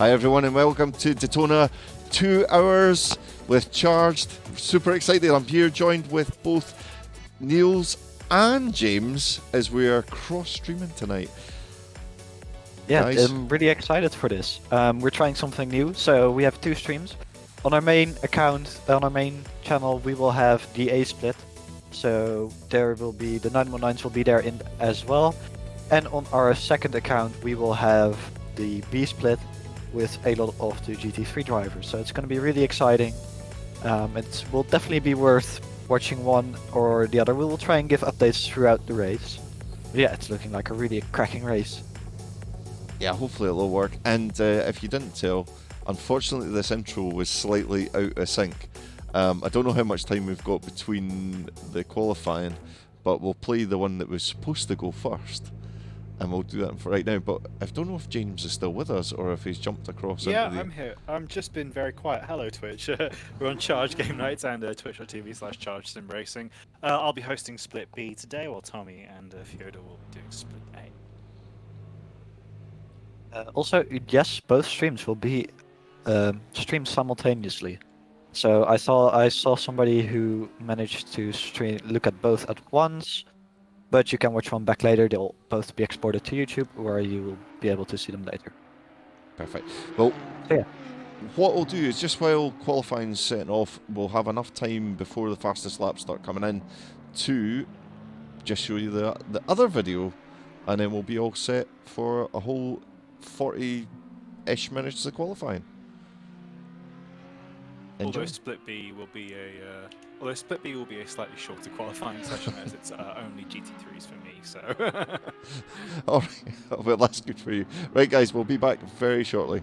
Hi everyone and welcome to Daytona 2 hours with Charged. Super excited. I'm here joined with both Niels and James as we are cross-streaming tonight. Yeah, Guys. I'm really excited for this. We're trying something new, so we have two streams. On our main account, on our main channel, we will have the A split. So there will be, the 919s will be there in as well. And on our second account, we will have the B split with a lot of the GT3 drivers. So it's going to be really exciting. It will definitely be worth watching one or the other. We will try and give updates throughout the race. But yeah, it's looking like a really cracking race. Yeah, hopefully it'll work. And if you didn't tell, unfortunately this intro was slightly out of sync. I don't know how much time we've got between the qualifying, but we'll play the one that was supposed to go first. And we'll do that for right now. But I don't know if James is still with us or if he's jumped across. Yeah, into the... I'm here. I'm just been very quiet. Hello, Twitch. We're on Charge Game Nights and twitch.tv/ChargeSimRacing. I'll be hosting Split B today, while Tommy and Fyoda will be doing Split A. Also, yes, both streams will be streamed simultaneously. So I saw somebody who managed to look at both at once, but you can watch one back later. They'll both be exported to YouTube, where you will be able to see them later. Perfect. Well, so yeah. What we'll do is just while qualifying's setting off, we'll have enough time before the fastest laps start coming in to just show you the other video, and then we'll be all set for a whole 40-ish minutes of qualifying. Although Split B will be a slightly shorter qualifying session, as it's only GT3s for me. So. All right, well that's good for you. Right, guys, we'll be back very shortly.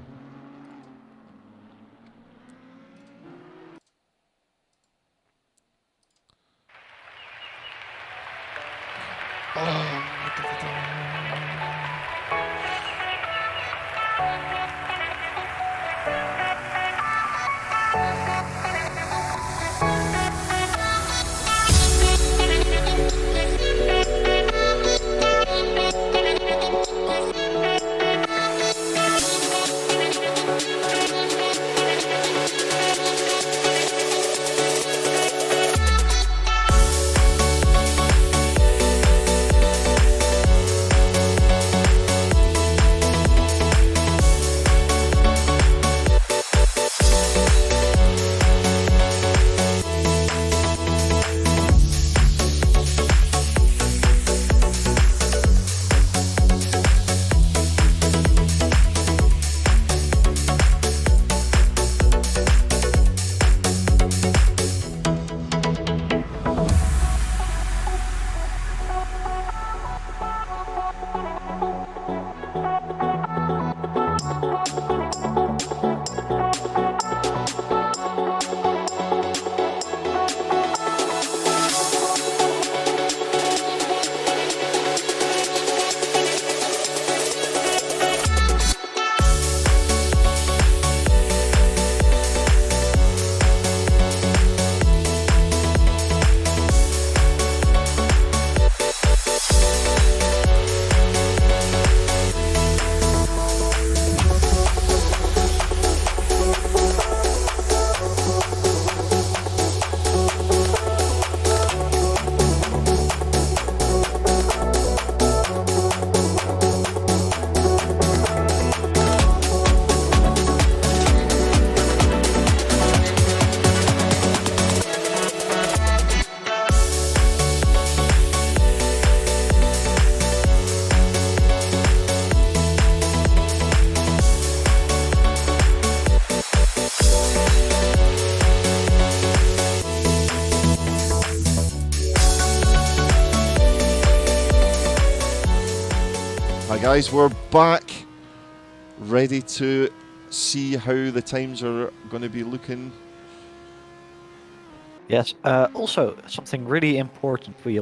Guys, we're back, ready to see how the times are going to be looking. Yes. Also, something really important we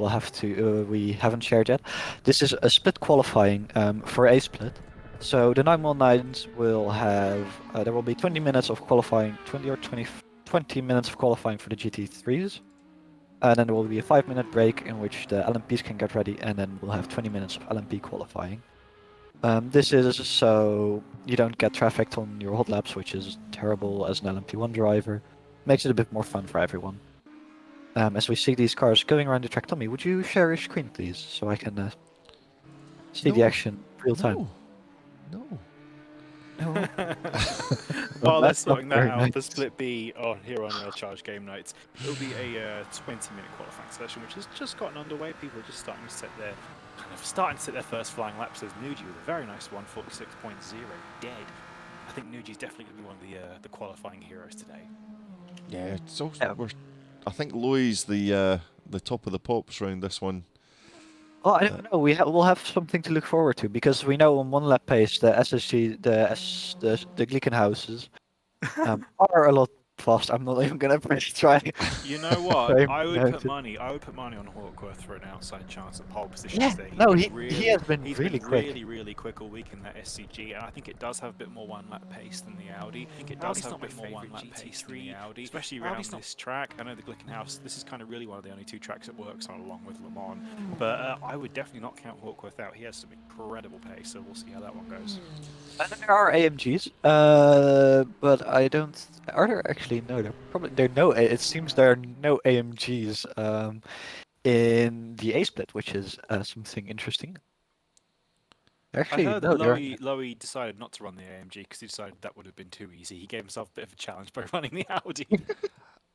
haven't shared yet. This is a split qualifying for a split. So the 919s will have there will be 20 minutes of qualifying, 20 minutes of qualifying for the GT3s, and then there will be a 5-minute break in which the LMPs can get ready, and then we'll have 20 minutes of LMP qualifying. This is so you don't get trafficked on your hot laps, which is terrible as an LMP1 driver. Makes it a bit more fun for everyone. As we see these cars going around the track, Tommy, would you share your screen, please, so I can see the No. action real time? No. No. While they're That's not sorting that very out for nice. Split B on here on Charge Game Nights, it'll be a 20-minute qualifying session, which has just gotten underway. People are just starting to set their first flying laps. There's Nuji with a very nice 146.0 dead. I think Nuji's definitely going to be one of the qualifying heroes today. Yeah, it's also, Yeah. I think Louis the top of the pops round this one. Well, I don't know. We'll have something to look forward to because we know on one lap pace the SSG, the Glickenhouses are a lot fast. I'm not even gonna try. You know what? try I would pronounce put it. money. I would put money on Hawkworth for an outside chance at pole position Yeah, today. no, he has been He's really been quick. really quick all week in that SCG, and I think it does have a bit more one-lap pace than the Audi. I think it does have a bit more one-lap pace than the Audi, especially around this track. I know the Glickenhaus. This is kind of really one of the only two tracks it works on, along with Le Mans. But I would definitely not count Hawkworth out. He has some incredible pace, so we'll see how that one goes. And there are AMGs, but I don't. Are there actually? No, there no. It seems there are no AMGs in the A split, which is something interesting. I Actually, heard that no, there. Lowy decided not to run the AMG because he decided that would have been too easy. He gave himself a bit of a challenge by running the Audi.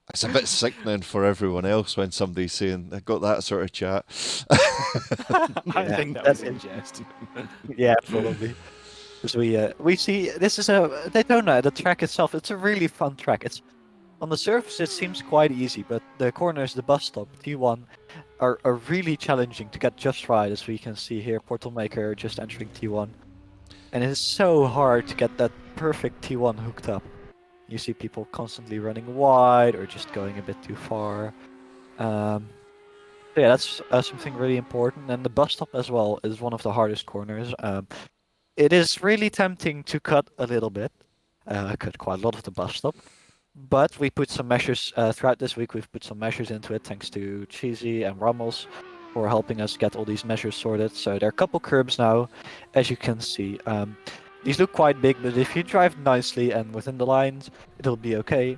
It's a bit sickening for everyone else when somebody's saying they got that sort of chat. I think that was in jest. Yeah, probably. Because we see this is a Daytona. The track itself, it's a really fun track. It's on the surface it seems quite easy, but the corners, the bus stop, T1, are really challenging to get just right. As we can see here, Portal Maker just entering T1, and it is so hard to get that perfect T1 hooked up. You see people constantly running wide or just going a bit too far. So yeah, that's something really important. And the bus stop as well is one of the hardest corners. It is really tempting to cut a little bit. I cut quite a lot of the bus stop. But we put some measures throughout this week. We've put some measures into it thanks to Cheesy and Rummels for helping us get all these measures sorted. So there are a couple curbs now, as you can see. These look quite big, but if you drive nicely and within the lines, it'll be okay.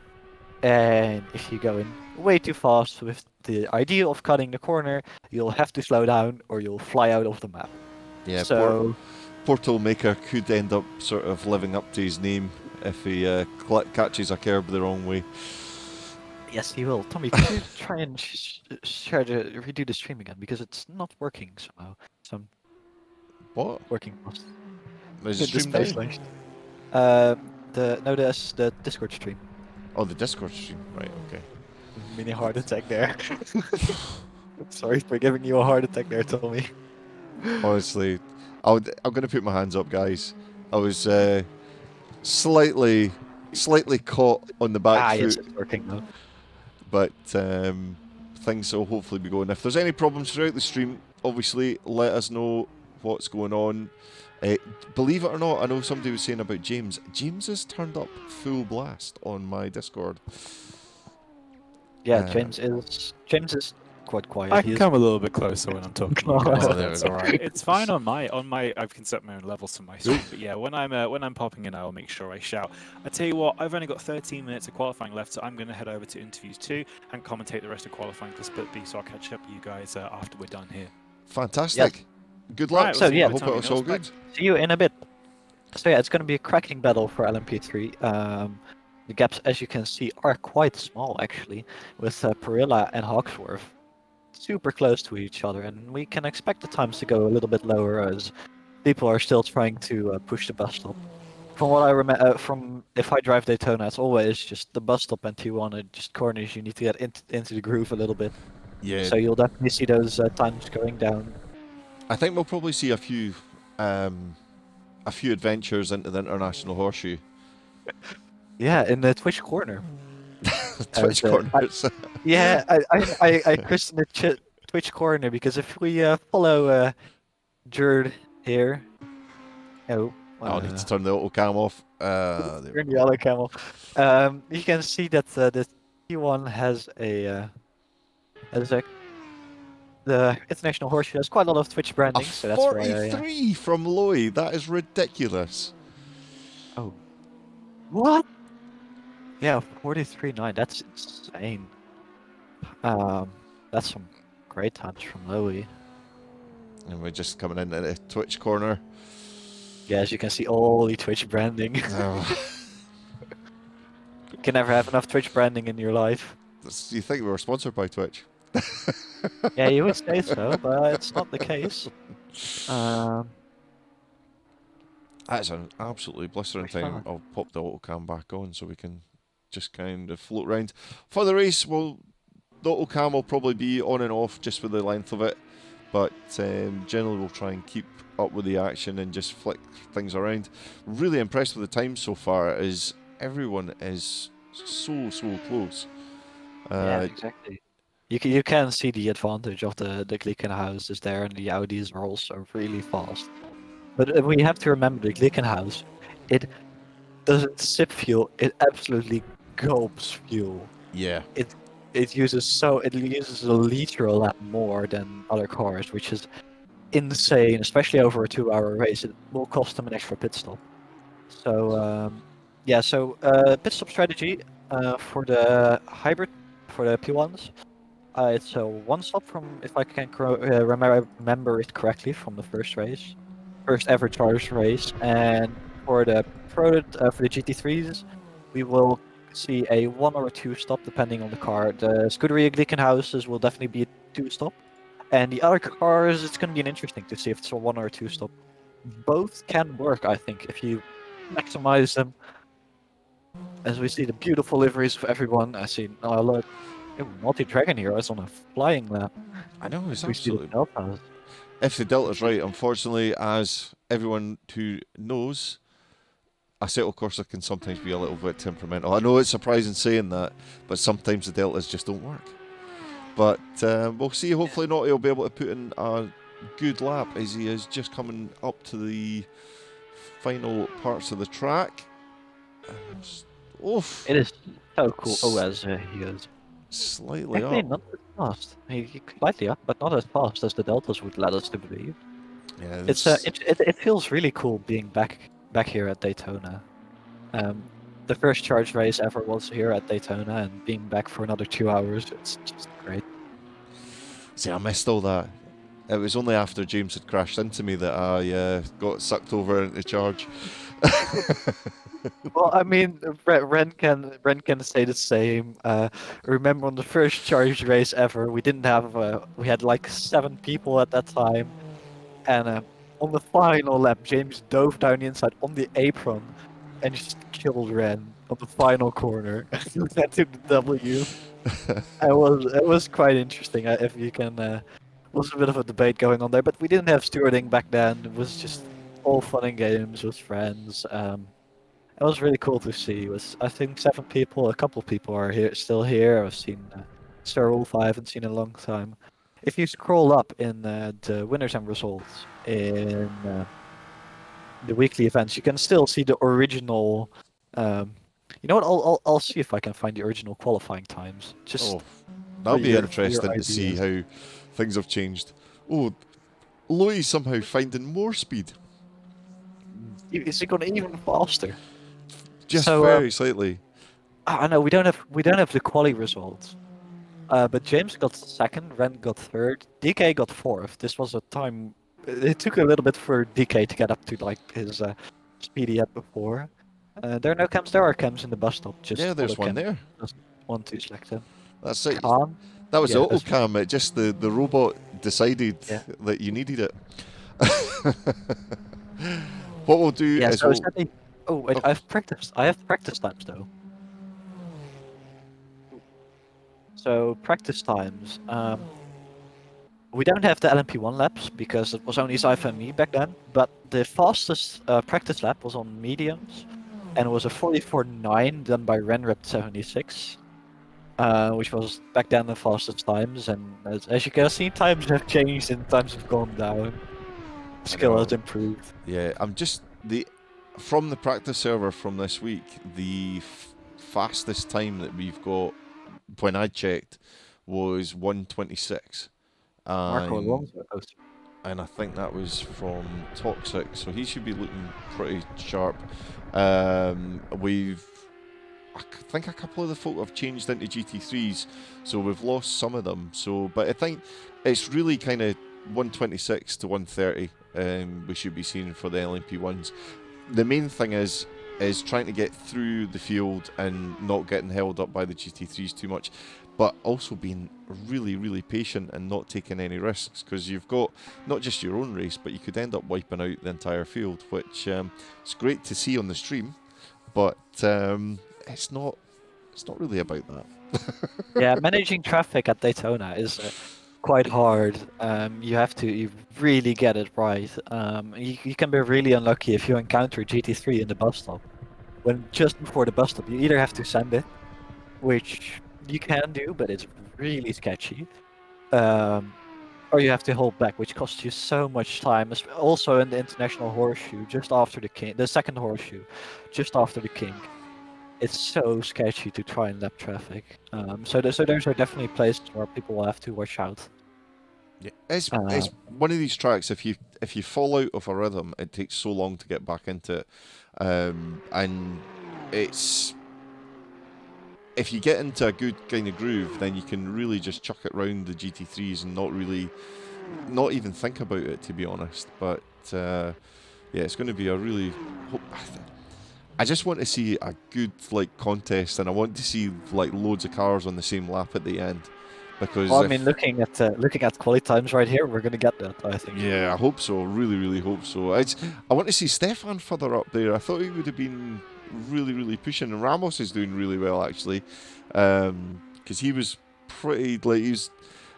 And if you go in way too fast with the idea of cutting the corner, you'll have to slow down or you'll fly out of the map. Yeah, So Portal Maker could end up sort of living up to his name if he catches a curb the wrong way. yes, he will. Tommy, could you try and try to redo the stream again because it's not working somehow. Some What? working fast. Is The the stream space down? launch. There's the Discord stream. Oh, the Discord stream. Right, okay. Mini heart attack there. Sorry for giving you a heart attack there, Tommy. Honestly, I'm going to put my hands up, guys. I was slightly caught on the back Yes, foot, it's working now. but things will hopefully be going. If there's any problems throughout the stream, obviously let us know what's going on. Believe it or not, I know somebody was saying about James. James has turned up full blast on my Discord. Yeah, James is quite quiet. I can come a little bit closer when I'm talking to you guys. Oh, So there that's we go. all right. It's fine on my. I can set my own levels to my stream. But yeah, when I'm popping in, I'll make sure I shout. I tell you what, I've only got 13 minutes of qualifying left, so I'm going to head over to interviews 2 and commentate the rest of qualifying for Split B. So I'll catch up with you guys after we're done here. Fantastic. Yes. Good luck. Right, So, yeah. I hope it was all good. See you in a bit. So yeah, it's going to be a cracking battle for LMP3. The gaps, as you can see, are quite small actually, with Perilla and Hawksworth super close to each other, and we can expect the times to go a little bit lower as people are still trying to push the bus stop. From what I remember, from if I drive Daytona, it's always just the bus stop and T1 are just corners. You need to get into the groove a little bit. Yeah. So you'll definitely see those times going down. I think we'll probably see a few adventures into the international horseshoe. Yeah, in the Twitch corner. Twitch corners. I christened it Twitch corner because if we follow Jerd here, I'll need to turn the auto cam off. There we turn the go. yellow camel. You can see that the T1 has a the International Horse Show has quite a lot of Twitch A branding, so that's why I. 43 from Loy. That is ridiculous. Oh, what? Yeah, 43.9. That's insane. That's some great times from Louis. And we're just coming in at a Twitch corner. Yeah, as you can see, all the Twitch branding. Oh, You can never have enough Twitch branding in your life. you think we were sponsored by Twitch? Yeah, you would say so, but it's not the case. That's an absolutely blistering Pretty time. fun. I'll pop the autocam back on so we can just kind of float around. For the race, well, the autocam will probably be on and off just for the length of it, but generally we'll try and keep up with the action and just flick things around. Really impressed with the time so far, as everyone is so close. Yeah, exactly. You can see the advantage of the Glickenhaus is there, and the Audis are also really fast. But we have to remember the Glickenhaus, it doesn't sip fuel, it absolutely gulps fuel. Yeah. It uses a liter a lap more than other cars, which is insane, especially over a 2-hour race. It will cost them an extra pit stop. So pit stop strategy for the hybrid, for the P1s. It's a one stop from, if I can remember it correctly, from the first race, first ever charged race. And for the for the GT3s, we will see a 1 or a 2 stop depending on the car. The Scuderia Glickenhauses will definitely be a 2 stop, and the other cars, it's going to be interesting to see if it's a 1 or a 2 stop. Both can work, I think, if you maximize them. As we see the beautiful liveries of everyone. I see, oh look, Multi-Dragon Hero is on a flying lap. I know, it's We see the absolutely... Deltas. If the Delta's right, unfortunately, as everyone who knows, Assetto Corsa can sometimes be a little bit temperamental. I know it's surprising saying that, but sometimes the Deltas just don't work. But we'll see. Hopefully not. He'll be able to put in a good lap as he is just coming up to the final parts of the track. Oof. It is so cool. Oh, as he goes. Slightly Actually, up. not as fast. He slightly up, but not as fast as the Deltas would let us to believe. Yeah, It feels really cool being back here at Daytona. The first charge race ever was here at Daytona, and being back for another 2 hours, it's just great. See, I missed all that. It was only after James had crashed into me that I got sucked over into charge. Well, I mean, Ren can say the same. Remember on the first charge race ever, we didn't have we had like 7 people at that time, and on the final lap, James dove down the inside on the apron and just killed Ren on the final corner. That took the W. It was quite interesting. If you can, was a bit of a debate going on there, but we didn't have stewarding back then. It was just all fun and games with friends. It was really cool to see. It was, I think, 7 people. A couple of people are still here. I've seen Sir Wolf. I haven't seen in a long time. If you scroll up in the winners and results in the weekly events, you can still see the original. You know what? I'll see if I can find the original qualifying times. Just that'll be your interesting to see how things have changed. Oh, Louis somehow finding more speed. Is it going even faster? Just very slightly. I know we don't have the quali results. But James got second, Ren got third, DK got fourth. This was a time. It took a little bit for DK to get up to like his speed he had before. There are no cams. There are cams in the bus stop. Just yeah, there's one there. Just 1, 2 select them. That's it. Khan? That was the auto cam. It just the robot decided that you needed it. What we'll do is so I have practice times though. So practice times. We don't have the LMP1 laps because it was only Zypher and me back then. But the fastest practice lap was on mediums, and it was a 44.9 done by Renrep76, which was back then the fastest times. And as you can see, times have changed and times have gone down. Skill has improved. Yeah, I'm just from the practice server from this week, the fastest time that we've got when I checked was 1:26. Marco and Alonso. I think that was from Toxic, so he should be looking pretty sharp. I think a couple of the folk have changed into GT3s, so we've lost some of them. So, but I think it's really kind of 126 to 130 we should be seeing for the LMP ones. The main thing is trying to get through the field and not getting held up by the GT3s too much, but also being really, really patient and not taking any risks, because you've got not just your own race, but you could end up wiping out the entire field, which it's great to see on the stream, but it's not really about that. Yeah, managing traffic at Daytona is quite hard. You really get it right. You can be really unlucky if you encounter a GT3 in the bus stop. When just before the bus stop, you either have to send it, which you can do, but it's really sketchy, um, or you have to hold back, which costs you so much time. Also in the International Horseshoe, just after the King, the second horseshoe, just after the King. It's so sketchy to try and lap traffic. So those are definitely places where people will have to watch out. Yeah, it's one of these tracks. If you fall out of a rhythm, it takes so long to get back into it, and it's if you get into a good kind of groove, then you can really just chuck it round the GT3s and not even think about it, to be honest. But yeah, it's going to be a really. I just want to see a good contest, and I want to see loads of cars on the same lap at the end. Because Well, I mean, looking at quality times right here, we're gonna get that, I think. Yeah, I hope so. Really, really hope so. I want to see Stefan further up there. I thought he would have been really, really pushing. And Ramos is doing really well, actually, because he was pretty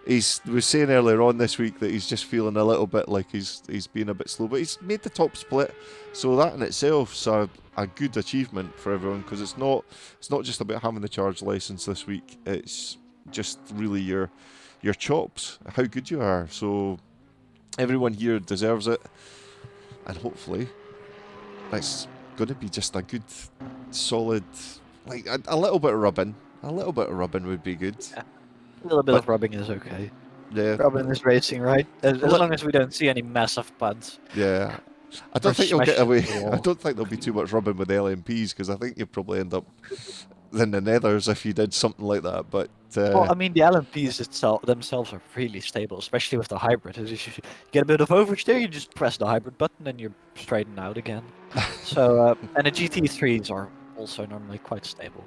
he was saying earlier on this week that he's just feeling a little bit like he's being a bit slow, but he's made the top split, so that in itself's a good achievement for everyone, because it's not just about having the charge license this week. It's just really your chops, how good you are. So everyone here deserves it, and hopefully it's going to be just a good, solid, a little bit of rubbing. A little bit of rubbing would be good. Yeah. A little bit of rubbing is okay. Yeah. Rubbing is racing, right? As long as we don't see any massive punts. Yeah. I don't think you'll get away. I don't think there'll be too much rubbing with LMPs, because I think you'll probably end up in the nethers if you did something like that. But well, I mean, the LMPs themselves are really stable, especially with the hybrid. As you get a bit of oversteer, you just press the hybrid button and you're straightened out again. So, and the GT3s are also normally quite stable.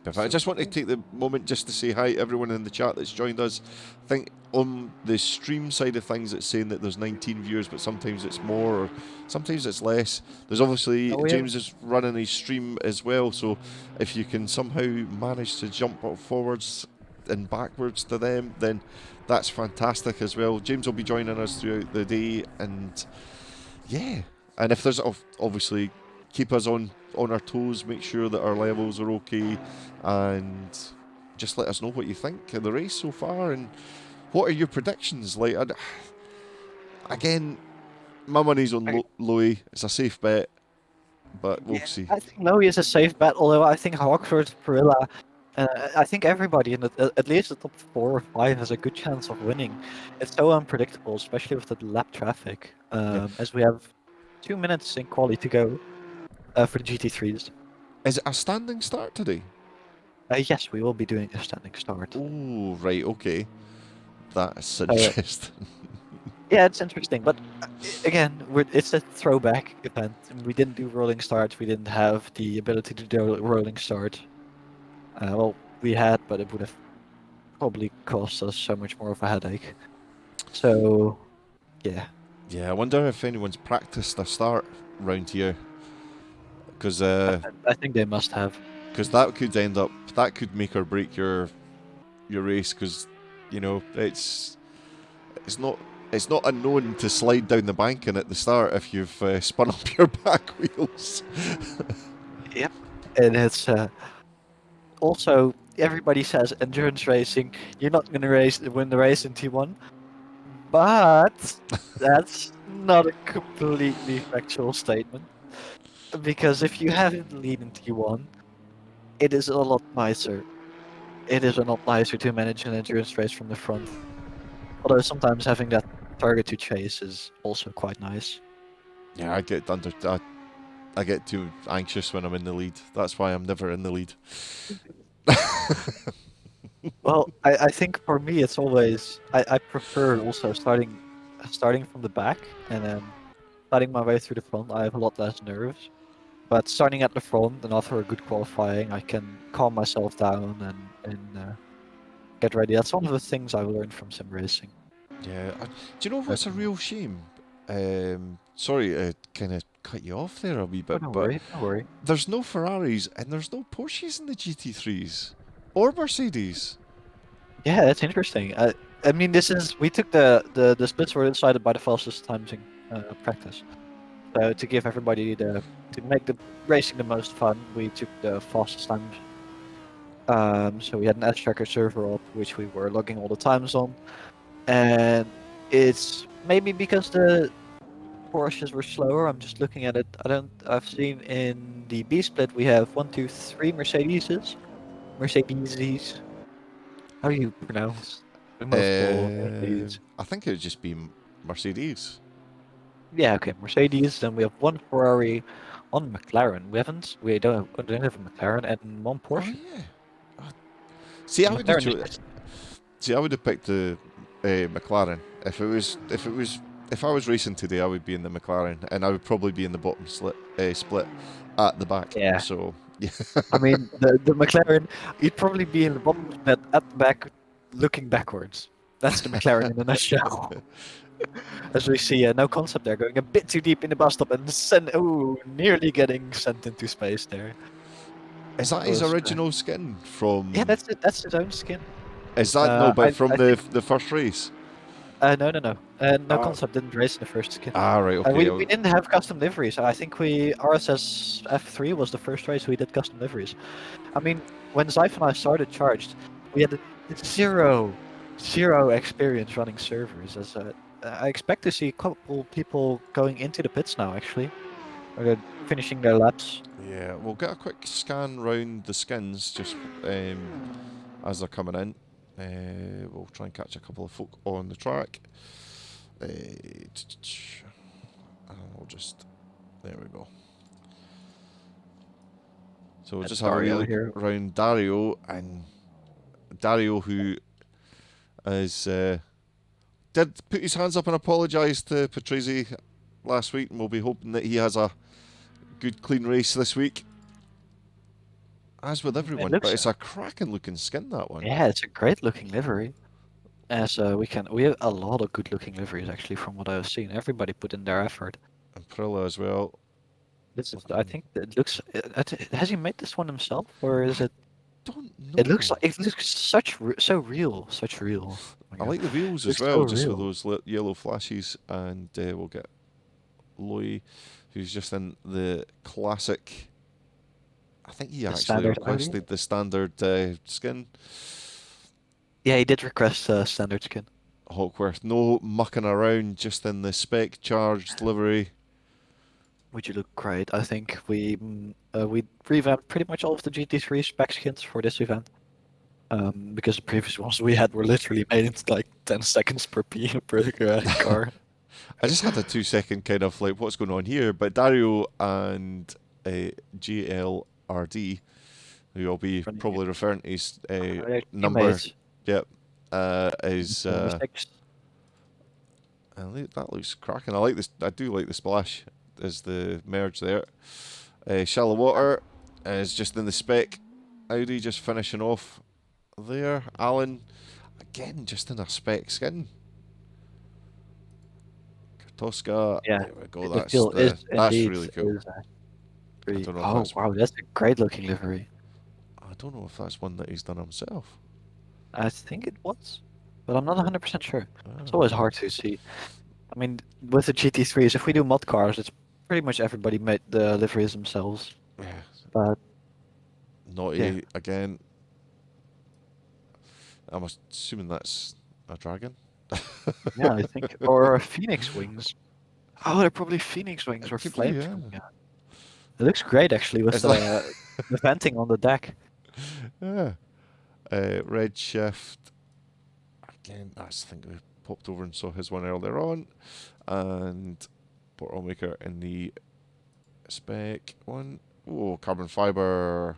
Perfect. I just want to take the moment just to say hi to everyone in the chat that's joined us. I think on the stream side of things, it's saying that there's 19 viewers, but sometimes it's more, or sometimes it's less. There's obviously James is running his stream as well, so if you can somehow manage to jump forwards and backwards to them, then that's fantastic as well. James will be joining us throughout the day, and yeah, and if there's obviously keep us on our toes, make sure that our levels are okay, and just let us know what you think of the race so far, and what are your predictions. Again, my money's on Lowy. It's a safe bet, but we'll see. I think Lowy is a safe bet, although I think Hawksworth, Perilla, I think everybody in at least the top 4 or 5 has a good chance of winning. It's so unpredictable, especially with the lap traffic, as we have 2 minutes in quali to go. For the GT3s. Is it a standing start today? Yes, we will be doing a standing start. Oh, right, okay. That's interesting. Yeah, it's interesting, but again, it's a throwback event. We didn't do rolling starts. We didn't have the ability to do rolling start. Well, we had, but it would have probably cost us so much more of a headache. So, yeah. Yeah, I wonder if anyone's practiced a start round here. Because I think they must have. Because that could make or break your race. Because it's not unknown to slide down the banking at the start if you've spun up your back wheels. Yep, and it's also everybody says endurance racing. You're not going to win the race in T1, but that's not a completely factual statement. Because if you have it lead in T1, it is a lot nicer. It is a lot nicer to manage an endurance race from the front. Although sometimes having that target to chase is also quite nice. Yeah, I get too anxious when I'm in the lead. That's why I'm never in the lead. Well, I think for me it's always I prefer also starting from the back and then starting my way through the front. I have a lot less nerves. But starting at the front and after a good qualifying, I can calm myself down and get ready. That's one of the things I've learned from sim racing. Yeah. Do you know what's a Definitely. real shame? Sorry to kind of cut you off there a wee Oh, bit, don't but worry, don't worry. there's no Ferraris and there's no Porsches in the GT3s or Mercedes. Yeah, that's interesting. I mean, we took the splits were decided by the fastest times in practice. So to give everybody to make the racing the most fun, we took the fastest times. So we had an S tracker server up, which we were logging all the times on, and it's maybe because the Porsches were slower. I'm just looking at it. I've seen in the B split we have one, two, three Mercedeses. Mercedeses. How do you pronounce the multiple Mercedes? I think it would just be Mercedes. Yeah, okay, Mercedes. Then we have one Ferrari, one McLaren. We don't have a McLaren and one Oh Porsche. yeah. Uh, See, The I would have McLaren is just See, I would have picked the McLaren if I was racing today. I would be in the McLaren, and I would probably be in the bottom split at the back. yeah. So yeah, I mean the McLaren. You'd probably be in the bottom but at the back, looking backwards. That's the McLaren in a nutshell. As we see, no concept there, going a bit too deep in the bus stop and nearly getting sent into space there. is that That his was, original skin yeah, from? that's it. That's his own skin. Is that no? But from I think the first race. no. No Ah, concept didn't race in the first skin. right. Okay. We didn't have custom liveries. I think we RSS F3 was the first race we did custom liveries. I mean, when Zyph and I started Charged, we had zero experience running servers. I expect to see a couple people going into the pits now, actually. Or they're finishing their laps. Yeah, we'll get a quick scan round the skins just as they're coming in. We'll try and catch a couple of folk on the track. And we'll just there we go. So we'll That's just have a wee Dario look here. around Dario, and Dario who is did put his hands up and apologise to Patrese last week, and we'll be hoping that he has a good clean race this week. As with It everyone, but looks, it's a cracking looking skin, that one. yeah, it's a great looking livery. As we have a lot of good looking liveries actually from what I've seen. Everybody put in their effort. And Prilla as well. This is, I Looking, think it looks. Has he made this one himself, or is I it? don't It looks know. like it looks so real, such real. Oh my I god, like the wheels it as looks so well, just with real. those yellow flashes. And we'll get Loy, who's just in the classic. I think he The actually standard Audi. requested the standard skin. Yeah, he did request standard skin. Hawkworth, no mucking around, just in the spec charged livery. Would you look great? I think we revamped pretty much all of the GT3 spec skins for this event. Because the previous ones we had were literally made in like 10 seconds per car. I just had a 2 second kind of like what's going on here, but Dario and GLRD, who I'll be Running probably referring to his their number, teammates. yep, is Mistakes. that looks cracking. I like this. I do like the splash as the merge there. Shallow water is just in the spec. Audi just finishing off there. Alan again just in a spec skin. Tosca, Yeah, there we go. the feel is That's indeed really cool. I pretty. don't know if Oh that's wow, that's a great looking livery. I don't know if that's one that he's done himself. I think it was, but I'm not 100% sure. It's Ah, always hard to see. I mean, with the GT3s, if we do mod cars, it's pretty much everybody made the liveries themselves. yeah. But Naughty yeah, again. I'm assuming that's a dragon. yeah, I think or Phoenix wings. Oh, they're probably Phoenix wings It or could be, flames yeah. coming out. It looks great actually with It's like the venting on the deck. yeah. Red shift again. That's I think popped over and saw his one earlier on. And Port Allmaker in the spec one. Oh, carbon fiber.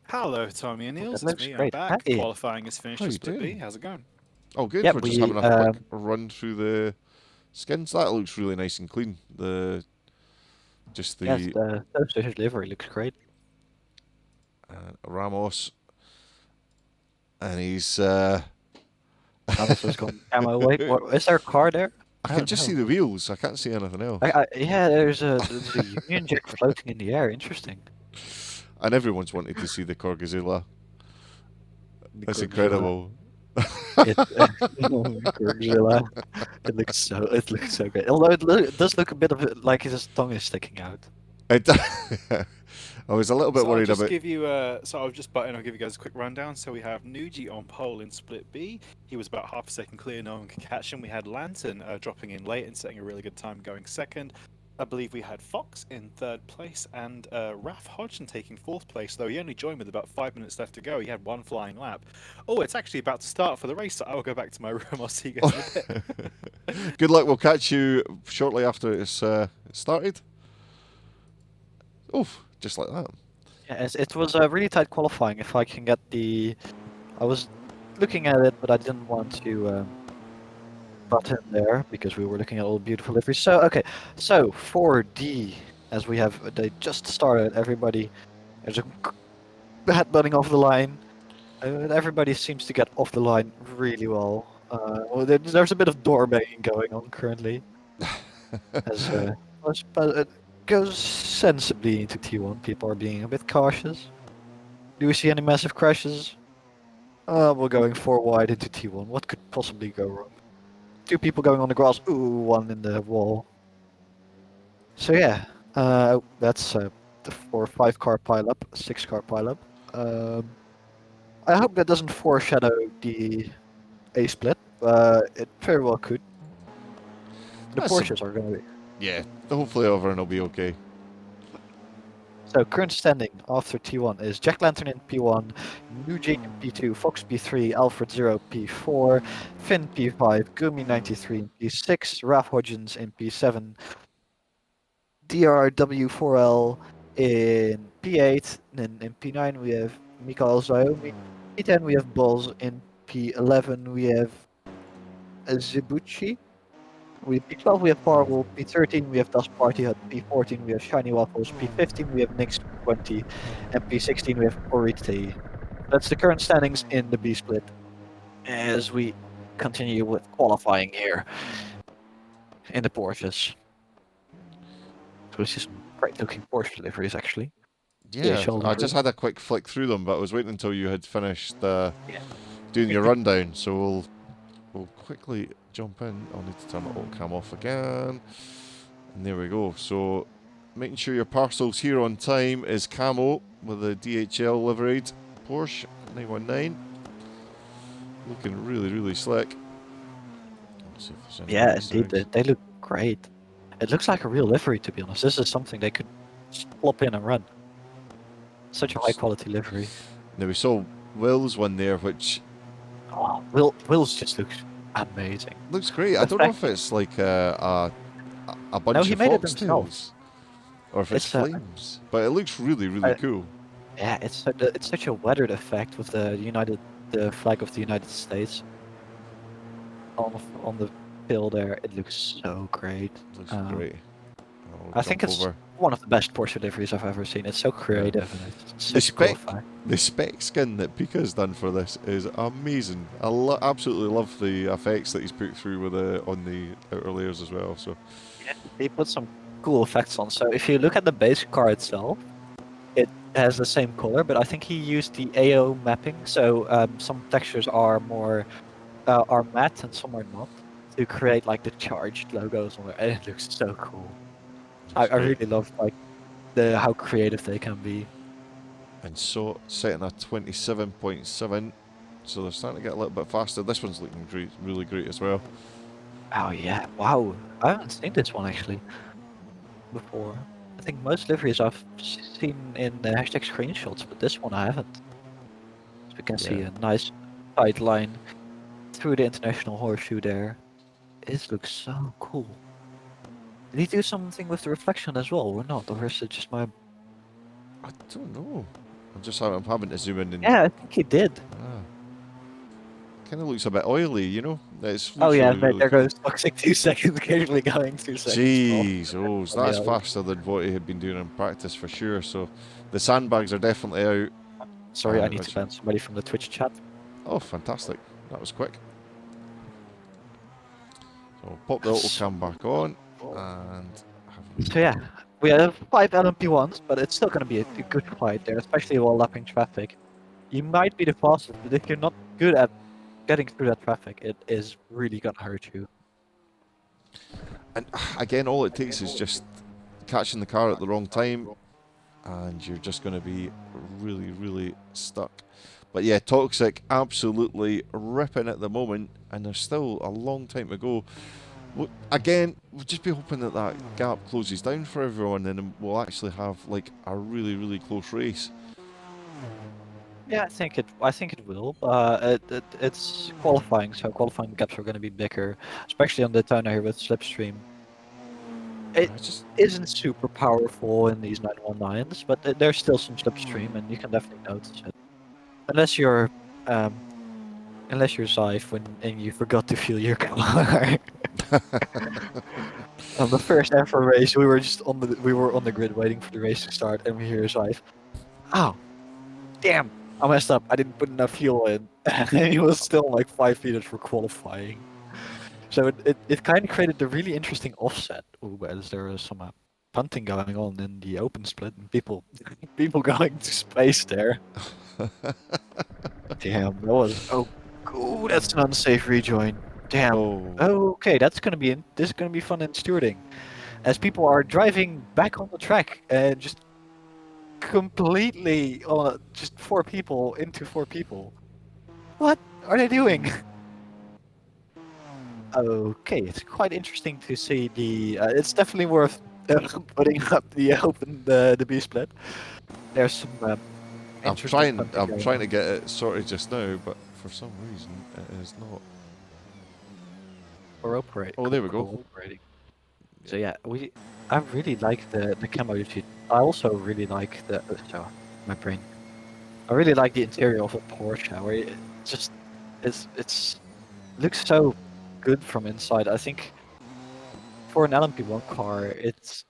Hello, Tommy and That Niels. It's looks me. I'm great. back. Hey. Qualifying is finished How for you Split B. doing? How's it going? Oh, good. Yeah, We're just we having a quick run through the skins. That looks really nice and clean. yes, the Toast livery looks great. Ramos, and he's. Ramos has gone camo away. What, is there a car there? I Oh can just see no. the wheels. I can't see anything else. Yeah, there's a Union Jack floating in the air. Interesting. And everyone's wanted to see the Corgazilla. The That's Gorgzilla. incredible. Gorgzilla. It looks so good. Although it does look a bit of like his tongue is sticking out. I was a little bit So I'll worried just about. give you I'll just button. I'll give you guys a quick rundown. So we have Nuji on pole in Split B. He was about half a second clear. No one could catch him. We had Lantern dropping in late and setting a really good time, going second. I believe we had Fox in third place and Raf Hodgson taking fourth place, though he only joined with about 5 minutes left to go. He had one flying lap. Oh, it's actually about to start for the race, so I will go back to my room. I'll see you guys in a bit. Good luck. We'll catch you shortly after it's started. Oof, just like that. Yeah, it was a really tight qualifying. If I can get I was looking at it, but I didn't want to butt in there because we were looking at all the beautiful liveries. So okay, so 4D, as they just started. Everybody, there's a headbutting off the line. Everybody seems to get off the line really well. There's a bit of door banging going on currently, but it goes sensibly into T1. People are being a bit cautious. Do we see any massive crashes? We're going 4 wide into T1. What could possibly go wrong? 2 people going on the grass. Ooh, 1 in the wall. So yeah, that's the 4 or 5 car pileup, 6 car pileup. I hope that doesn't foreshadow the A split. It very well could. The Porsches are going to be. Yeah, hopefully everyone will be okay. So current standing after T1 is Jack Lantern in P1, New Jake in P2, Fox P3, Alfred 0 P4, Finn P5, Gumi 93 in P6, Raf Hodgins in P7, DRW4L in P8, and in P9 we have Mikael Zayomi, P10 we have Balls, in P11 we have Zibuchi. P12 we have Farwell, P13 we have Dust Party Hut, P14 we have Shiny Waffles, P15 we have Nix 20, and P16 we have Orite. That's the current standings in the B split. As we continue with qualifying here in the Porsches. So we see some great looking Porsche deliveries actually. Yeah, DHL I just livery. had a quick flick through them, but I was waiting until you had finished Yeah. doing your rundown. So we'll quickly jump in. I'll need to turn my alt cam off again. And there we go. So making sure your parcel's here on time is Camo with the DHL liveried Porsche 919. Looking really, really slick. Let's see if there's any Yeah, nice indeed, things. they look great. It looks like a real livery to be honest. This is something they could just plop in and run. Such a high quality livery. Now we saw Will's one there, which Oh, Will's just looks amazing. looks great. I don't know if it's like a bunch he of made it himself. foxtails or if it's It's flames, but it looks really, really cool. Yeah, it's such a weathered effect with the flag of the United States on the bill there. It looks so great. Looks great. I think it's one of the best Porsche liveries I've ever seen. It's so creative and it's such a cool effect. The spec skin that Pika's done for this is amazing. I absolutely love the effects that he's put through with on the outer layers as well. So yeah, he put some cool effects on. So if you look at the base car itself, it has the same color, but I think he used the AO mapping. So some textures are more are matte and some are not, to create like the charged logos on there, and it looks so cool. I really love like how creative they can be. And so setting a 27.7, so they're starting to get a little bit faster. This one's looking great, really great as well. Oh yeah, wow! I haven't seen this one actually before. I think most liveries I've seen in the hashtag screenshots, but this one I haven't. So we can see a nice tight line through the international horseshoe there. This looks so cool. Did he do something with the reflection as well, or not? Or is it just my... I don't know. I'm having to zoom in and... Yeah, I think he did. Kind of looks a bit oily, you know? It Oh looks yeah, really, really there cool. goes Toxic 2 seconds, occasionally going 2 seconds. Jeez, that's Yeah. faster than what he had been doing in practice for sure. So the sandbags are definitely out. Sorry, I need to which- ban somebody from the Twitch chat. Oh, fantastic. That was quick. So pop the auto cam back on and So yeah, we have 5 LMP1s, but it's still going to be a good fight there, especially while lapping traffic. You might be the fastest, but if you're not good at getting through that traffic, it is really going to hurt you. And again, all it takes is just catching the car at the wrong time, and you're just going to be really, really stuck. But yeah, Toxic absolutely ripping at the moment, and there's still a long time to go. Again, we'll just be hoping that that gap closes down for everyone, and then we'll actually have like a really, really close race. Yeah, I think it will. It's qualifying, so qualifying gaps are going to be bigger, especially on Daytona here with Slipstream. It isn't super powerful in these 919s, but there's still some slipstream, and you can definitely notice it. Unless you're Zyph and you forgot to fuel your car. On the first ever race, we were on the grid waiting for the race to start, and we hear Zyph. Oh, damn! I messed up. I didn't put enough fuel in, and he was still like 5 feet for qualifying. So it kind of created a really interesting offset. Ooh, as there was some punting going on in the open split, and people going to space there. Damn, that was ooh, that's an unsafe rejoin. Damn. Oh, okay, this is gonna be fun in stewarding, as people are driving back on the track and just completely just 4 people into 4 people. What are they doing? Okay, it's quite interesting to see the. It's definitely worth putting up the B split. There's some I'm interesting. trying to get it sorted just now, but for some reason it is not. Or operate. Oh, there we go. Operating. So yeah, I really like the camo sheet. I also really like the. So my brain. I really like the interior of a Porsche, where it just it's looks so good from inside. I think for an LMP1 car, it's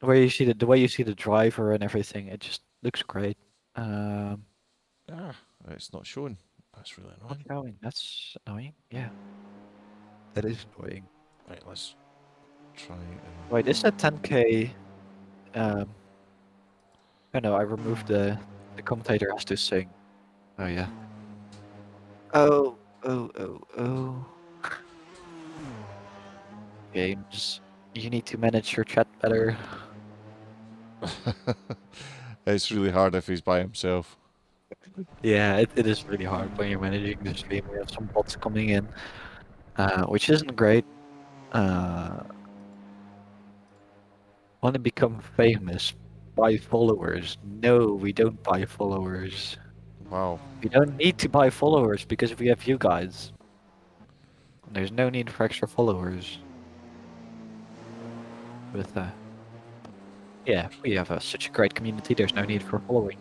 where you see the way you see the driver and everything. It just looks great. It's not showing. That's really annoying. Not going. That's annoying. Yeah, that is annoying. Right, let's try and. Wait, is that 10K? Oh no, I removed the commentator has to sing. Oh yeah. Oh. Games, you need to manage your chat better. It's really hard if he's by himself. Yeah, it is really hard when you're managing the stream. We have some bots coming in, which isn't great. Want to become famous? Buy followers? No, we don't buy followers. Wow. We don't need to buy followers because we have you guys. There's no need for extra followers. With yeah, we have such a great community. There's no need for following.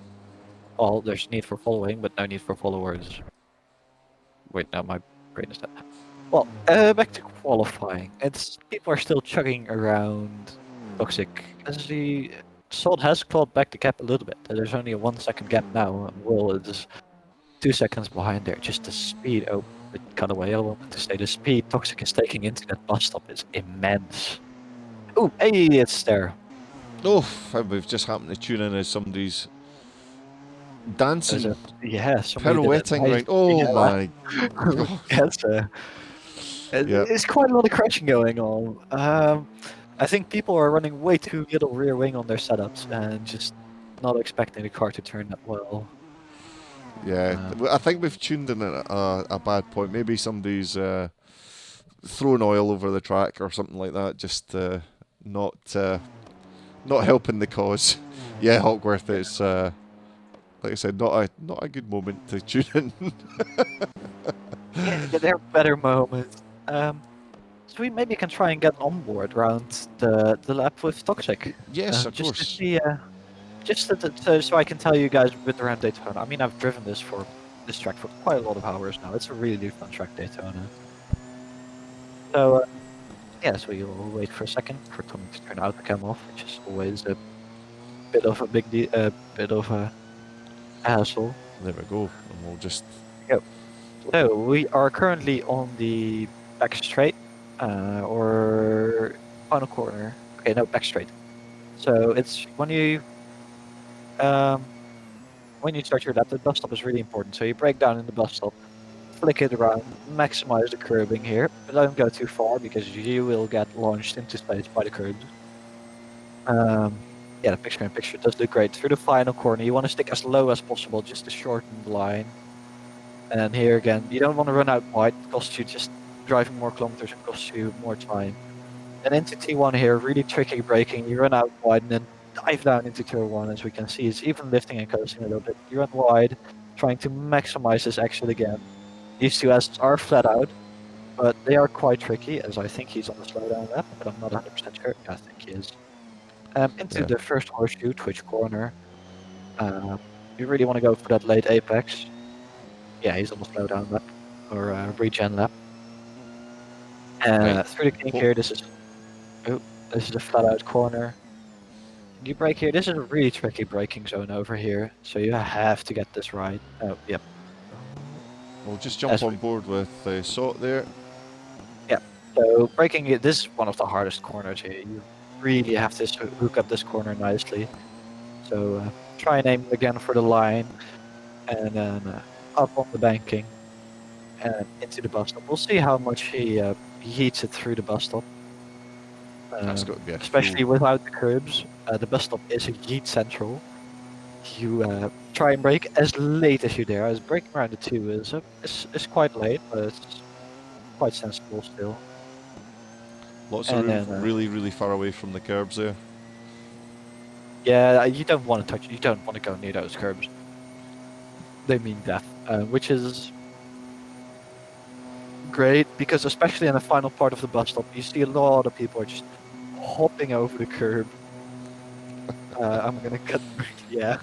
Well, there's need for following, but no need for followers. Wait, no, my brain is dead. Well, back to qualifying. People are still chugging around Toxic. As the Salt has clawed back the gap a little bit. There's only a 1 second gap now. Will is 2 seconds behind there. Just the speed. Oh, it cut away. I wanted to say the speed Toxic is taking into that bus stop is immense. Oh, hey, it's there. Oh, we've just happened to tune in as somebody's dancing, pirouetting right. Oh my god. There's quite a lot of crashing going on. I think people are running way too little rear wing on their setups and just not expecting the car to turn that well. Yeah, I think we've tuned in at a bad point. Maybe somebody's throwing oil over the track or something like that. Just not helping the cause. Yeah, Hawkworth, it's like I said, not a good moment to tune in. Yeah, there are better moments. So we maybe can try and get on board around the lap with Toxic. Yes, of Just to course. see, so I can tell you guys a bit around Daytona. I mean, I've driven this track for quite a lot of hours now. It's a really fun track, Daytona. So yeah, so you'll wait for a second for Tommy to turn out the cam off, which is always a bit of a bit of a hassle. There we go. And we'll just. Go. So we are currently on the back straight, or final corner. Okay, no, back straight. So it's um, when you start your lap, the bus stop is really important. So you break down in the bus stop, flick it around, maximize the curbing here, but don't go too far because you will get launched into space by the curbs. Yeah, the picture-in-picture does look great. Through the final corner, you want to stick as low as possible just to shorten the line. And here again, you don't want to run out wide. It costs you just driving more kilometers and costs you more time. And into T1 here, really tricky braking. You run out wide and then dive down into Turn 1, as we can see. It's even lifting and coasting a little bit. You run wide, trying to maximize this exit again. These two asts are flat out, but they are quite tricky, as I think he's on the slowdown lap, but I'm not 100% sure. Yeah, I think he is. Into Yeah. the first horseshoe, Twitch corner. You really want to go for that late apex. Yeah, he's on the slowdown lap, or regen lap. Right. Through the kink here, this is a flat out corner. You brake here. This is a really tricky braking zone over here, so you have to get this right. Oh, yep. We'll just jump on board with Sot there. Yeah. So braking it, this is one of the hardest corners here. You really have to hook up this corner nicely. So try and aim again for the line, and then up on the banking, and into the bus stop. We'll see how much he heats it through the bus stop. That's got to be a Especially fuel. without the curbs. The bus stop is a yeet central. You try and brake as late as you dare. As braking around the 2 is quite late, but it's quite sensible still. Lots of room, really, really far away from the curbs there. Yeah, you don't want to touch. You don't want to go near those curbs. They mean death, which is great because especially in the final part of the bus stop, you see a lot of people are just hopping over the curb. I'm gonna cut. Yeah.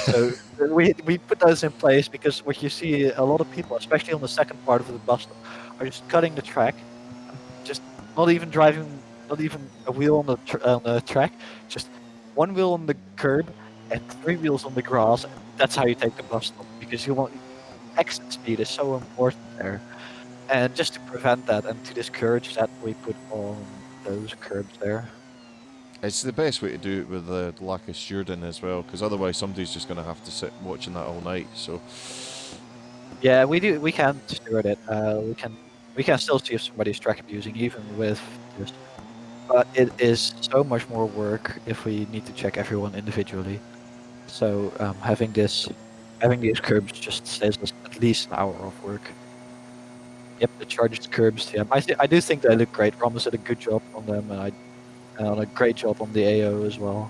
So we put those in place because what you see a lot of people, especially on the second part of the bus stop, are just cutting the track, just not even driving, not even a wheel on the track, just one wheel on the curb and 3 wheels on the grass. And that's how you take the bus stop because you want exit speed is so important there. And just to prevent that and to discourage that, we put on those curbs there. It's the best way to do it with the lack of stewarding as well, because otherwise somebody's just going to have to sit watching that all night. So yeah, we can steward it. We can still see if somebody's track abusing even with this, but it is so much more work if we need to check everyone individually. So having these curbs just saves us at least an hour of work. Yep, the charged curbs. Yeah, I do think they look great. Ramos did a good job on them, and a great job on the AO as well.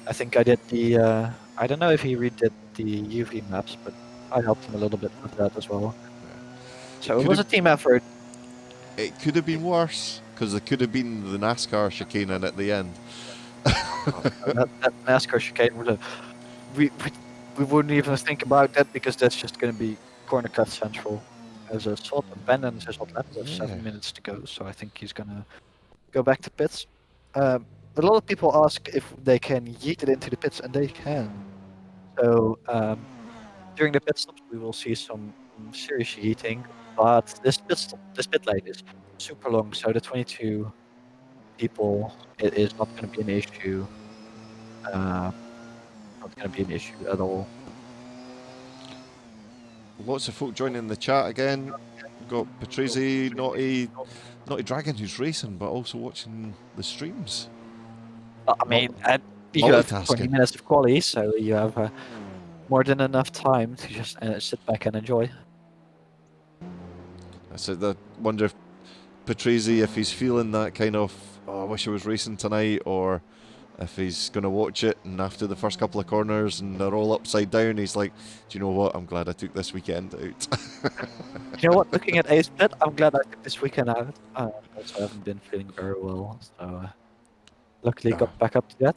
I think I did the. I don't know if he redid the UV maps, but I helped him a little bit with that as well. So it was a team effort. It could have been worse because it could have been the NASCAR chicane in at the end. that NASCAR chicane was we wouldn't even think about that because that's just going to be corner cut central as a salt and Bennon's his hot lap with 7 minutes to go, so I think he's gonna go back to pits. A lot of people ask if they can yeet it into the pits, and they can. So during the pit stops, we will see some serious yeeting, but this pit lane is super long, so the 22 people it is not going to be an issue. Not going to be an issue at all. Lots of folk joining the chat again. We've got Patrizzi, Naughty Dragon who's racing, but also watching the streams. I mean, you have 20 minutes of quali, so you have more than enough time to just sit back and enjoy. I wonder if Patrizzi, if he's feeling that kind of, oh, I wish I was racing tonight, or if he's going to watch it, and after the first couple of corners and they're all upside down, he's like, do you know what? I'm glad I took this weekend out. You know what? Looking at A split, I'm glad I took this weekend out. Also haven't been feeling very well, so luckily Ah, got back up to that.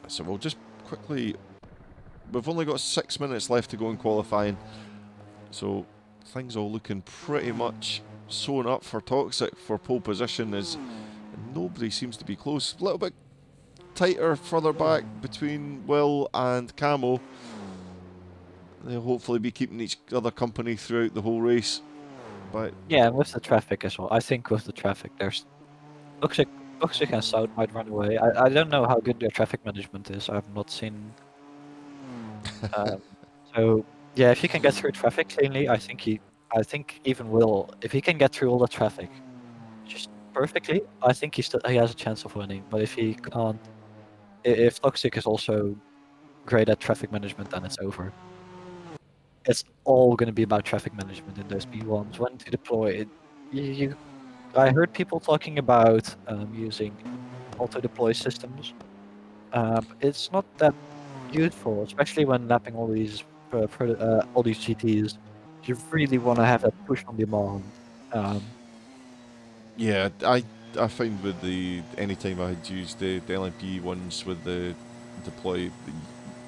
so we'll just quickly. We've only got 6 minutes left to go in qualifying, so things all looking pretty much sewn up for Toxic for pole position as nobody seems to be close. A little bit tighter further back between Will and Camo. They'll hopefully be keeping each other company throughout the whole race. But Yeah, and with the traffic as well. I think with the traffic, there's Toxic and South might run away. I don't know how good their traffic management is. I've not seen. Um, so yeah, if he can get through traffic cleanly, I think even Will, if he can get through all the traffic just perfectly, I think he has a chance of winning. But if he can't, if Toxic is also great at traffic management, then it's over. It's all going to be about traffic management in those P1s. When to deploy it, I heard people talking about using auto deploy systems. But it's not that useful, especially when lapping all these GTs. You really want to have that push on demand. yeah, I find with the anytime I had used the LMP ones with the deploy,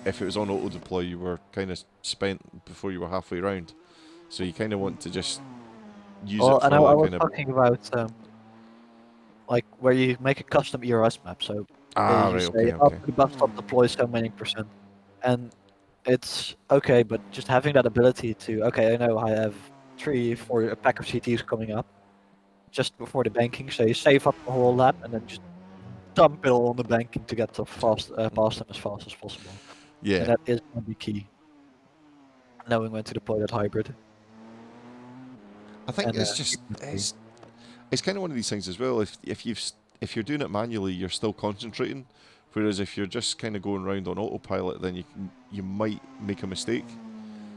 if it was on auto deploy, you were kind of spent before you were halfway round. So you kind of want to just use Well, it and for I that was kind of. talking about like where you make a custom ERS map. So Ah, you right, say okay, up okay. to the bus stop deploy so many %, and it's okay. But just having that ability to okay, I know I have 3 4 a pack of CTs coming up just before the banking. So you save up the whole lap and then just dump it all on the banking to get to past them as fast as possible. Yeah, And that is going to be key. Knowing when to deploy that hybrid. I think And it's just it's kind of one of these things as well. If you're doing it manually, you're still concentrating. Whereas if you're just kind of going around on autopilot, then you might make a mistake.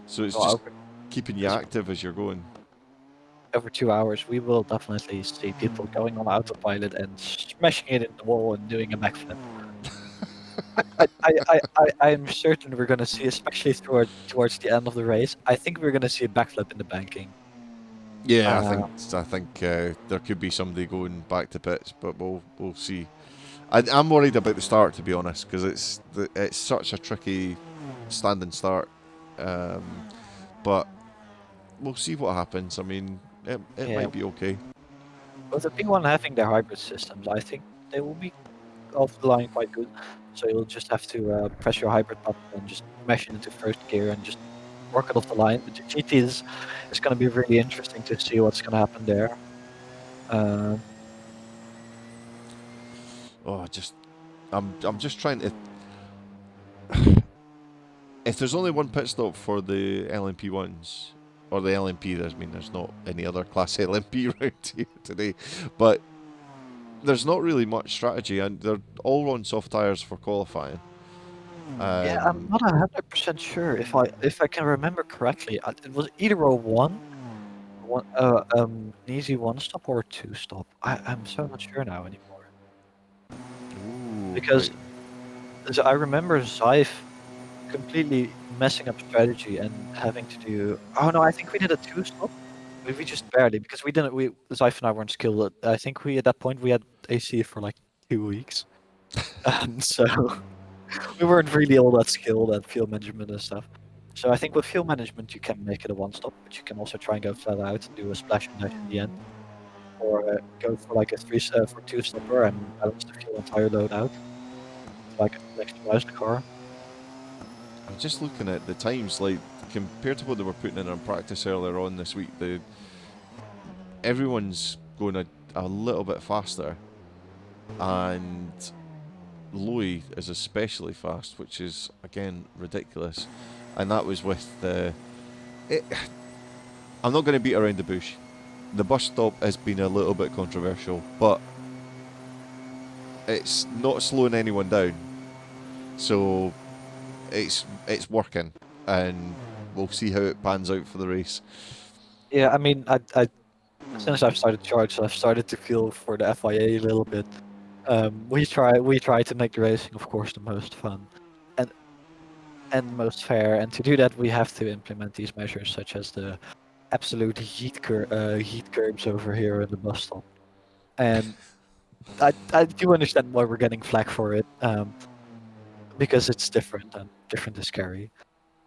So it's well, just keeping you as active as you're going. over 2 hours, we will definitely see people going on autopilot and smashing it in the wall and doing a backflip. I'm certain we're going to see, especially towards the end of the race, I think we're going to see a backflip in the banking. Yeah, Uh, I think there could be somebody going back to pits, but we'll see. I'm worried about the start, to be honest, because it's such a tricky standing start. Um, but we'll see what happens. I mean, it yeah, might be okay. with the P1 having their hybrid systems, I think they will be off the line quite good. So you'll just have to press your hybrid button and just mash it into first gear and just work it off the line. But the GT is going to be really interesting to see what's going to happen there. Uh, Oh, I'm just trying to. If there's only one pit stop for the LMP ones, or the LMP, there's not any other class LMP around here today, but there's not really much strategy, and they're all on soft tires for qualifying. yeah, I'm not 100% sure if I can remember correctly. It was either a an easy one stop or a 2 stop. I'm so not sure now anymore Ooh, because right. I remember Zyf completely messing up strategy and having to do. Oh no, I think we did a 2 stop. We just barely because we didn't. We Zyf and I weren't skilled. I think we at that point we had AC for like 2 weeks, so we weren't really all that skilled at field management and stuff. So I think with field management you can make it a 1 stop, but you can also try and go flat out and do a splash and dash in the end, or go for like a for 2 stopper and balance the fuel entire load out, like maximize the car. I'm just looking at the times, like compared to what they were putting in practice earlier on this week. Everyone's going a little bit faster, and Louis is especially fast, which is again ridiculous. And that was with the. It, I'm not going to beat around the bush. The bus stop has been a little bit controversial, but it's not slowing anyone down. So it's working, and we'll see how it pans out for the race. Yeah, I mean, since I've started charge, I've started to feel for the FIA a little bit. We try to make the racing, of course, the most fun and most fair. And to do that, we have to implement these measures, such as the absolute heat curbs over here in the bus stop. And I do understand why we're getting flack for it, because it's different and different is scary.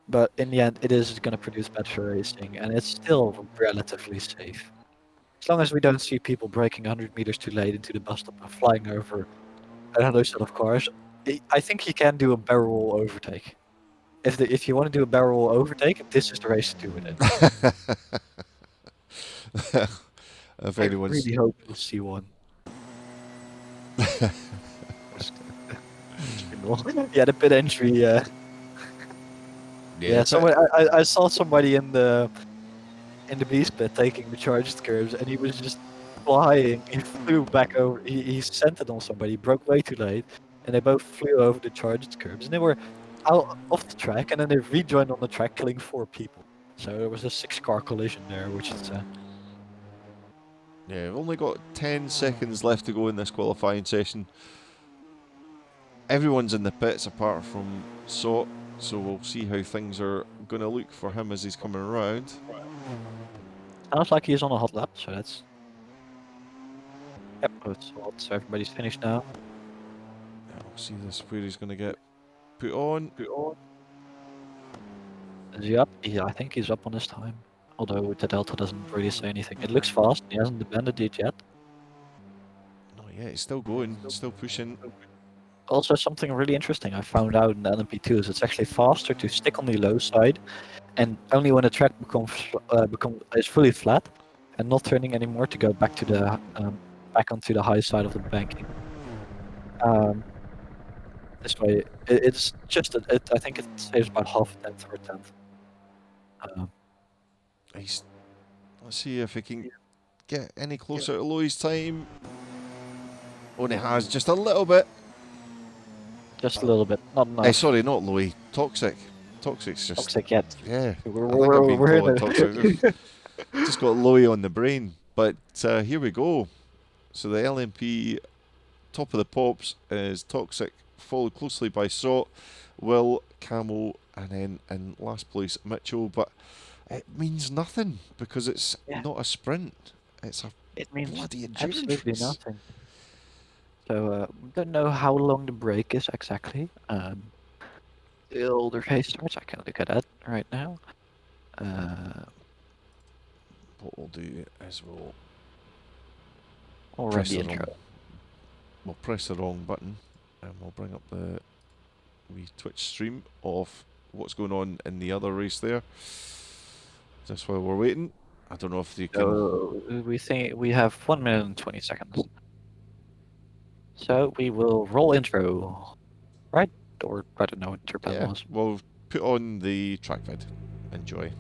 But in the end, it is going to produce better racing, and it's still relatively safe. As long as we don't see people braking 100 meters too late into the bus stop and flying over another set of cars, I think you can do a barrel roll overtake. If you want to do a barrel roll overtake, this is the race to do it in. If I anyone's really hope we'll see one. Yeah, the pit entry. Yeah, but someone I saw somebody in the beast pit taking the charged curves, and he was just flying. He flew back over. He sent it on somebody, broke way too late, and they both flew over the charged curves, and they were out off the track, and then they rejoined on the track, killing 4 people. So there was a 6-car collision there, which is yeah, we've only got 10 seconds left to go in this qualifying session. Everyone's in the pits apart from Sot, so we'll see how things are going to look for him as he's coming around. sounds like he's on a hot lap. So that's yep. So everybody's finished now. Yeah, we'll see this where he's going to get put on. Is he up? Yeah, I think he's up on his time. Although the Delta doesn't really say anything. It looks fast. He hasn't abandoned it yet. Oh yeah, he's still going, still pushing. Also, something really interesting I found out in the LMP2 is it's actually faster to stick on the low side, and only when the track is fully flat and not turning anymore to go back to the back onto the high side of the banking. This way, it's just I think it saves about half a tenth or a tenth. He's, let's see if he can get any closer to Louis' time. Only has just a little bit. Just a little bit, not enough. Sorry, not Louis. Toxic. Toxic's just. Toxic yet. Yeah, We're, I think I've been we're in calling a- Toxic. Just got Louis on the brain. But here we go. So the LMP top of the pops is Toxic, followed closely by Sot, Will, Camel, and then in last place Mitchell. But it means nothing because it's not a sprint. It's a It means bloody endurance absolutely race. nothing. So we don't know how long the break is exactly. The older race starts. I can look at that right now. What we'll do is we'll We'll run press the the intro. we'll press the wrong button and we'll bring up the wee Twitch stream of what's going on in the other race there. Just while we're waiting. I don't know if you can. So we think we have 1 minute and 20 seconds. So we will roll intro, right? Or I don't know what your plan was. We'll put on the track vid. Enjoy.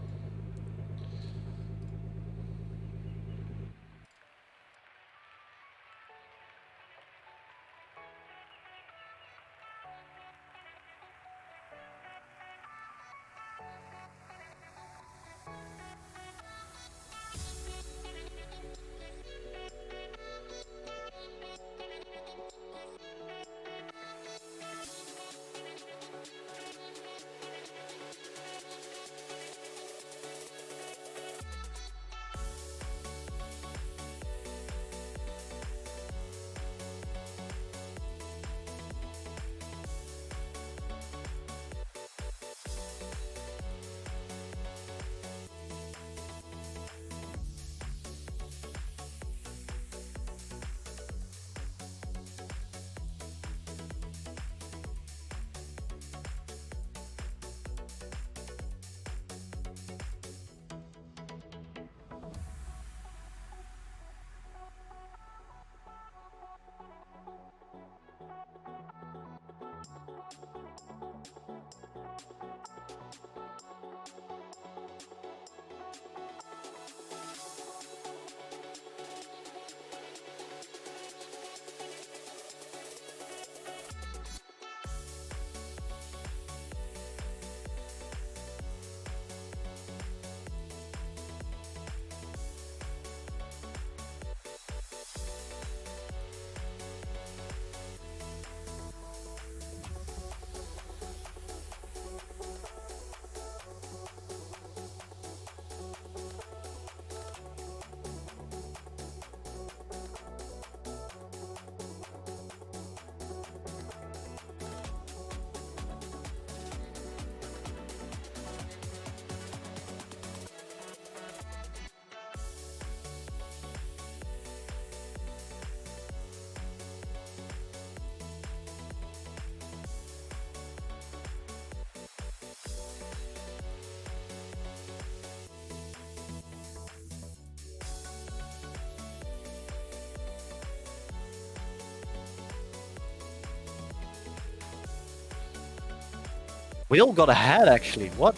Will got ahead actually. What?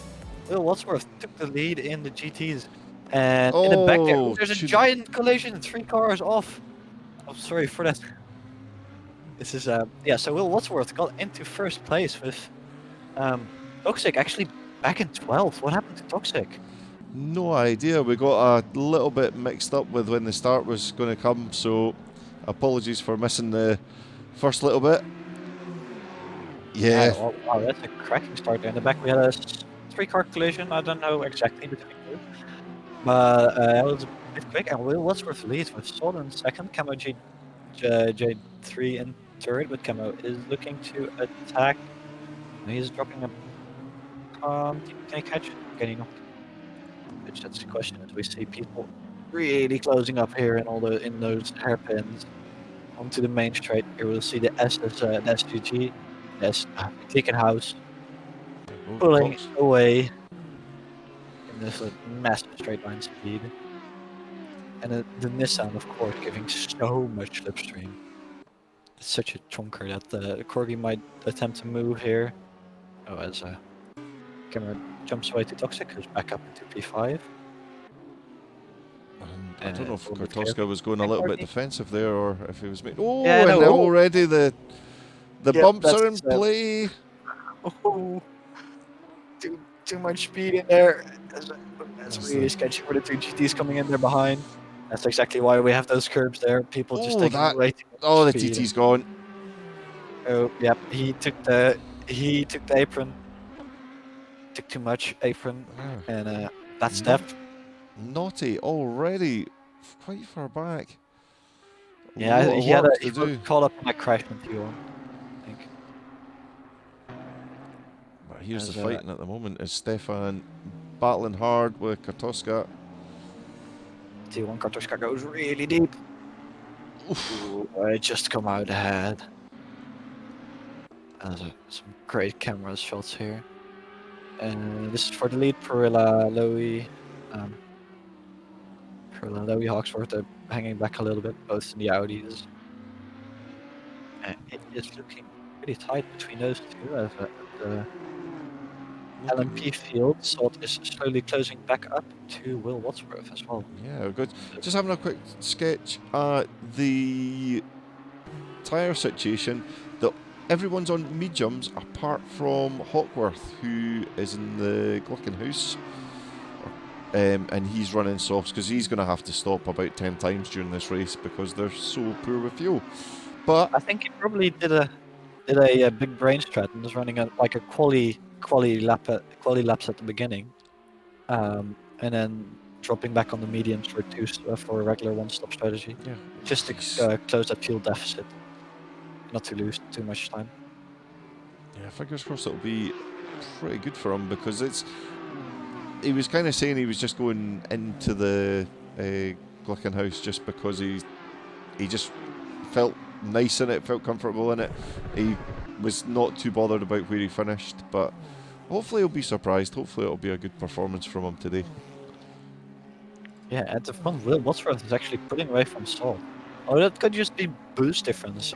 Will Wadsworth took the lead in the GTs. And in the back there, Oh, there's a should- giant collision. 3 cars off. I'm sorry for that. This is yeah. So Will Wadsworth got into first place with Toxic actually back in 12th. What happened to Toxic? no idea. We got a little bit mixed up with when the start was going to come, so apologies for missing the first little bit. Yeah. Well, wow, that's a cracking start there. In the back, we had a 3-car collision. I don't know exactly between two, but it was a bit quick. And Will Wadsworth leads with Sol in second, Camo J3 in third, but Camo is looking to attack. He's dropping a. Can he catch? Can he not? Which that's the question. As we see people really closing up here in those hairpins onto the main straight. Here we'll see the the SGG, Ticket House pulling away in this massive straight line speed. And the Nissan, of course, giving so much slipstream. It's such a chunker that the Corgi might attempt to move here. Oh, as camera jumps away to Toxic, who's back up into P5. I don't know if Kartoska was going a little bit defensive there, or if he was making. Oh, Yeah, and no, already the bumps are in play. Oh, too much speed in there. That's really sketchy for the 2 GTs coming in there behind. That's exactly why we have those curbs there. People just taking way too much Oh, the speed. TT's gone. Oh, yep. He took the apron. Took too much apron, and that's depth. Naughty already, quite far back. Yeah, he was caught up in that crash with you on, I think. But here's the fighting at the moment. Is Stefan battling hard with Kartoska? T1 Kartoska goes really deep. Ooh, I just come out ahead. Some great camera shots here. And this is for the lead, Perilla, Lowy. Perilla, Lowy, Hawksworth are hanging back a little bit, both in the Audis. And it is looking pretty tight between those two as the LMP field sort is slowly closing back up to Will Wadsworth as well. Yeah, good. Just having a quick sketch at the tyre situation. Everyone's on mediums apart from Hawkworth, who is in the Glickenhaus. And he's running softs because he's going to have to stop about 10 times during this race because they're so poor with fuel. But I think he probably did a big brain strat and was running a quali laps at the beginning, and then dropping back on the mediums for a regular one-stop strategy, just to close that fuel deficit. Not to lose too much time. Yeah, fingers crossed it'll be pretty good for him because he was kind of saying he was just going into the Glickenhaus just because he just felt nice in it, felt comfortable in it. He was not too bothered about where he finished, but hopefully he'll be surprised. Hopefully it'll be a good performance from him today. Yeah, at the front, Will Wadsworth is actually pulling away from Saul. Oh, that could just be boost difference.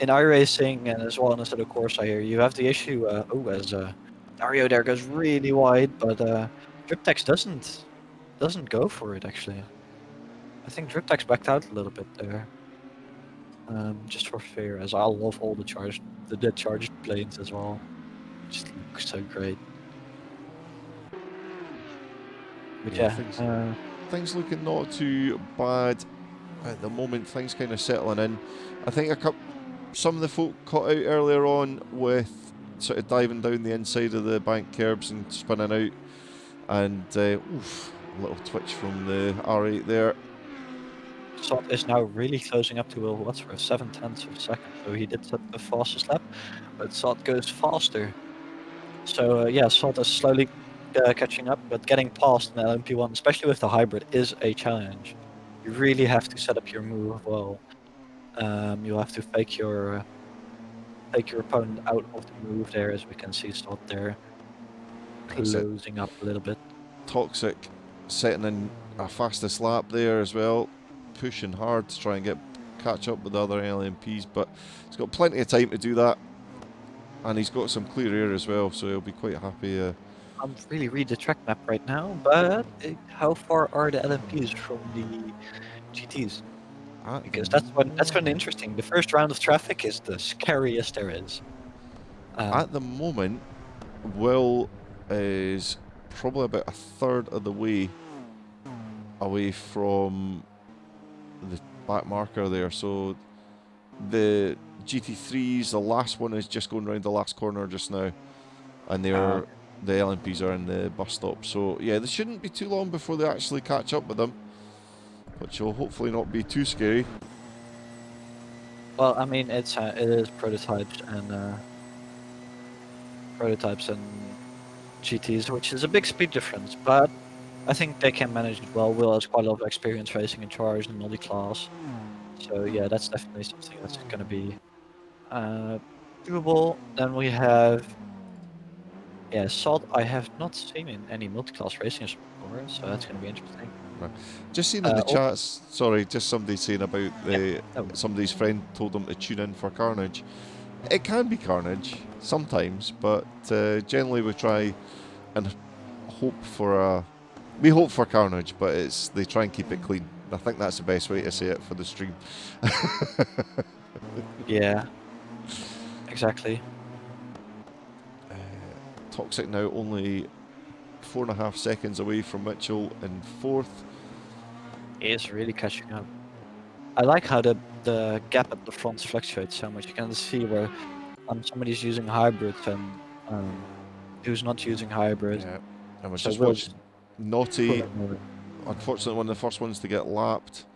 In iRacing and as well on the course, I hear you have the issue. As Dario there goes really wide, but Driptex doesn't go for it actually. I think Driptex backed out a little bit there, just for fear. As I love all the charged planes as well. Just look so great. But yeah, things looking not too bad at the moment. Things kind of settling in. I think some of the folk caught out earlier on with sort of diving down the inside of the bank curbs and spinning out, and a little twitch from the R8 there. Sot is now really closing up to Will Wadsworth, 7/10 of a second. So he did set the fastest lap, but Sot goes faster. So yeah, Sot is slowly catching up, but getting past in the LMP1, especially with the hybrid, is a challenge. You really have to set up your move well. You'll have to fake your opponent out of the move there, as we can see Sot there closing up a little bit. Toxic setting in a fastest lap there as well, pushing hard to try and catch up with the other LMPs, but he's got plenty of time to do that. And he's got some clear air as well, so he'll be quite happy. I'm really read the track map right now, but how far are the LMPs from the GTs? Because that's when interesting. The first round of traffic is the scariest there is. At the moment, Will is probably about a third of the way away from the back marker there. So the GT3s, the last one is just going around the last corner just now, and the LMPs are in the bus stop. So yeah, this shouldn't be too long before they actually catch up with them, which will hopefully not be too scary. Well, I mean, it is prototypes and GTs, which is a big speed difference, but I think they can manage it well. Will has quite a lot of experience racing in Charge and multi-class, so yeah, that's definitely something that's going to be doable. Then we have Salt. I have not seen in any multi-class racing before, so that's going to be interesting. Just seen in the chats, sorry, just somebody saying about somebody's friend told them to tune in for Carnage. It can be Carnage sometimes, but generally we try and hope for Carnage, but they try and keep it clean. I think that's the best way to say it for the stream. Yeah, exactly. Toxic now only 4.5 seconds away from Mitchell in 4th. He is really catching up. I like how the gap at the front fluctuates so much. You can see where somebody's using hybrids and who's not using hybrids. Yeah, and we're just watching Naughty. Unfortunately, one of the first ones to get lapped.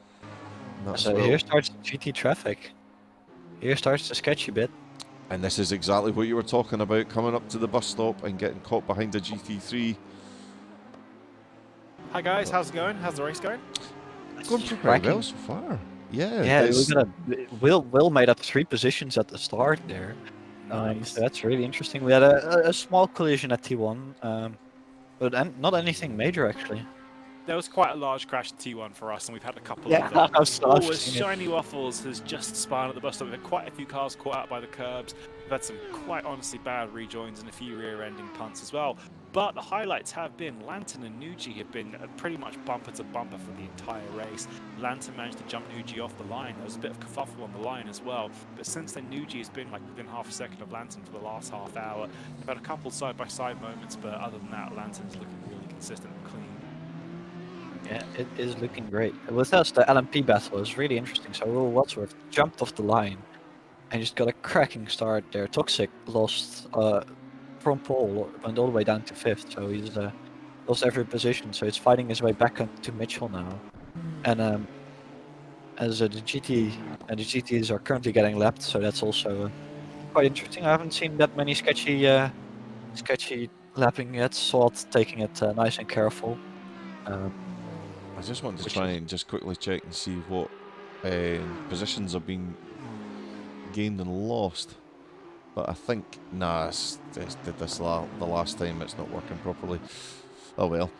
So here starts GT traffic. Here starts the sketchy bit. And this is exactly what you were talking about, coming up to the bus stop and getting caught behind a GT3. Hi guys, how's it going? How's the race going? It's going pretty well so far. Yeah, Will made up 3 positions at the start there. Nice. So that's really interesting. We had a small collision at T1, but not anything major actually. There was quite a large crash at T1 for us, and we've had a couple of them. Shiny Waffles has just spun at the bus stop. We've had quite a few cars caught out by the curbs. We've had some quite honestly bad rejoins and a few rear-ending punts as well. But the highlights have been Lantern and Nuji have been pretty much bumper to bumper for the entire race. Lantern managed to jump Nuji off the line. There was a bit of kerfuffle on the line as well. But since then, Nuji has been like within half a second of Lantern for the last half hour. We've had a couple side-by-side moments, but other than that, Lantern's looking really consistent and clean. Yeah, it is looking great. With us, the LMP battle is really interesting. So Will Wadsworth jumped off the line and just got a cracking start there. Toxic lost from pole, went all the way down to 5th, so he's lost every position. So he's fighting his way back to Mitchell now. And as the GT and the GTs are currently getting lapped, so that's also quite interesting. I haven't seen that many sketchy lapping yet. Salt taking it nice and careful. I just want to try and just quickly check and see what positions have been gained and lost. But I think, nah, did this the last time, it's not working properly. Oh well.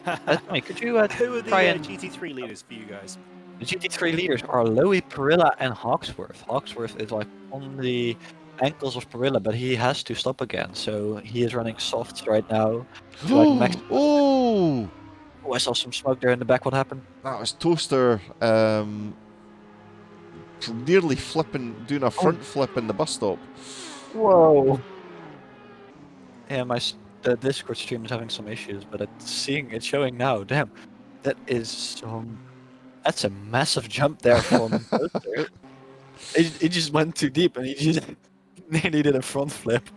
Could you Who are the GT3 leaders for you guys? The GT3 leaders are Lowy, Perilla, and Hawksworth. Hawksworth is like on the ankles of Perilla, but he has to stop again, so he is running softs right now. Oh! I saw some smoke there in the back. What happened? That was Toaster nearly doing a front flip in the bus stop. Whoa! Yeah, the Discord stream is having some issues, but it's showing now. Damn, that's a massive jump there from Toaster. It just went too deep, and he just nearly did a front flip.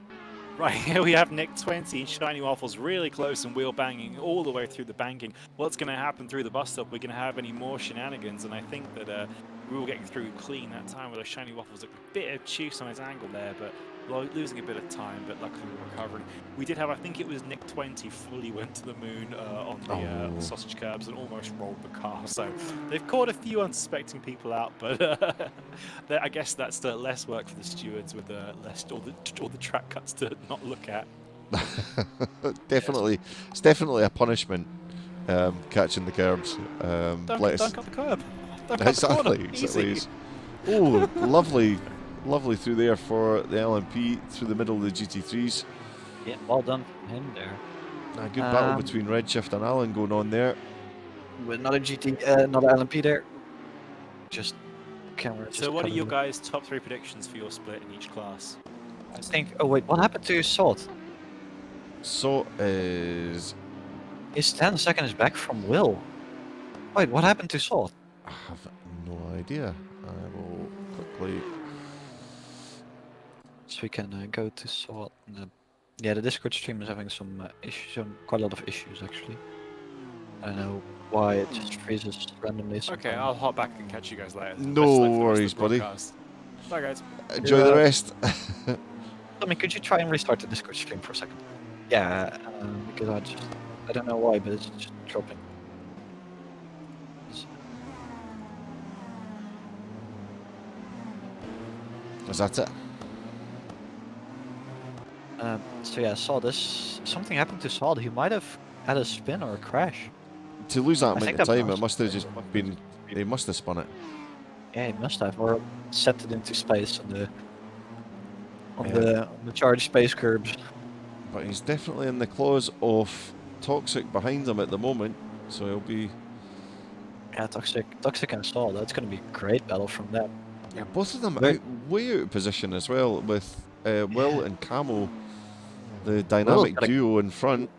Right, here we have Nick 20 and Shiny Waffles really close and wheel banging all the way through the banking. What's going to happen through the bus stop? We're going to have any more shenanigans, and I think that we were getting through clean that time with those Shiny Waffles. A bit of juice on his angle there, but losing a bit of time, but luckily we're recovering. We did have, I think it was Nick 20 fully went to the moon on the sausage curbs and almost rolled the car. So they've caught a few unsuspecting people out, but I guess that's less work for the stewards with all the track cuts to not look at. Definitely, it's definitely a punishment catching the curbs. Don't cut the curb. Exactly. Oh, lovely through there for the LMP through the middle of the GT3s. Yeah, well done from him there. A good battle between Redshift and Alan going on there. With another another LMP there. Just camera. So what are your guys' top 3 predictions for your split in each class? I think. Oh wait, what happened to Salt? So is... He's 10 seconds back from Will. Wait, what happened to Salt? I have no idea. I will quickly... So we can go to Salt. Yeah, the Discord stream is having some issues, quite a lot of issues actually. I don't know why it just freezes randomly. Okay, I'll hop back and catch you guys later. No Best of luck for the rest of worries, the buddy. broadcast. Bye, guys. Enjoy the rest. I mean, could you try and restart the Discord stream for a second? Yeah, because I don't know why, but it's just dropping. Is that it? So yeah, Saw this. Something happened to Saw. He might have had a spin or a crash. To lose that I amount think of that time, it was- must have just been... They must have spun it. Yeah, he must have, or sent it into space on the Yeah. on the charged space curbs. But he's definitely in the claws of Toxic behind him at the moment, so he'll be... Yeah, Toxic and Saw. That's going to be a great battle from them. Yeah, both of them Right. way out of position as well, with Will and Camo, the dynamic got a- duo in front.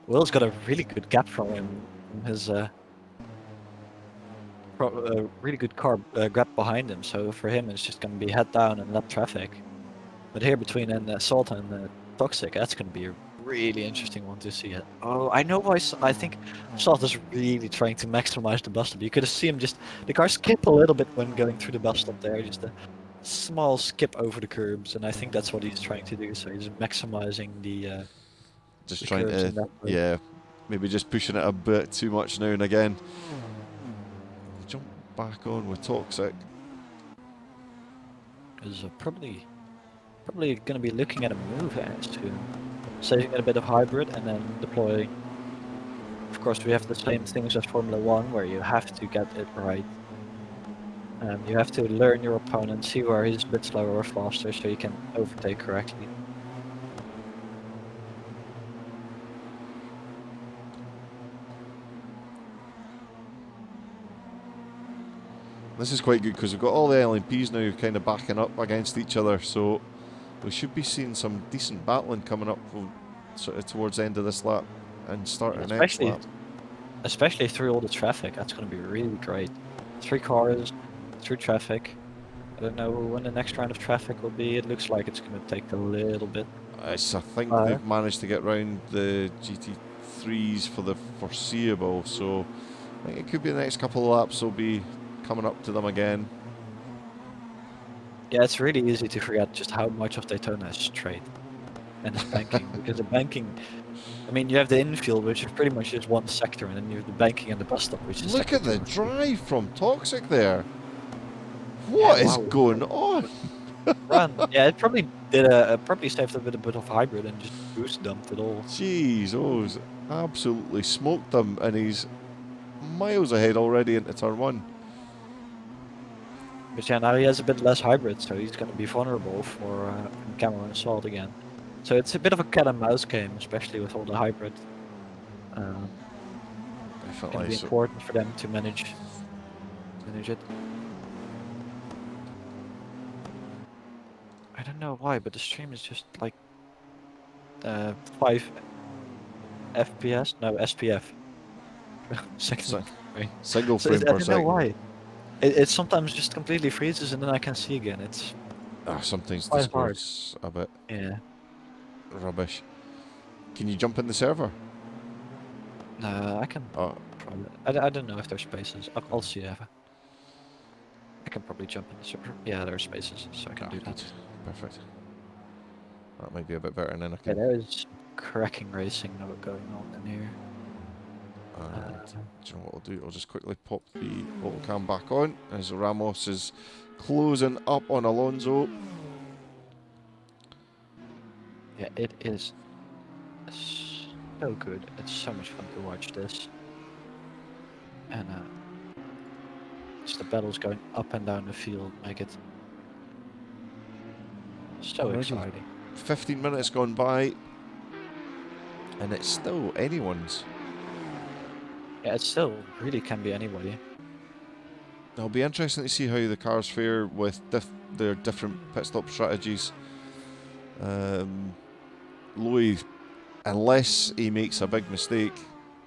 Will's got a really good gap from him. From his really good car grab behind him. So for him, it's just going to be head down and lap traffic. But here between Salt and Toxic, that's going to be a really interesting one to see. Oh, I know why. I think Salt is really trying to maximize the bus stop. You could see him just the car skip a little bit when going through the bus stop there, just a small skip over the curbs, and I think that's what he's trying to do. So he's maximizing the. Just the trying curbs in to, that way. yeah, maybe just pushing it a bit too much now and again. Jump back on with Toxic. Is probably going to be looking at a move here soon. Saving it a bit of hybrid and then deploy. Of course, we have the same things as Formula 1 where you have to get it right. You have to learn your opponent, see where he's a bit slower or faster so you can overtake correctly. This is quite good because we've got all the LMPs now kind of backing up against each other, so we should be seeing some decent battling coming up sort of towards the end of this lap and start the next lap. Especially through all the traffic, that's going to be really great. 3 cars, through traffic. I don't know when the next round of traffic will be. It looks like it's going to take a little bit. I think they've managed to get round the GT3s for the foreseeable, so I think it could be the next couple of laps will be coming up to them again. Yeah, it's really easy to forget just how much of Daytona is straight and is banking, because the banking, I mean, you have the infield, which is pretty much just one sector, and then you have the banking and the bus stop, which is Look at the drive from Toxic there. What is going on? Run. Yeah, it probably did probably saved a bit of hybrid and just boost dumped it all. Jeez, he's absolutely smoked them, and he's miles ahead already into turn 1. But yeah, now he has a bit less hybrid, so he's going to be vulnerable for camera and Salt again. So it's a bit of a cat and mouse game, especially with all the hybrid. It's going to Definitely. be important for them to manage it. I don't know why, but the stream is just like 5 FPS, no SPF. Second. Single So frame per I don't know second. why. It sometimes just completely freezes and then I can see again. It's Sometimes quite hard. Discord's a bit Yeah. rubbish. Can you jump in the server? No, I can. Oh, Probably. I don't know if there's spaces. I'll see if I can probably jump in the server. Yeah, there are spaces, so I can do that. good. Perfect. That might be a bit better, and then I Yeah, can. there is cracking racing now going on in here. Do you know what I'll do? I'll just quickly pop the auto cam back on as Ramos is closing up on Alonso. Yeah, it is so good. It's so much fun to watch this. And just the battles going up and down the field make it So Already. exciting. 15 minutes gone by, and it's still anyone's. Yeah, it still really can be anybody. It'll be interesting to see how the cars fare with their different pit stop strategies. Louis, unless he makes a big mistake,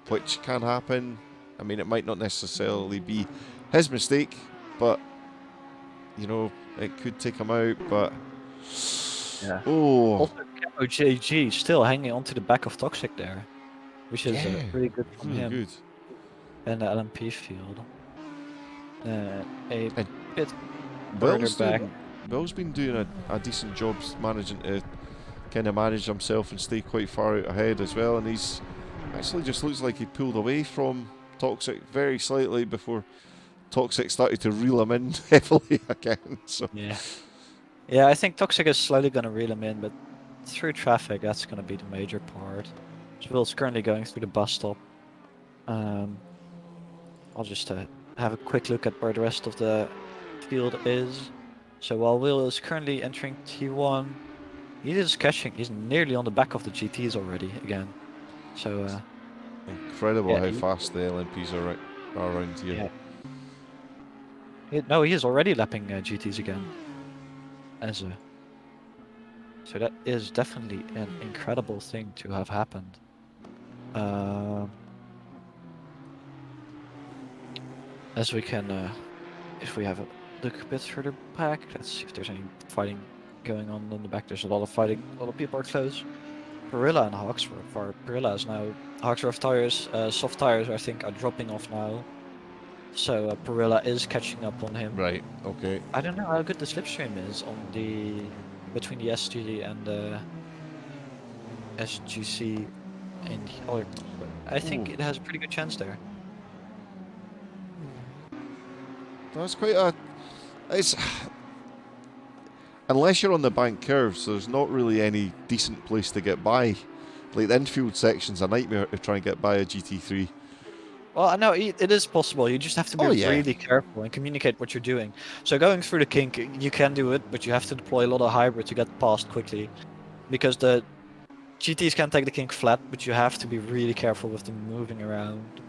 which can happen. I mean, it might not necessarily be his mistake, but you know, it could take him out. But Yeah. oh, Also, Capo JG still hanging onto the back of Toxic there, which is yeah, really good from really him good. in the LMP field. A And bit further back. Will's been doing a decent job managing to kind of manage himself and stay quite far out ahead as well. And he's actually just looks like he pulled away from Toxic very slightly before Toxic started to reel him in heavily again. So Yeah, I think Toxic is slowly going to reel him in, but through traffic, that's going to be the major part. So Will's currently going through the bus stop. I'll just have a quick look at where the rest of the field is. So while Will is currently entering T1, he's nearly on the back of the GTs already again. So incredible yeah, how fast the LMPs are around here. No, he is already lapping GTs again. So that is definitely an incredible thing to have happened. As we can, if we have a look a bit further back, let's see if there's any fighting going on in the back. There's a lot of fighting, a lot of people are close. Perilla and Hawksworth, or Perilla is now, Hawksworth tires, soft tires I think are dropping off now. So Perilla is catching up on him. Right, okay. I don't know how good the slipstream is on between the SGD and the SGC in the other, but I think it has a pretty good chance there. That's quite a... It's... Unless you're on the bank curves, there's not really any decent place to get by. Like, the infield section's a nightmare to try and get by a GT3. Well, no, it is possible. You just have to be really careful and communicate what you're doing. So going through the kink, you can do it, but you have to deploy a lot of hybrid to get past quickly. Because the GTs can take the kink flat, but you have to be really careful with them moving around.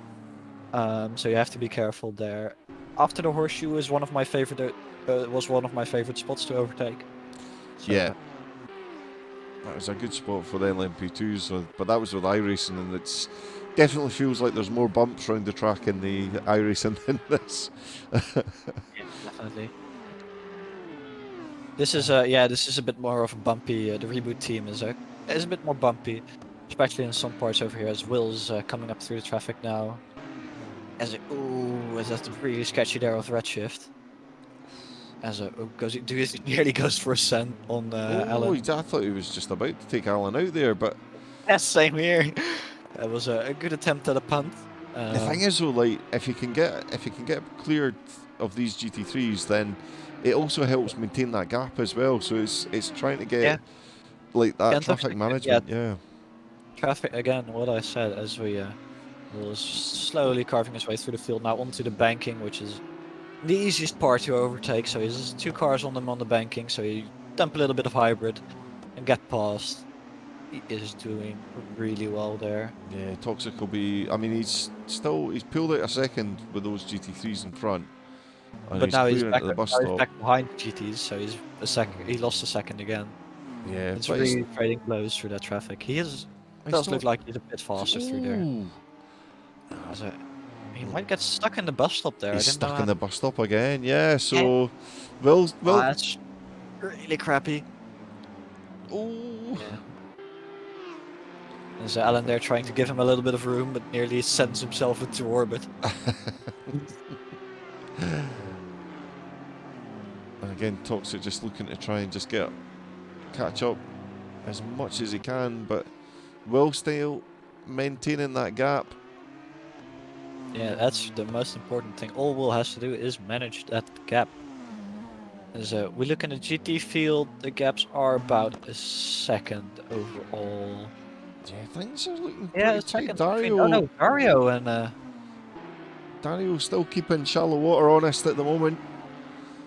So you have to be careful there. After the horseshoe is one of my favorite. Was one of my favorite spots to overtake. So, yeah, that was a good spot for the LMP2s, but that was with iRacing, and it's definitely feels like there's more bumps around the track in the iRacing than this. Yeah, definitely. This is a bit more of a bumpy. The reboot team is a bit more bumpy, especially in some parts over here. As Will's coming up through the traffic now. That's really sketchy there with Redshift. Nearly goes for a cent on Alan. I thought he was just about to take Alan out there, but yeah, same here. That was a good attempt at a punt. The thing is, though, like if you can get cleared of these GT3s, then it also helps maintain that gap as well. So it's trying to get like that traffic management. Yeah. Traffic again. What I said as we was slowly carving his way through the field now onto the banking, which is the easiest part to overtake. So he's 2 cars on them on the banking. So you dump a little bit of hybrid and get past. He is doing really well there. Yeah, Toxic will be. I mean, he's pulled out a second with those GT3s in front. And but now he's back, the bus stop. back behind GTs, so he's a second. He lost a second again. Yeah, it's really trading blows through that traffic. Does look like he's a bit faster through there. He might get stuck in the bus stop there. He's stuck in the bus stop again. Yeah, so Will. That's really crappy. Oh. Yeah. There's Alan there trying to give him a little bit of room, but nearly sends himself into orbit. And again, Toxic just looking to try and just catch up as much as he can, but Will still maintaining that gap. Yeah, that's the most important thing. All Will has to do is manage that gap. As we look in the GT field, the gaps are about a second overall. Yeah, things are looking pretty tight. Dario and Dario's still keeping shallow water honest at the moment.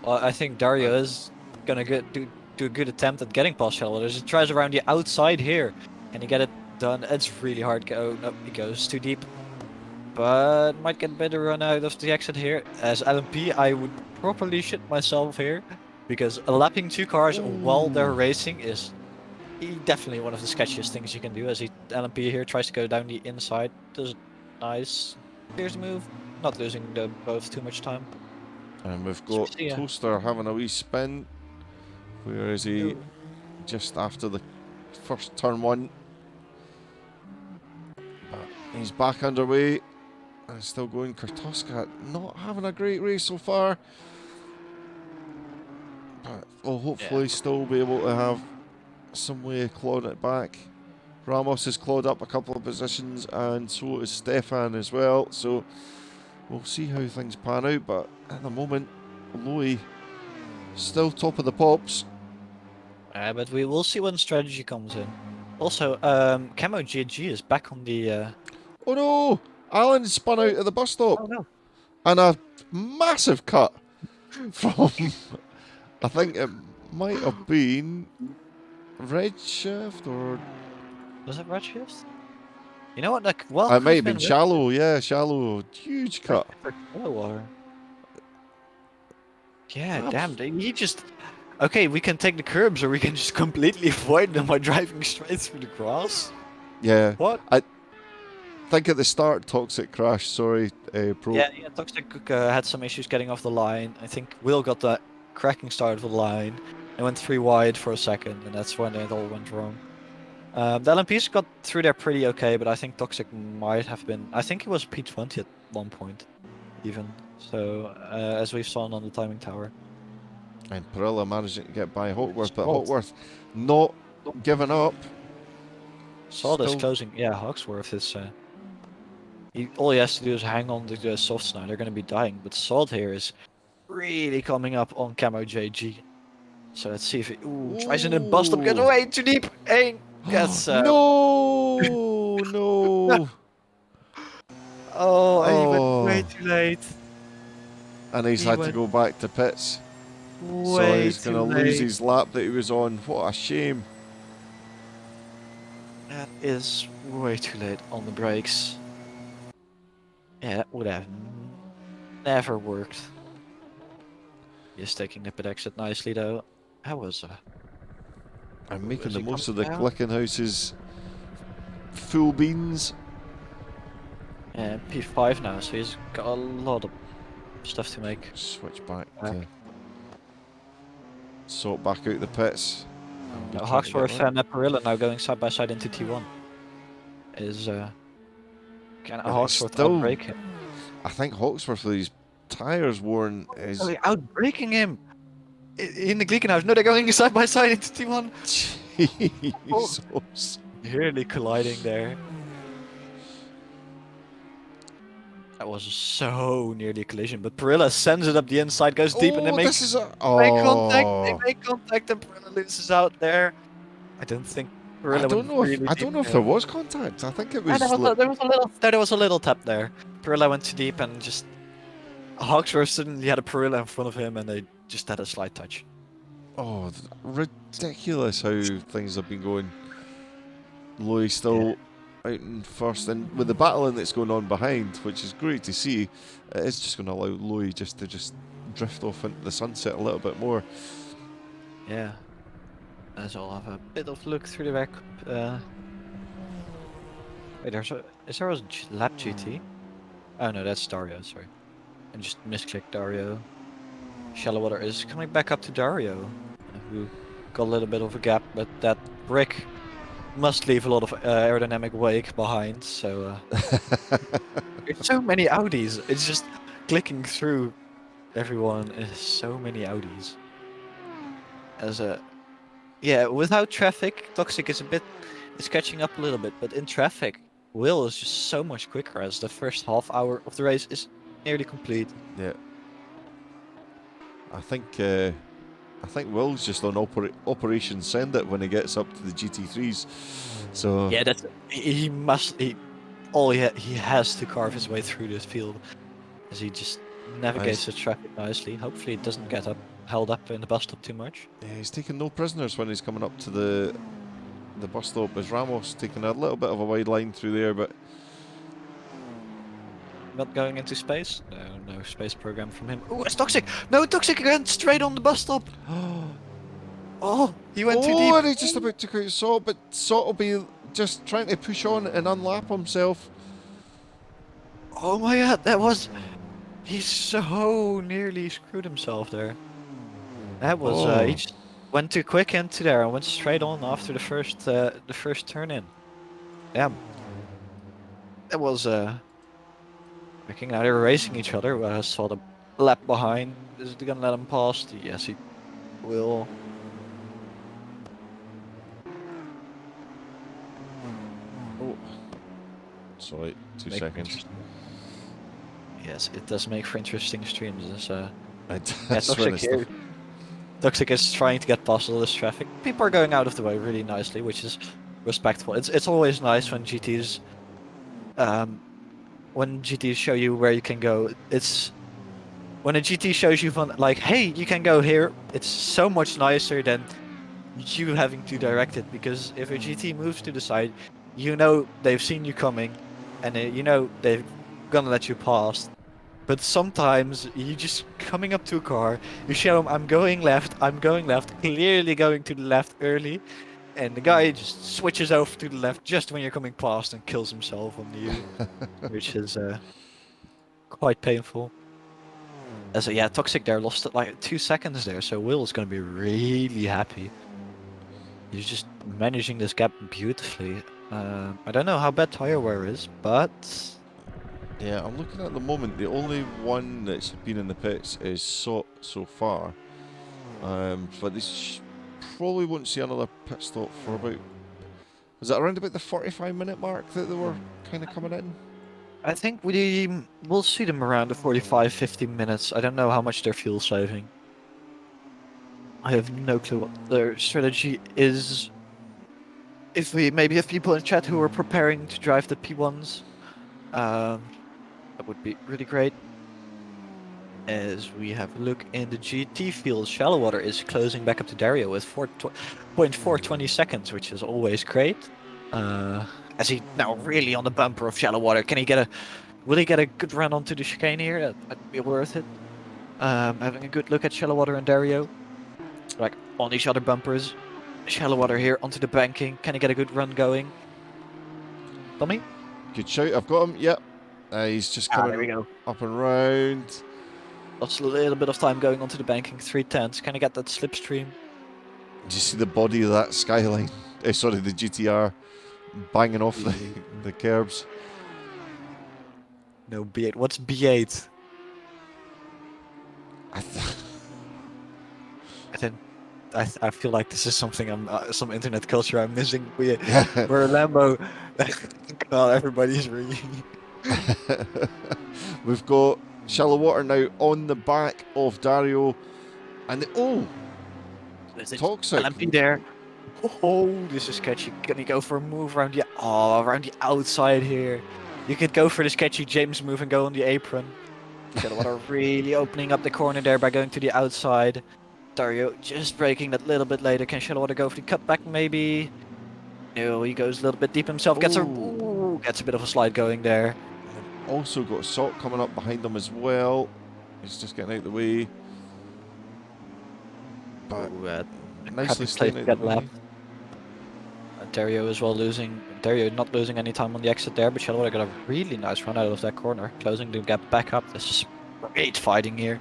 Well, I think Dario is gonna do do a good attempt at getting past Shallow Waters. He tries around the outside here. Can he get it done? It's really hard. Oh, no, he goes too deep. But might get a better run out of the exit here. As LMP, I would properly shit myself here. Because lapping 2 cars while they're racing is definitely one of the sketchiest things you can do. As LMP here tries to go down the inside. Does nice. Here's the move. Not losing both too much time. And we've got Toaster having a wee spin. Where is he? Just after the first turn 1. He's back underway. And still going. Kurtoska not having a great race so far. But will hopefully still be able to have some way of clawing it back. Ramos has clawed up a couple of positions, and so is Stefan as well. So we'll see how things pan out. But at the moment, Lowy still top of the pops. But we will see when strategy comes in. Also, Camo GG is back on the. Oh no! Alan spun out at the bus stop. Oh no! And a massive cut from. I think it might have been Redshift or. Was it Redshift? You know what? Like, well, it might have been Shallow. Yeah, Shallow. Huge cut. Yeah, damn. He just. Okay, we can take the curbs, or we can just completely avoid them by driving straight through the grass. Yeah. What? I think at the start, Toxic crashed. Sorry, Pro. Yeah, Toxic had some issues getting off the line. I think Will got the cracking start of the line and went 3 wide for a second, and that's when it all went wrong. The LMPs got through there pretty okay, but I think Toxic might have been. I think he was P20 at one point, even. So, as we've seen on the timing tower. And Perilla managing to get by Hawkworth, but Hawkworth not giving up. Sawdust closing. Yeah, Hawksworth is. All he has to do is hang on to the softs now. They're going to be dying, but Salt here is really coming up on Camo JG. So let's see if he tries in a bust up, gets away too deep. Hey, gets. No, no. Oh, he went way too late. And he's had to go back to pits. So he's going to lose his lap that he was on. What a shame. That is way too late on the brakes. Yeah, that would have never worked. Just taking the pit exit nicely though. How was I'm making the most of the Glickenhouse's full beans. Yeah, P5 now, so he's got a lot of stuff to make. Switch back to sort back out the pits. Hawksworth and Perilla now going side by side into T1. Is can Hawksworth outbrake him? I think Hawksworth with his tyres worn is outbraking him in the Glickenhaus. No, they're going side by side into T1. Jesus. Nearly colliding there. That was so nearly a collision, but Perilla sends it up the inside, goes deep, and they make contact. They make contact, and Perilla loses out there. I don't think Perilla. I don't know if there was contact. I think it was. There was a little tap there. Perilla went too deep, and just Hawksworth suddenly had a Perilla in front of him, and they just had a slight touch. Oh, ridiculous how things have been going. Lowy still out in first, and with the battling that's going on behind, which is great to see, it's just going to allow Lowy to drift off into the sunset a little bit more. Yeah. As I'll have a bit of look through the back. Wait, is there a lap GT? Oh no, that's Dario, sorry. I just misclicked Dario. Shallow Water is coming back up to Dario, who got a little bit of a gap, but that brick must leave a lot of aerodynamic wake behind, so... There's so many Audis, it's just clicking through everyone, is so many Audis. Yeah, without traffic, Toxic is catching up a little bit, but in traffic, Will is just so much quicker as the first half hour of the race is nearly complete. Yeah. I think Will's just on Operation Send It when he gets up to the GT3s. So yeah, he has to carve his way through this field as he just navigates the traffic nicely. Hopefully it doesn't get up held up in the bus stop too much. Yeah, he's taking no prisoners when he's coming up to the bus stop. As Ramos taking a little bit of a wide line through there, but Not going into space. No space program from him. Oh, it's Toxic. No, Toxic again, straight on the bus stop. Oh, he went too deep. and he's just about to create Salt, but Salt will be just trying to push on and unlap himself. Oh my god, that was... He so nearly screwed himself there. That was... he just went too quick into there and went straight on after the first turn in. Damn. That was... Looking now they're racing each other. I saw the lap behind. Is he gonna let him pass? Yes, he will. Oh, sorry, 2 seconds. Yes, it does make for interesting streams. Toxic Toxic is trying to get past all this traffic. People are going out of the way really nicely, which is respectful. It's always nice when GTs show you where you can go. It's when a GT shows you like, hey, you can go here. It's so much nicer than you having to direct it, because if a GT moves to the side, you know they've seen you coming, and you know they're gonna let you pass. But sometimes you just coming up to a car, you show them I'm going left, clearly going to the left early, and the guy just switches over to the left just when you're coming past and kills himself on you, which is quite painful. So yeah, Toxic there lost like 2 seconds there, so Will is going to be really happy. He's just managing this gap beautifully. I don't know how bad tire wear is, but... Yeah, I'm looking at the moment. The only one that's been in the pits is so far. But this probably won't see another pit stop for about... Was it around about the 45-minute mark that they were kind of coming in? I think we'll see them around the 45-50 minutes. I don't know how much they're fuel saving. I have no clue what their strategy is. If we maybe have people in chat who are preparing to drive the P1s, that would be really great. As we have a look in the GT field, Shallow Water is closing back up to Dario with 4.420 seconds, which is always great. As he now really on the bumper of Shallow Water. Will he get a good run onto the chicane here? That might be worth it. Having a good look at Shallow Water and Dario, like on each other bumpers. Shallow Water here onto the banking. Can he get a good run going? Tommy? Good shout. I've got him. Yep. He's just coming there we go. up and round. Lost a little bit of time going onto the banking. 3/10. Can he get that slipstream? Do you see the body of that Skyline? Sorry, the GTR banging off the curbs. No, B8. What's B8? I feel like this is something some internet culture I'm missing. We're a Lambo. Well, everybody's really. We've got Shallow Water now on the back of Dario, and Toxic. LMP there. Oh, this is sketchy. Can he go for a move around the outside here? You could go for the sketchy James move and go on the apron. Shallow Water really opening up the corner there by going to the outside. Dario just braking that little bit later. Can Shallow Water go for the cutback maybe? No, he goes a little bit deep himself. Gets a bit of a slide going there. Also got Salt coming up behind them as well. He's just getting out of the way. But nicely staying out of the way. Dario as well Dario not losing any time on the exit there, but Shallow Water got a really nice run out of that corner, closing the gap back up. This is great fighting here.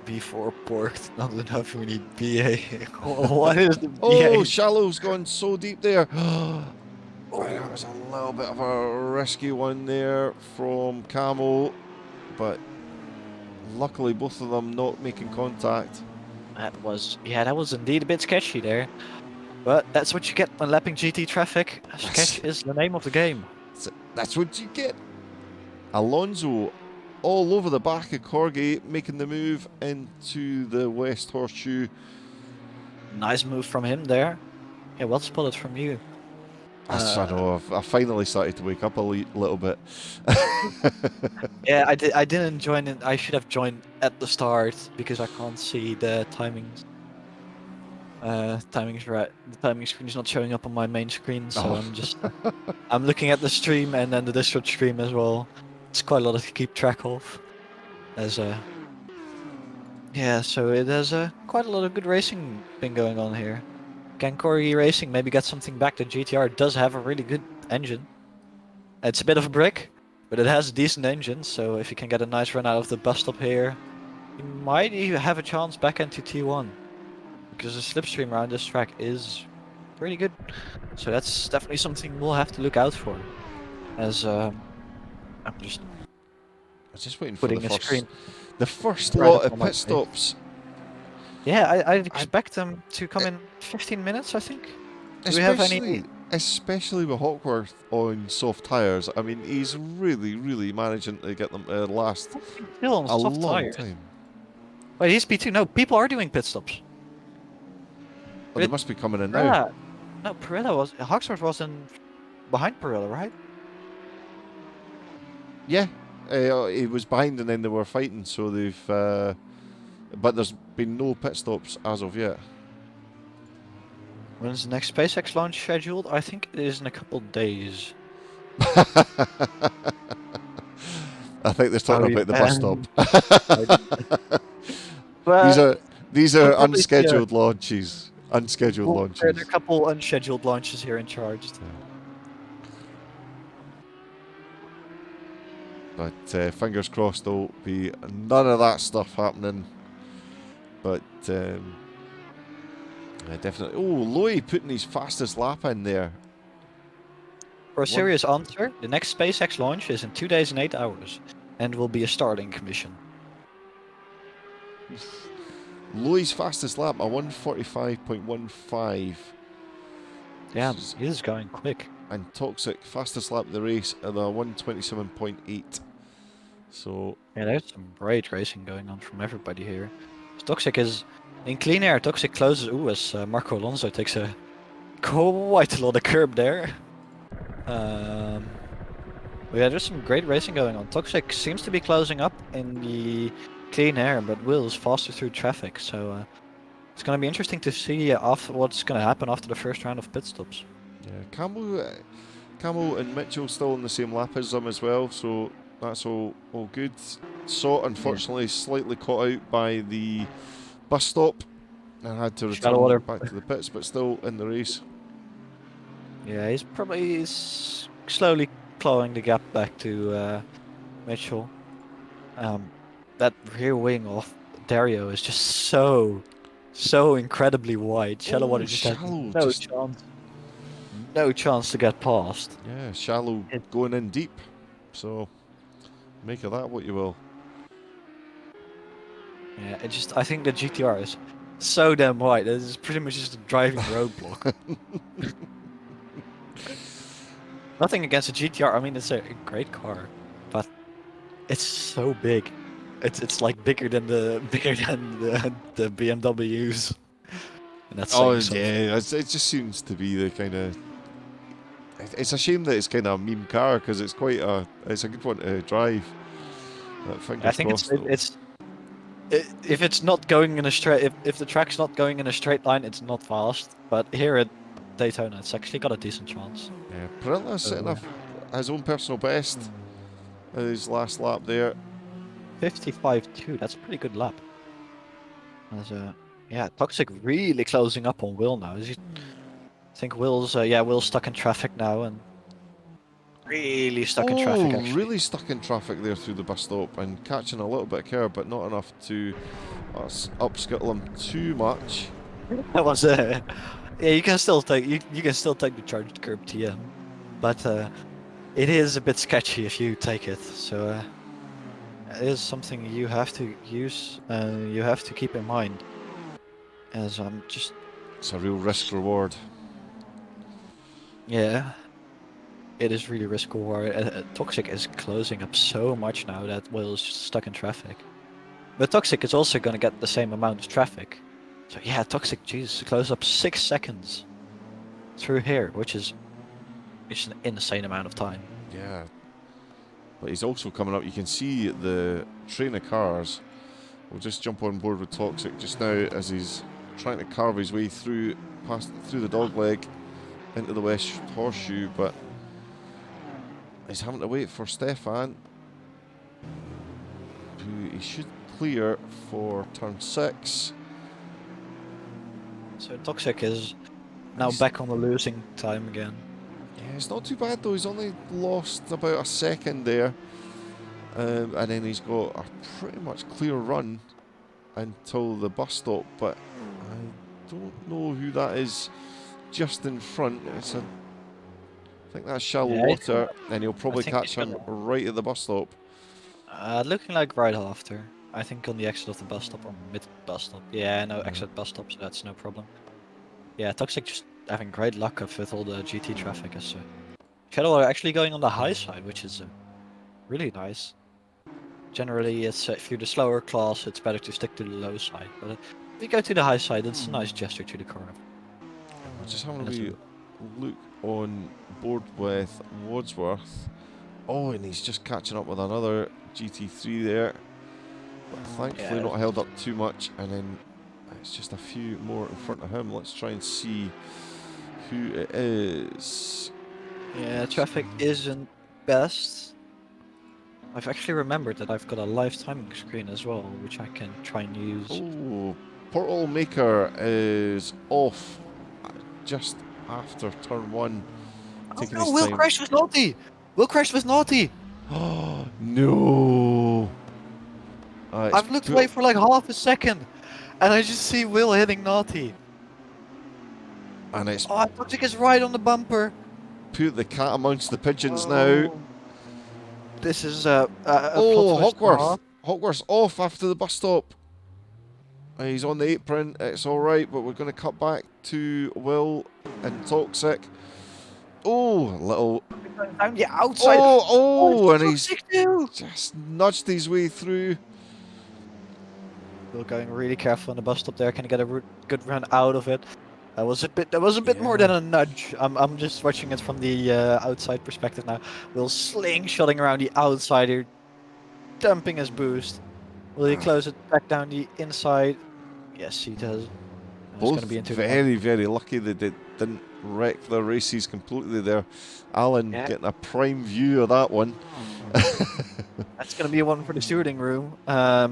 B4 porked, not enough, we need BA. What is the BA? Oh, Shallow's gone so deep there. That was a little bit of a risky one there from Camo, but luckily both of them not making contact. That was indeed a bit sketchy there. But that's what you get when lapping GT traffic. Sketch is the name of the game. That's what you get. Alonso all over the back of Corgi, making the move into the West Horseshoe. Nice move from him there. Yeah, well spotted from you. I know. I finally started to wake up a little bit. Yeah, I didn't join it. I should have joined at the start because I can't see the timings. Timings right. The timing screen is not showing up on my main screen, so Oh. I'm just I'm looking at the stream and then the Discord stream as well. It's quite a lot to keep track of. As yeah, so it has quite a lot of good racing been going on here. Can Corey Racing maybe get something back? The GTR does have a really good engine. It's a bit of a brick, but it has a decent engine. So if you can get a nice run out of the bus stop here, you might even have a chance back into T1. Because the slipstream around this track is pretty good. So that's definitely something we'll have to look out for. As I'm just Waiting for putting a screen the first right lot up of on my pit face. stops. Yeah, I expect them to come in 15 minutes, I think. Do we have any? Especially with Hawkworth on soft tyres. I mean, he's really managing to get them to last Still on a soft long tires. time. Wait, he's P2. No, people are doing pit stops. Oh, they must be coming in now. Yeah. No, Hawksworth was behind Perilla, right? Yeah, he was behind and then they were fighting, so they've... but there's been no pit stops as of yet. When's the next SpaceX launch scheduled? I think it is in a couple days. I think they're talking about the bus stop. These are unscheduled launches. Unscheduled launches. There are a couple unscheduled launches here in charge. But fingers crossed there'll be none of that stuff happening. But definitely. Oh, Loy putting his fastest lap in there. For a serious answer, the next SpaceX launch is in 2 days and 8 hours, and will be a Starlink mission. Loy's fastest lap, a 1:45.15. Yeah, he is going quick. And Toxic, fastest lap of the race, at a 1:27.8. So yeah, there's some great racing going on from everybody here. Toxic is in clean air. Toxic closes. Ooh, as Marco Alonso takes a quite a lot of curb there. Yeah, there's some great racing going on. Toxic seems to be closing up in the clean air, but Will is faster through traffic. So it's going to be interesting to see after what's going to happen after the first round of pit stops. yeah, Camel and Mitchell still on the same lap as them as well. So that's all good. So unfortunately, slightly caught out by the bus stop and had to return back to the pits, but still in the race. Yeah, he's probably slowly clawing the gap back to Mitchell. That rear wing of Dario is just so incredibly wide. Shallow water just has no chance to get past. Yeah, shallow going in deep. So make of that what you will. Yeah, I think the GTR is so damn wide. It's pretty much just a driving roadblock. Nothing against the GTR. I mean, it's a great car, but it's so big. It's like bigger than the BMWs. And that's yeah, it just seems to be the kind of. It's a shame that it's kind of a meme car because it's it's a good one to drive. I think if it's not going in a straight, if the track's not going in a straight line, it's not fast. But here at Daytona, it's actually got a decent chance. Yeah, Perilla's setting up his own personal best at his last lap there. 55.2, that's a pretty good lap. Yeah, Toxic really closing up on Will now. I think Will's stuck in traffic now and really stuck in traffic. Actually, really stuck in traffic there through the bus stop and catching a little bit of curb, but not enough to upskittle him too much. That was yeah. You can still take the charged curb TM, but it is a bit sketchy if you take it. So it is something you have to use. You have to keep in mind. As it's a real risk reward. Yeah, it is really risk reward. Toxic is closing up so much now that Will is just stuck in traffic. But Toxic is also going to get the same amount of traffic. So yeah, Toxic, Jesus, close up 6 seconds through here, which is It's an insane amount of time. Yeah. But he's also coming up. You can see the train of cars. We'll just jump on board with Toxic just now as he's trying to carve his way through the dog leg into the West Horseshoe, but he's having to wait for Stefan, who he should clear for turn 6. So Toxic is now back on the losing time again. Yeah, it's not too bad though. He's only lost about a second there. And then he's got a pretty much clear run until the bus stop, but I don't know who that is just in front. I think that's shallow water, and he'll probably catch him right at the bus stop. Looking like right after. I think on the exit of the bus stop or mid bus stop. Yeah, no exit bus stop, so that's no problem. Yeah, Toxic just having great luck with all the GT traffic. As Shadow are actually going on the high side, which is really nice. Generally, it's if you're the slower class, it's better to stick to the low side. But if you go to the high side, it's a nice gesture to the corner. We're just having a wee look on board with Wadsworth. Oh, and he's just catching up with another GT3 there. But thankfully not held up too much. And then it's just a few more in front of him. Let's try and see who it is. Yeah, traffic isn't best. I've actually remembered that I've got a live timing screen as well, which I can try and use. Oh, Portal Maker is off just after turn 1. Taking his time. Will crashed with Naughty! Will crashed with Naughty! Oh, no! I've looked away for like half a second, and I just see Will hitting Naughty. And it's... Oh, Toxic is right on the bumper. Put the cat amongst the pigeons now. This is Hawkworth! Hawkworth's off after the bus stop. He's on the apron. It's alright, but we're going to cut back to Will and Toxic. Oh, little... Down the outside. And he's just nudged his way through. Will going really careful on the bus stop there. Can he get a good run out of it? That was a bit more than a nudge. I'm just watching it from the outside perspective now. Will slingshotting around the outside here, dumping his boost. Will he close it back down the inside? Yes, he does. Both very, very lucky that they didn't wreck their races completely there. Alan getting a prime view of that one. That's going to be one for the stewarding room. I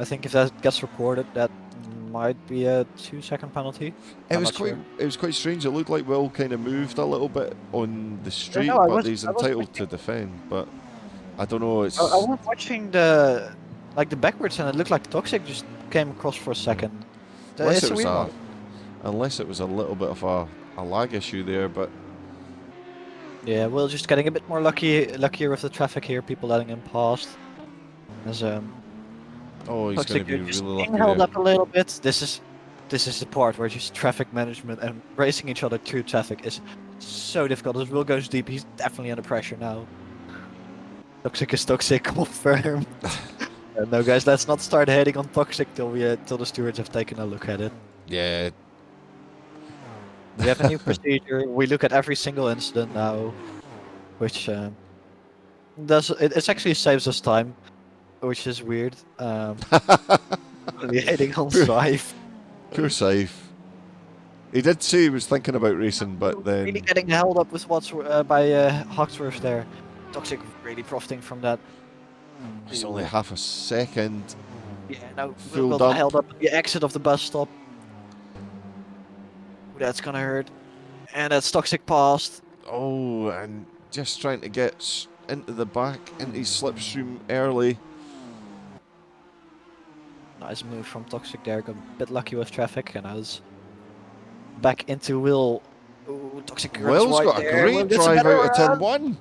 think if that gets reported, that might be a 2-second penalty. It was quite strange. It looked like Will kind of moved a little bit on the street, but he's entitled to defend. But I don't know. It's... I was watching the backwards, and it looked like Toxic just came across for a second. Unless it was a little bit of a lag issue there, but yeah, Will just getting a bit more luckier with the traffic here. People letting him past. As oh, he's going to be really lucky. Held up a little bit. This is the part where just traffic management and racing each other through traffic is so difficult. As Will goes deep, he's definitely under pressure now. Toxic is Toxic, confirmed. No, guys, let's not start hating on Toxic till the stewards have taken a look at it. Yeah. We have a new procedure. We look at every single incident now, which it actually saves us time, which is weird. Really hating on Saif. Poor Saif. He did say he was thinking about racing, but then really getting held up with by Hawksworth there. Toxic really profiting from that. It's only half a second. Yeah, no, full dump. Held up at the exit of the bus stop. Ooh, that's gonna hurt. And that's Toxic past. Oh, and just trying to get into the back, into his slipstream early. Nice move from Toxic there. Got a bit lucky with traffic, and I was back into Will. Ooh, Toxic. Will's got a great drive out of turn 1.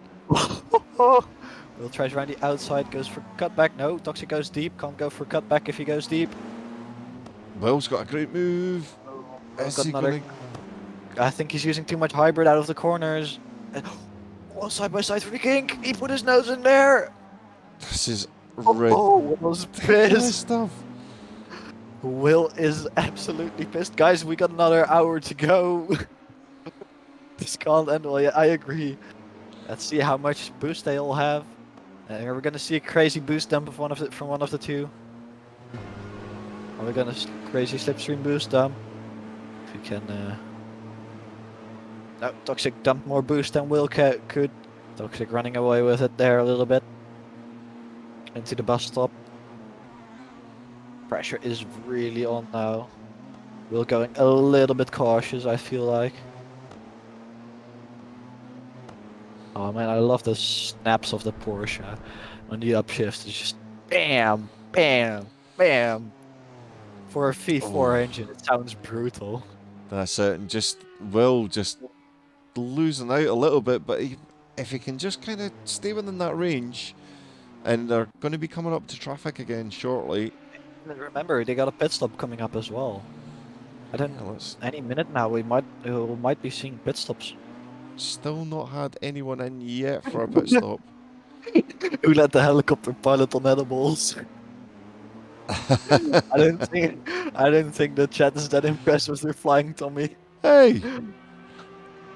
Will tries around the outside, goes for cutback. No, Toxic goes deep. Can't go for cutback if he goes deep. Will's got a great move. I think he's using too much hybrid out of the corners. Oh, side by side for the kink. He put his nose in there. This is Will's pissed. Stuff. Will is absolutely pissed. Guys, we got another hour to go. This can't end well. Yeah, I agree. Let's see how much boost they all have. Are we gonna see a crazy boost dump of from one of the two? Are we gonna crazy slipstream boost dump? If you can. No, Toxic dumped more boost than Will could. Toxic running away with it there a little bit. Into the bus stop. Pressure is really on now. Will going a little bit cautious, I feel like. Oh man, I love the snaps of the Porsche on the upshift. It's just bam, bam, bam. For a V4 engine, it sounds brutal. That's it, and Will just losing out a little bit, but if he can just kind of stay within that range, and they're going to be coming up to traffic again shortly. And remember, they got a pit stop coming up as well. I don't know. Any minute now, we might be seeing pit stops. Still not had anyone in yet for a pit stop. Who let the helicopter pilot on edibles? I don't think the chat is that impressed with their flying Tommy. Hey,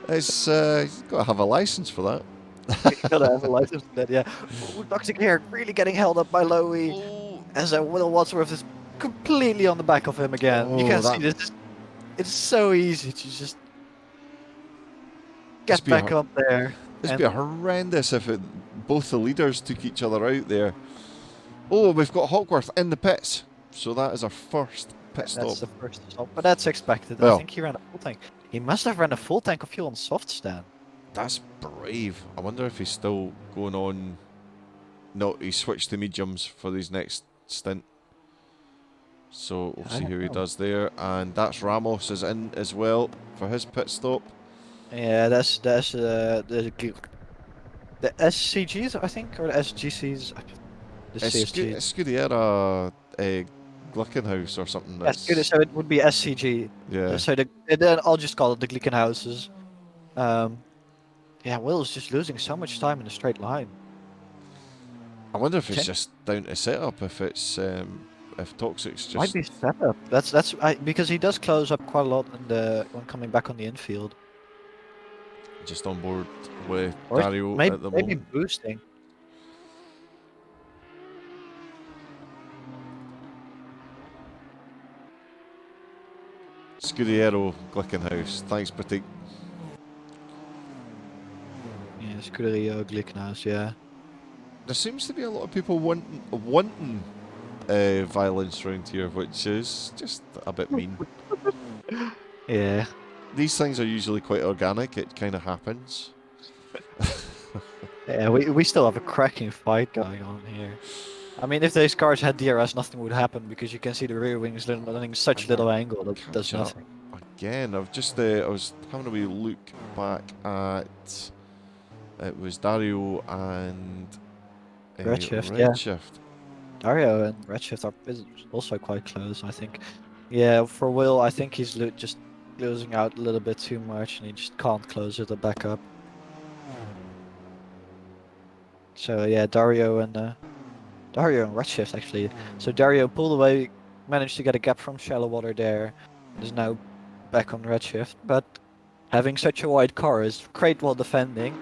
it's you've got to have a license for that. You gotta have a license for that, yeah. Ooh, Toxic here, really getting held up by Lowy. As Will Wadsworth is completely on the back of him again. You can see this. It's so easy to just get back up there. This would be horrendous if both the leaders took each other out there. Oh, we've got Hawkworth in the pits. So that is our first pit stop. That's the first stop, but that's expected. Well, I think he ran a full tank. He must have ran a full tank of fuel on soft stand. That's brave. I wonder if he's still going on. No, he switched to mediums for his next stint. So we'll see how he does there. And that's Ramos is in as well for his pit stop. Yeah, that's the SCGs, I think, or the SGCs. The Scudiera Glickenhaus or something. So it would be SCG. Yeah. So then I'll just call it the Glickenhauses. Yeah, Will's just losing so much time in a straight line. I wonder if it's just down to setup. If it's if Toxic's just might be setup. That's because he does close up quite a lot when coming back on the infield. Just on board with Dario at the moment. Maybe boosting. Scudiero Glickenhaus. Thanks, Pratik. Yeah, Scuderia Glickenhaus, yeah. There seems to be a lot of people wanting violence around here, which is just a bit mean. Yeah. These things are usually quite organic. It kind of happens. Yeah, we still have a cracking fight going on here. I mean, if these cars had DRS, nothing would happen because you can see the rear wings running such little angle that does nothing. Again, I was having a wee look back at. It was Dario and Redshift. Yeah. Dario and Redshift are also quite close, I think. Yeah, for Will, I think he's just losing out a little bit too much and he just can't close it back up. So yeah, Dario and Redshift actually. So Dario pulled away, managed to get a gap from shallow water there, and is now back on Redshift. But having such a wide car is great while defending,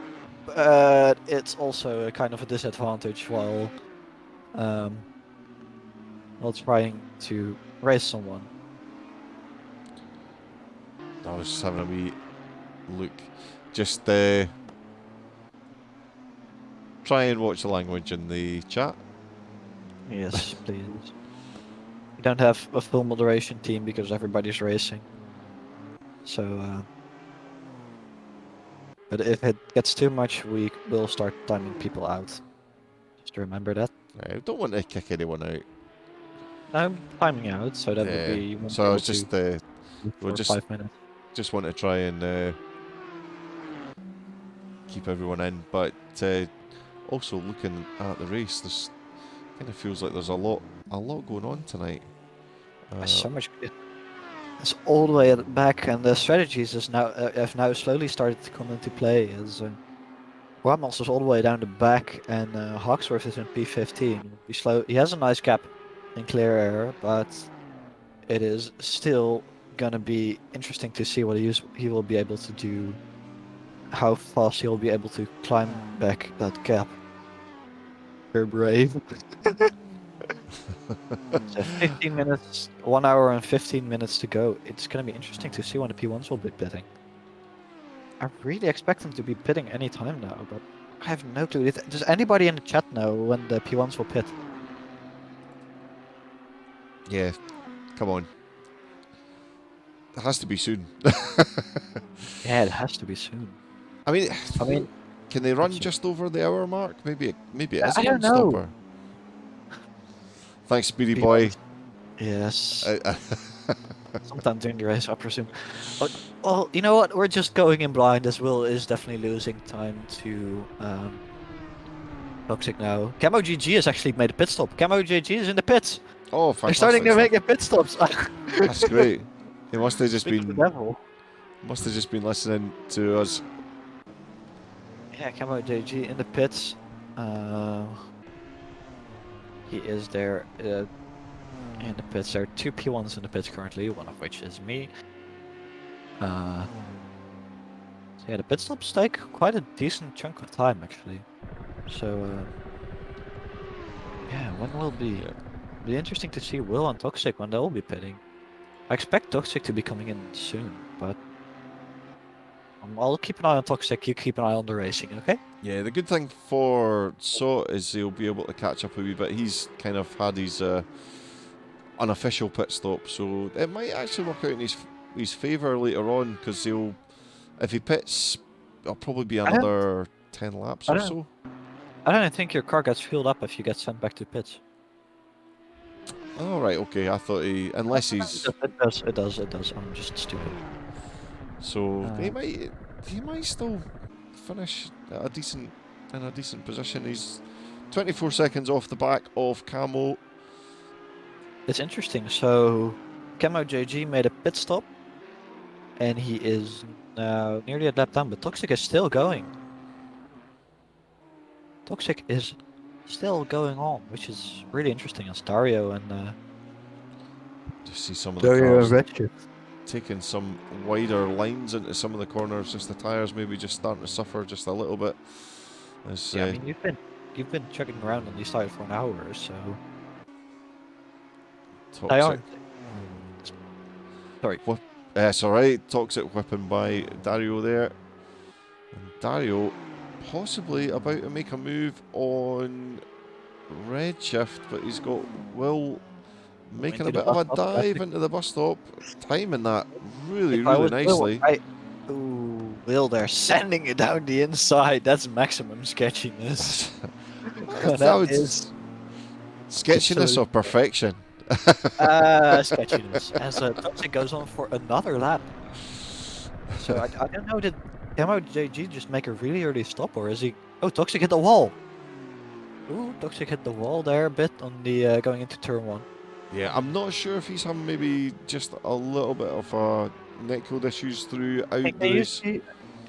but it's also a kind of a disadvantage while trying to race someone. I was just having a wee look. Just try and watch the language in the chat. Yes, please. We don't have a full moderation team because everybody's racing. So, but if it gets too much, we will start timing people out. Just remember that. I don't want to kick anyone out. I'm timing out, so that would be. So I was just 5 minutes. Just want to try and keep everyone in, but also looking at the race, this kind of feels like there's a lot going on tonight. There's so much. It's all the way at the back, and the strategies have now slowly started to come into play. As Ramos is all the way down the back, and Hawksworth is in P15. He has a nice gap in clear air, but it is still gonna be interesting to see what he will be able to do how fast he'll be able to climb back that gap. You're brave. So 15 minutes, 1 hour and 15 minutes to go. It's gonna be interesting to see when the P1s will be pitting. I really expect them to be pitting any time now, but I have no clue. Does anybody in the chat know when the P1s will pit? Yeah, come on. It has to be soon. Yeah, it has to be soon. I mean, I mean, can they run it's- just over the hour mark? Maybe it is a I don't know. non-stopper. Thanks, Speedy Be Boy. honest. Yes. I- Sometime during the race, I presume. Well, you know what? We're just going in blind as Will is definitely losing time to Toxic now. Camo GG has actually made a pit stop. Camo GG is in the pits. oh, They're starting fantastic to stuff. make a pit stops. That's great. He must have just Speak to the been devil. listening to us. Yeah, Camo JG in the pits. He is there in the pits. There are 2 P1s in the pits currently, one of which is me. So yeah, the pit stops take quite a decent chunk of time actually. So yeah, when will be interesting to see Will and Toxic when they'll be pitting. I expect Toxic to be coming in soon, but I'll keep an eye on Toxic. You keep an eye on the racing, okay? Yeah, the good thing for Sot is he'll be able to catch up a wee bit. He's kind of had his unofficial pit stop, so it might actually work out in his favour later on because if he pits, it'll probably be I don't, another 10 laps I or don't, so. I don't think your car gets fueled up if you get sent back to pits. Oh right, okay. I thought unless he's It does. I'm just stupid. so Uh, he might still finish at in a decent position. He's 24 seconds off the back of Camo. It's interesting. So, Camo JG made a pit stop, and he is now nearly a lap down, but Toxic is still going. Toxic is still going on, which is really interesting. As Dario and Just see some of the cars Redshift. taking some wider lines into some of the corners. Just the tyres maybe just starting to suffer just a little bit. As, Yeah, I mean you've been chugging around on these tires for an hour, so they Toxic. aren't. Sorry. It's alright. Toxic whipping by Dario there. And Dario possibly about to make a move on Redshift, but he's got Will making Into a the bit of bus a stop, I dive think. into the bus stop, timing that really, If I really was Will, nicely. Will, they're sending it down the inside. That's maximum sketchiness. That That is was sketchiness of perfection. sketchiness. As Toxic goes on for another lap. So I don't know, did Camo JG just make a really early stop, or is he... Oh, Toxic hit the wall! Ooh, Toxic hit the wall there a bit on the going into turn 1. Yeah, I'm not sure if he's having maybe just a little bit of netcode issues throughout the race.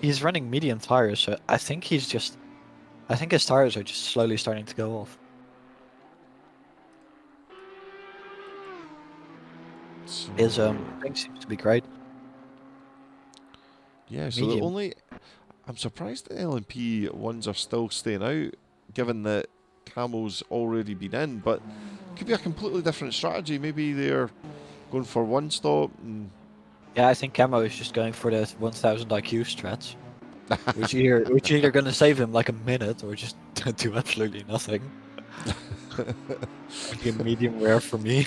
He's running medium tires, so I think he's just... I think his tires are just slowly starting to go off. So, His thing seems to be great. yeah, so Medium. I'm surprised the LMP ones are still staying out, given that Camo's already been in, but could be a completely different strategy. Maybe they're going for one stop and Yeah, I think Camo is just going for the 1000 IQ strats. which either gonna save him like a minute or just do absolutely nothing. Like a medium rare for me.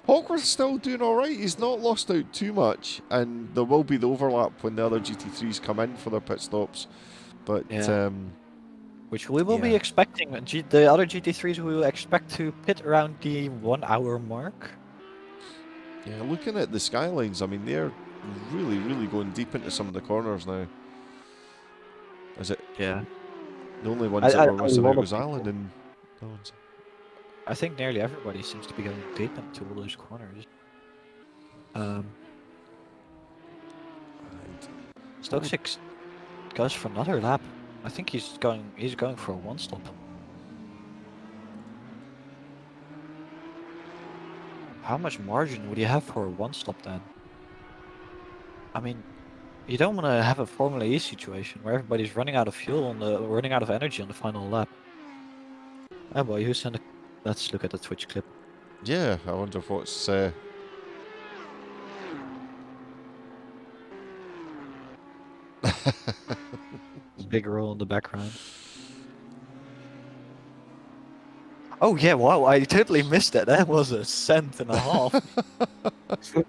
Hawkworth's still doing alright. He's not lost out too much, and there will be the overlap when the other GT3s come in for their pit stops. But Yeah. Which we will be expecting. The other GT3s we will expect to pit around the 1 hour mark. yeah, looking at the skylines, I mean they're really, really going deep into some of the corners now. Is it? Yeah. The only ones that were A missing lot out of was Alan people. and no one's. I think nearly everybody seems to be going deep into all those corners. Stoke 6 goes for another lap. I think he's going for a one stop. How much margin would you have for a one stop then? I mean, You don't want to have a Formula E situation where everybody's running out of fuel running out of energy on the final lap. Oh boy, who's in the? Let's look at the Twitch clip. Yeah, I wonder what's. Big roll in the background. Oh yeah, wow! I totally missed that. That was a cent and a half.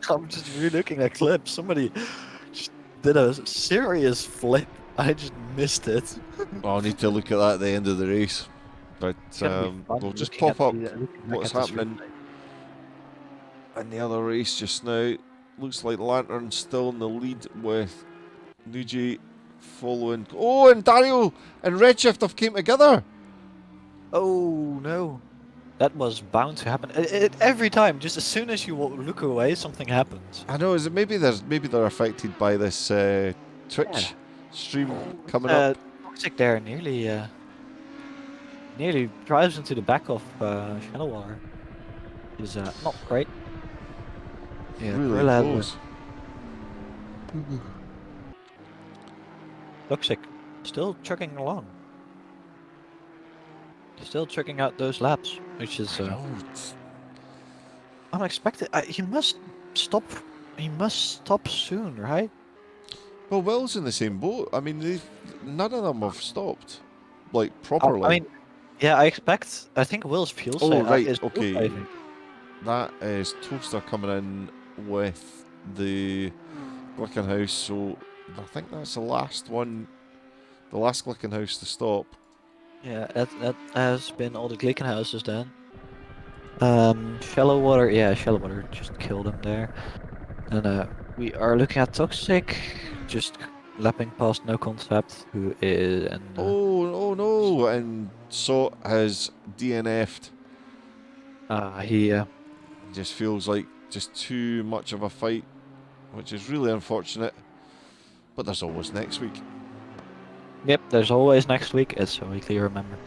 I'm just re-looking at clips. Somebody just did a serious flip. I just missed it. I'll need to look at that at the end of the race. But It's gonna be fun we'll just looking at pop up looking back what's at this happening replay. in the other race just now. Looks like Lantern's still in the lead with Nuji following. Oh, and Dario and Redshift have came together. Oh no, that was bound to happen. Every time, just as soon as you look away, something happens. I know. Is it maybe they're affected by this Twitch stream coming up? Toxic there nearly drives into the back of Shadowwater. Is not great. Yeah, Really close. Toxic still chugging along. Still checking out those laps, which is unexpected. He must stop. He must stop soon, right? Well, Will's in the same boat. I mean, none of them have stopped, like properly. I mean, yeah, I think Will's fuel Oh right, is okay. saving. That is Toaster coming in with the Glickenhaus. So I think that's the last one, the last Glickenhaus to stop. Yeah, that has been all the Glickenhauses then. Shallow water, yeah, shallow water just killed him there. And we are looking at Toxic, just lapping past No Concept, who is. And, oh no! And So has DNF'd. He just feels like just too much of a fight, which is really unfortunate. But there's always next week. Yep, there's always next week. It's a weekly, remember.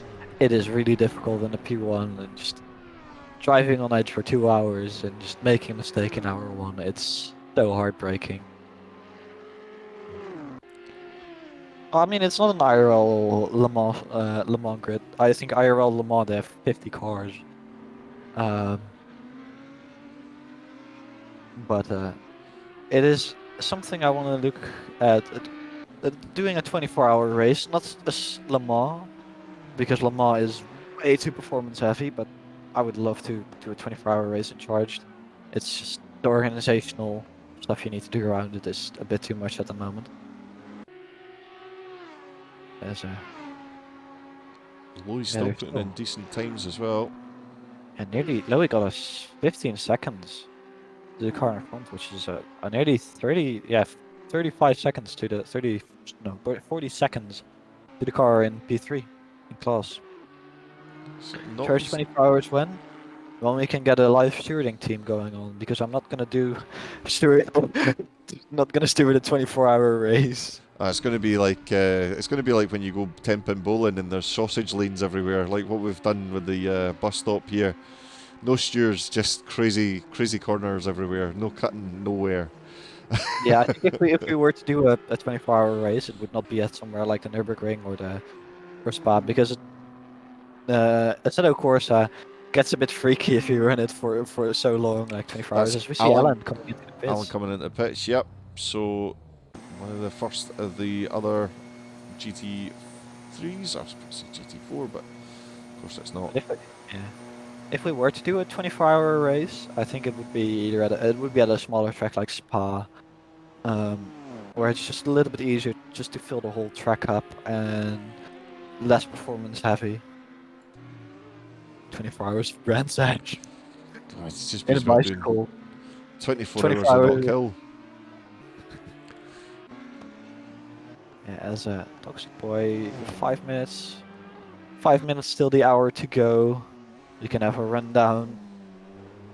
It is really difficult in the P1 and just driving on edge for 2 hours and just making a mistake in hour 1. It's so heartbreaking. I mean, it's not an IRL Le Mans grid. I think IRL Le Mans, they have 50 cars. But it is something I want to look at. Doing a 24-hour race, not Le Mans, because Le Mans is way too performance heavy, but I would love to do a 24-hour race in Charged. It's just the organizational stuff you need to do around it is a bit too much at the moment. Louis still putting in decent times as well. And nearly, Louis got us 15 seconds to the car in front, which is a nearly 35 seconds to the 40 seconds to the car in P3 in class. Charge 24 hours when we can get a live stewarding team going on, because I'm not gonna do steward a 24-hour race. It's going to be like when you go 10-pin bowling and there's sausage lanes everywhere, like what we've done with the bus stop here. No steers, just crazy corners everywhere. No cutting, nowhere. Yeah, I think if we were to do a 24-hour race, it would not be at somewhere like the Nürburgring or Spa, because Assetto Corsa gets a bit freaky if you run it for so long, like 24 hours. As we see Alan coming into the pits. Alan coming into the pitch, yep. So one of the first of the other GT3s. I was supposed to say GT4, but of course it's not. If we were to do a 24-hour race, I think it would be at a smaller track like Spa, where it's just a little bit easier just to fill the whole track up and less performance heavy. 24 hours of Brands Hatch. It's just in a bicycle. 24 hours of not kill. Yeah, as a Toxic Boy, 5 minutes. 5 minutes till the hour to go. You can have a rundown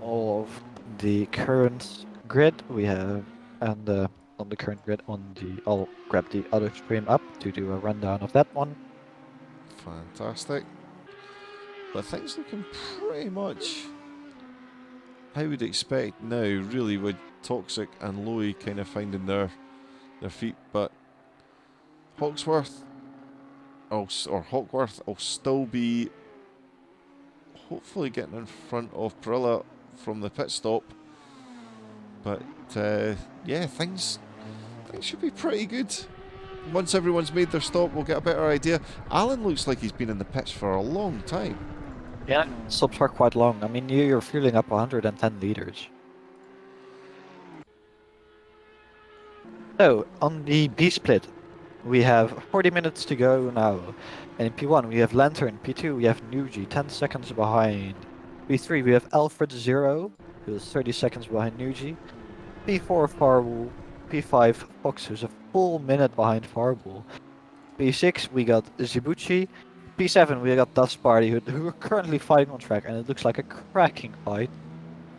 of the current grid we have, and on the current grid I'll grab the other stream up to do a rundown of that one. Fantastic. But things looking pretty much how we'd expect now, really, with Toxic and Loey kind of finding their their feet, but Hawksworth or Hawkworth will still be hopefully getting in front of Perilla from the pit stop. But yeah, things should be pretty good. Once everyone's made their stop, we'll get a better idea. Alan looks like he's been in the pits for a long time. Yeah, stops are quite long. I mean, you're fueling up 110 liters. So, on the B split, we have 40 minutes to go now. And in P1, we have Lantern. P2, we have Nuji, 10 seconds behind. P3, we have Alfred 0, who is 30 seconds behind Nuji. P4, Farbull. P5, Fox, who's a full minute behind Farbull. P6, we got Zibuchi. P7, we got Dust Party, who are currently fighting on track, and it looks like a cracking fight.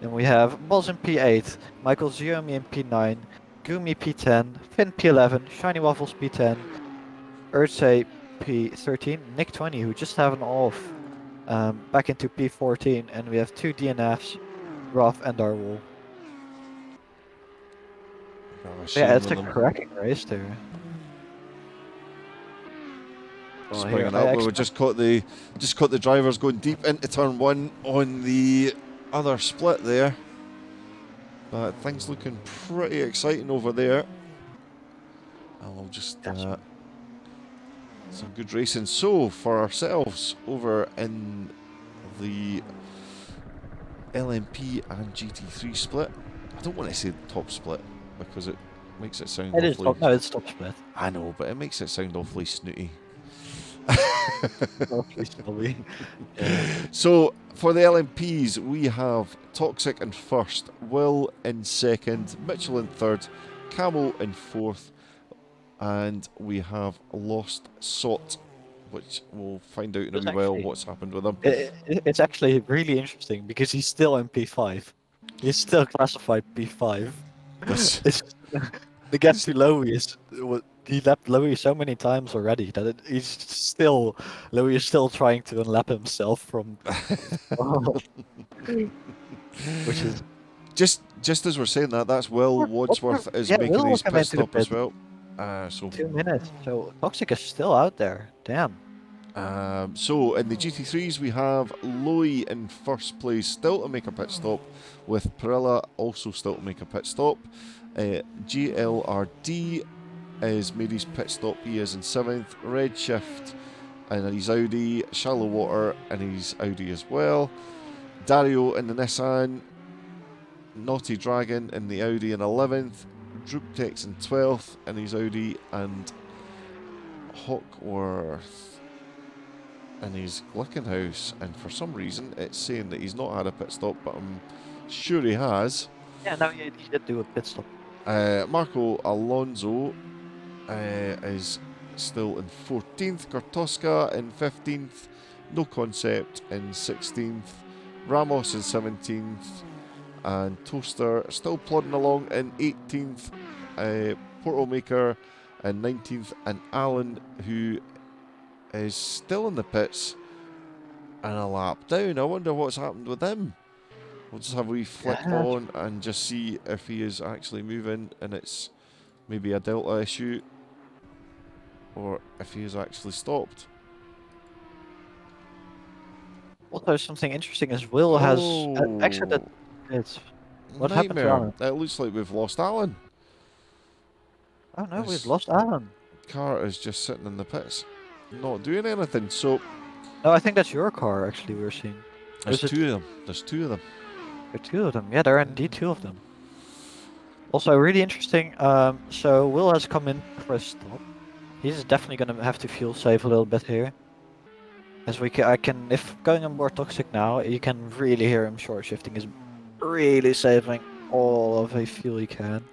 Then we have Boz in P8, Michael Ziomi in P9, Gumi P10, Finn P11, Shiny Waffles P10, Urtsay P13, Nick 20, who just have an off, back into P14, and we have 2 DNFs, Roth and Darwol. Yeah, it's a cracking race there. Just bringing up, we just caught the drivers going deep into turn 1 on the other split there. But things looking pretty exciting over there. And we'll just some good racing. So for ourselves over in the LMP and GT3 split, I don't want to say the top split because it makes it sound awfully... No, it's top split. I know, but it makes it sound awfully snooty. So for the LMPs, we have Toxic in first, Will in second, Mitchell in third, Camo in fourth, and we have Lost Sot, which we'll find out in a wee while what's happened with him. It's actually really interesting because he's still in P5. He's still classified P5. The gap to Lowy is... He lapped Lowy so many times already that Lowy is still trying to unlap himself from... Which is... Just as we're saying that, that's Will Wadsworth is making his pit stop as well. So 2 minutes. So Toxic is still out there. Damn. So in the GT3s we have Lowy in first place, still to make a pit stop, with Perilla also still to make a pit stop. GLRD is made his pit stop, he is in 7th. Redshift in his Audi, Shallow Water in his Audi as well. Dario in the Nissan, Naughty Dragon in the Audi in 11th. Drooptex in 12th in his Audi, and Hawkworth in his Glickenhaus, and for some reason it's saying that he's not had a pit stop, but I'm sure he has. Yeah, no, he did do a pit stop. Marco Alonso is still in 14th, Kartoska in 15th, No Concept in 16th, Ramos in 17th, and Toaster still plodding along in 18th, Portal Maker in 19th, and Alan, who is still in the pits and a lap down. I wonder what's happened with him. We'll just have a wee flick on and just see if he is actually moving and it's maybe a delta issue, or if he is actually stopped. Also, something interesting is Will has exited. What happened to Alan? It looks like we've lost Alan. Oh no, we've lost Alan. Car is just sitting in the pits, not doing anything. So, no, I think that's your car. Actually, we're seeing. There's two of them. There's two of them. There are 2 of them. Yeah, there are indeed 2 of them. Also, really interesting. So Will has come in for a stop. He's definitely gonna have to fuel save a little bit here. As if going on board Toxic now, you can really hear him short shifting. Is really saving all of the fuel he can.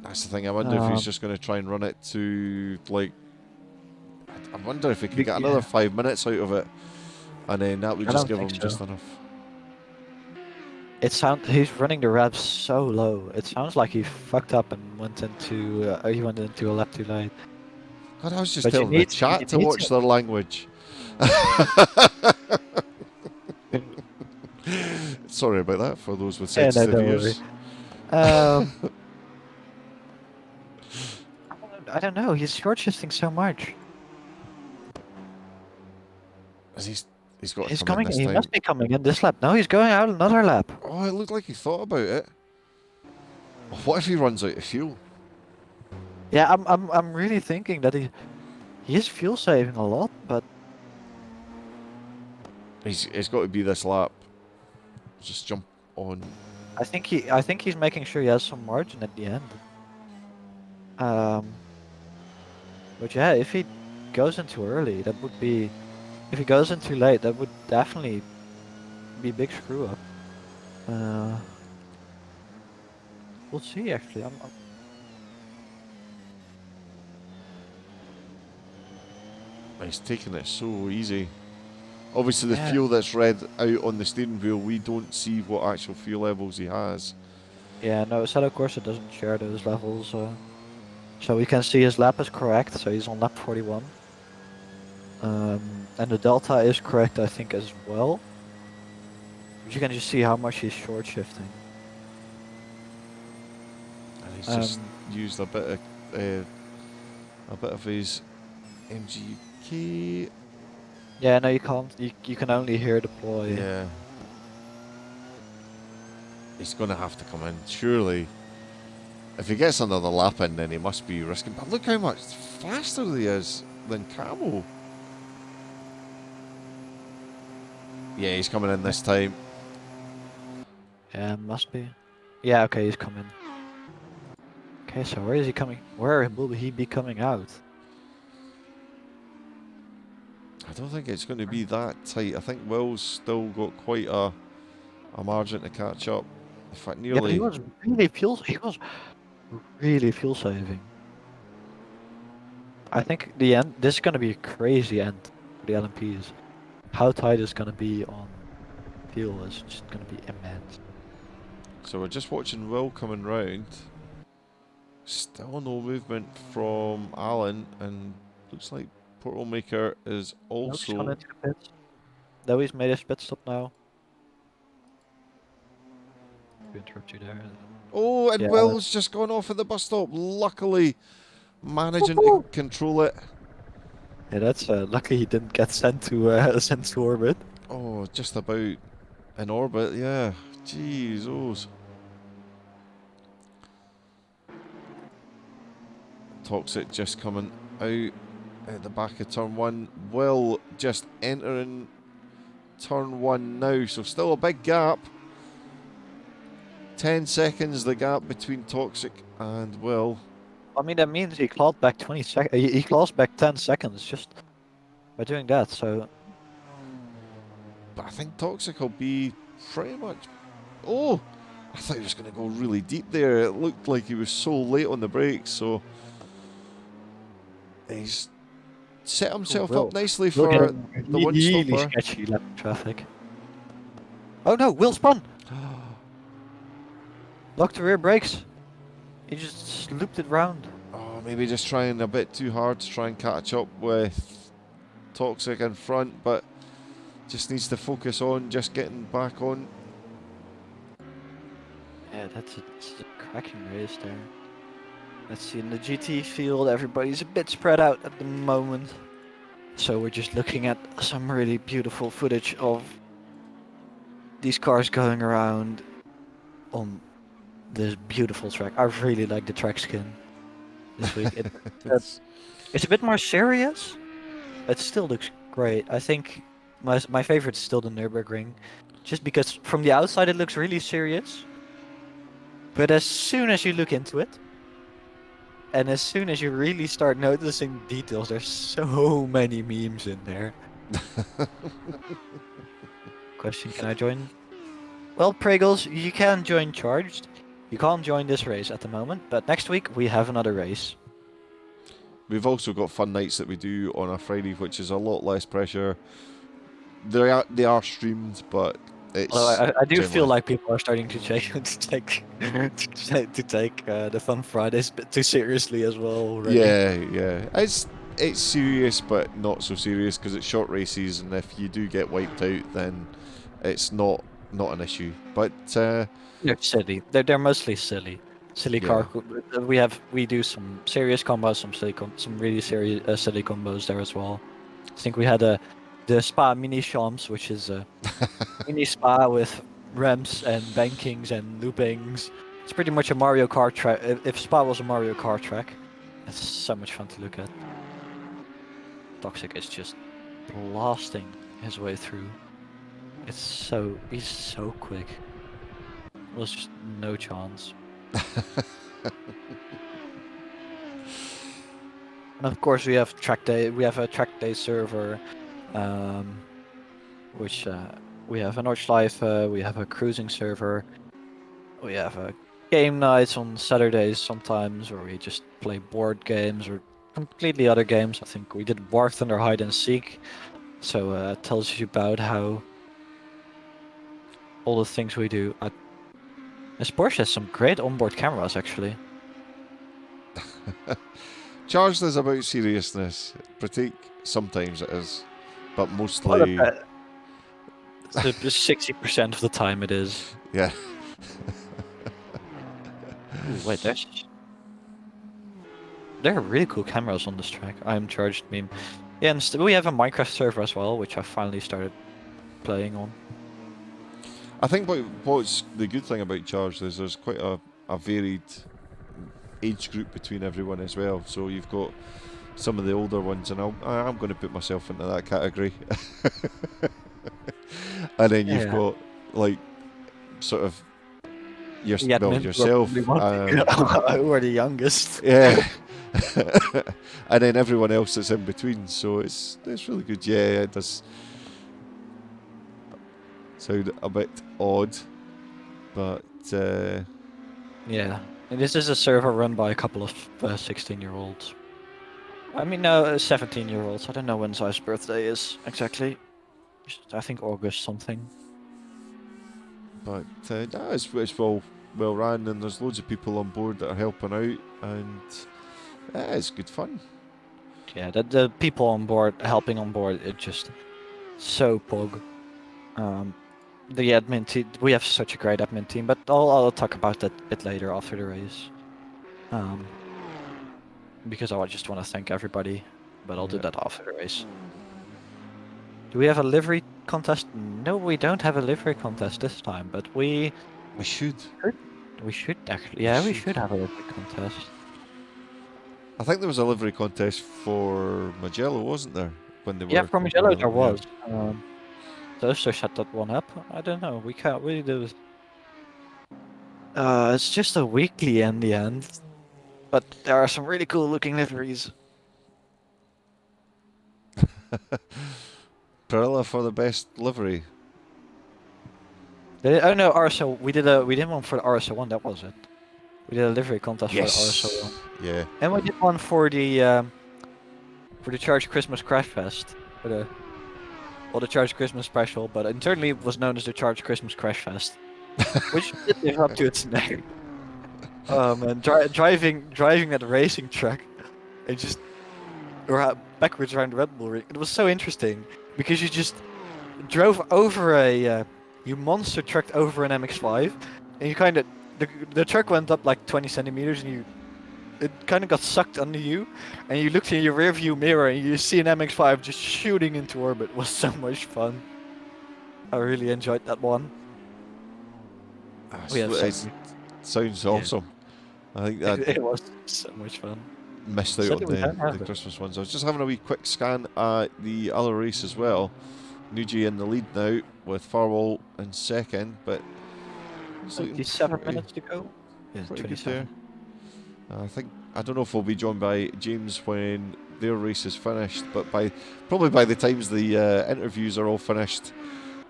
That's the thing. I wonder if he's just going to try and run it to, like... I wonder if he can get another 5 minutes out of it. And then that would just give him just enough. He's running the revs so low. It sounds like he fucked up and went into a lap too late. God, I was just telling the chat to watch their language. Sorry about that for those with sensitive ears. I don't know. He's short shifting so much. He's got to He's come in coming. this He time. must be coming in this lap. No, he's going out another lap. Oh, it looked like he thought about it. What if he runs out of fuel? Yeah, I'm really thinking that he is fuel saving a lot, but It's got to be this lap. Just jump on. I think he's making sure he has some margin at the end. But yeah, if he goes in too early, that would be. If he goes in too late, that would definitely be a big screw up. We'll see. Actually, He's taking it so easy. Obviously, the Yeah. fuel that's read out on the steering wheel, we don't see what actual fuel levels he has. Yeah, no, Assetto Corsa doesn't share those levels, so we can see his lap is correct, so he's on lap 41. And the delta is correct, I think, as well. But you can just see how much he's short shifting. And he's just used a bit of his MGK. Yeah, no, you can't. You can only hear deploy. Yeah. He's going to have to come in, surely. If he gets another lap in, then he must be risking. But look how much faster he is than Camo. Yeah, he's coming in this time. Yeah, must be. Yeah, okay, he's coming. Okay, so where is he coming? Where will he be coming out? I don't think it's going to be that tight. I think Will's still got quite a margin to catch up. In fact, Yeah, but nearly. he was really fuel saving. I think the end. This is gonna be a crazy end for the LMPs. How tight it's gonna be on fuel is just gonna be immense. So we're just watching Will coming round. Still no movement from Alan, and looks like Portal Maker is Nope, he's gone also. into the pits. Though he's made his pit stop now. To interrupt you there. Oh, and Yeah, Will's just gone off at the bus stop. Luckily, managing to control it. Yeah, that's lucky he didn't get sent to orbit. Oh, just about in orbit, yeah. Jeez, Toxic just coming out at the back of turn one. Will just entering turn one now, so still a big gap. 10 seconds the gap between Toxic and Will. I mean, that means he clawed back 20 seconds. He claws back 10 seconds just by doing that. So. But I think Toxic will be pretty much. Oh, I thought he was going to go really deep there. It looked like he was so late on the brakes, so he's set himself up nicely for the one really stopper. sketchy lap traffic. Oh no, Will spun! Locked the rear brakes. He just looped it round. Oh, maybe just trying a bit too hard to try and catch up with Toxic in front, but just needs to focus on just getting back on. Yeah, that's a cracking race there. Let's see, in the GT field, everybody's a bit spread out at the moment. So we're just looking at some really beautiful footage of these cars going around on this beautiful track. I really like the track skin this week. It's a bit more serious. It still looks great. I think my favorite is still the Nürburgring. Just because from the outside it looks really serious. But as soon as you look into it, and as soon as you really start noticing details, there's so many memes in there. Question, can I join? Well, Pregles, you can join Charged. You can't join this race at the moment, but next week we have another race. We've also got fun nights that we do on a Friday, which is a lot less pressure. They are streamed, but it's. Although I do feel like people are starting to take to take the Fun Fridays a bit too seriously as well already. Yeah. It's serious, but not so serious because it's short races, and if you do get wiped out, then it's not an issue. But They're silly. They're mostly silly. silly Yeah. we do some serious combos, some really serious silly combos there as well. I think we had the Spa Mini Champs, which is a mini spa with ramps and bankings and loopings. It's pretty much a Mario Kart track. If Spa was a Mario Kart track, it's so much fun to look at. Toxic is just blasting his way through. He's so quick. There's just no chance. And of course we have track day. We have a track day server, which we have an Arch Life. We have a cruising server. We have game nights on Saturdays sometimes, where we just play board games or completely other games. I think we did War Thunder Hide and Seek, so it tells you about how all the things we do. This Porsche has some great onboard cameras, actually. Charged is about seriousness. Pratik, sometimes it is, but mostly. 60% of the time it is. Yeah. Ooh, wait, there are really cool cameras on this track. I'm charged meme. Yeah, and we have a Minecraft server as well, which I finally started playing on. I think what's the good thing about Charged is there's quite a varied age group between everyone as well. So you've got some of the older ones, and I'm going to put myself into that category. And then you've got like sort of yourself. Who are the youngest? Yeah. And then everyone else that's in between. So it's really good. Yeah, it does sound a bit odd, but yeah. And this is a server run by a couple of 16-year-olds. I mean, no, 17-year-olds. I don't know when Zai's birthday is exactly. I think August something. But no, it's well run, and there's loads of people on board that are helping out, and it's good fun. Yeah, the people on board, helping on board, it's just so pog. The admin team, we have such a great admin team, but I'll talk about that a bit later after the race. Because I just want to thank everybody, but I'll do that after the race. Do we have a livery contest? No, we don't have a livery contest this time, but we should. We should actually. Yeah, we should have a livery contest. I think there was a livery contest for Magello, wasn't there? When they were. Yeah, for Magello there was. Those set that one up. I don't know. We can't really do it. It's just a weekly in the end, but there are some really cool looking liveries. Perilla for the best livery. Oh no, RSO. We did one for the RSO1. That was it. We did a livery contest for the RSO1. Yeah. And we did one for the Charged Christmas Crash Fest, for the Charged Christmas Special, but internally it was known as the Charged Christmas Crash Fest, which did live up to its name. And driving that racing track, and just backwards around the Red Bull Ring. It was so interesting because you just drove over you monster trucked over an MX-5, and you kind of the truck went up like 20 centimeters, and it kind of got sucked under you, and you looked in your rear view mirror and you see an MX-5 just shooting into orbit. It was so much fun. I really enjoyed that one. It sounds awesome. I think that it was so much fun. Missed out on the Christmas ones. I was just having a wee quick scan at the other race as well. Nuji in the lead now with Farwell in second, but 27 minutes to go. Yeah, 27. I don't know if we'll be joined by James when their race is finished, but probably by the times the interviews are all finished,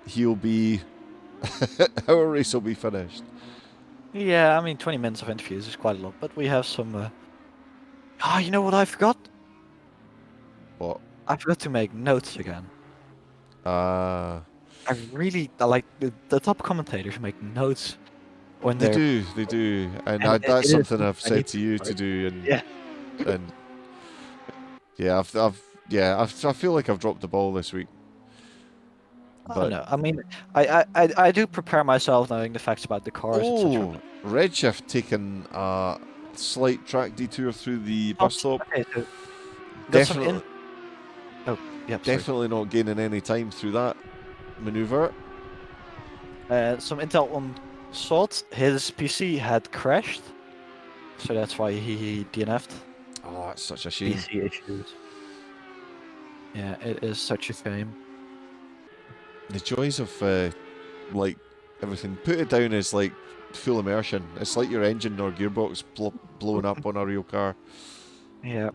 he'll be our race will be finished. Yeah, I mean 20 minutes of interviews is quite a lot, but we have some. You know what I forgot? What? I forgot to make notes again. I really like the top commentators make notes. When they do, and that's something I've said to you to do, and I feel like I've dropped the ball this week. Oh no, I mean, I do prepare myself knowing the facts about the cars, etc. Oh, Redshift taking a slight track detour through the bus stop. Okay, so got some in. Definitely, Oh, yeah, sorry. definitely not gaining any time through that maneuver. Some intel on Salt. His PC had crashed, so that's why he DNF'd. Oh, that's such a shame. PC issues. Yeah, it is such a shame. The joys of like everything. Put it down as like full immersion. It's like your engine or gearbox blowing up on a real car. Yeah,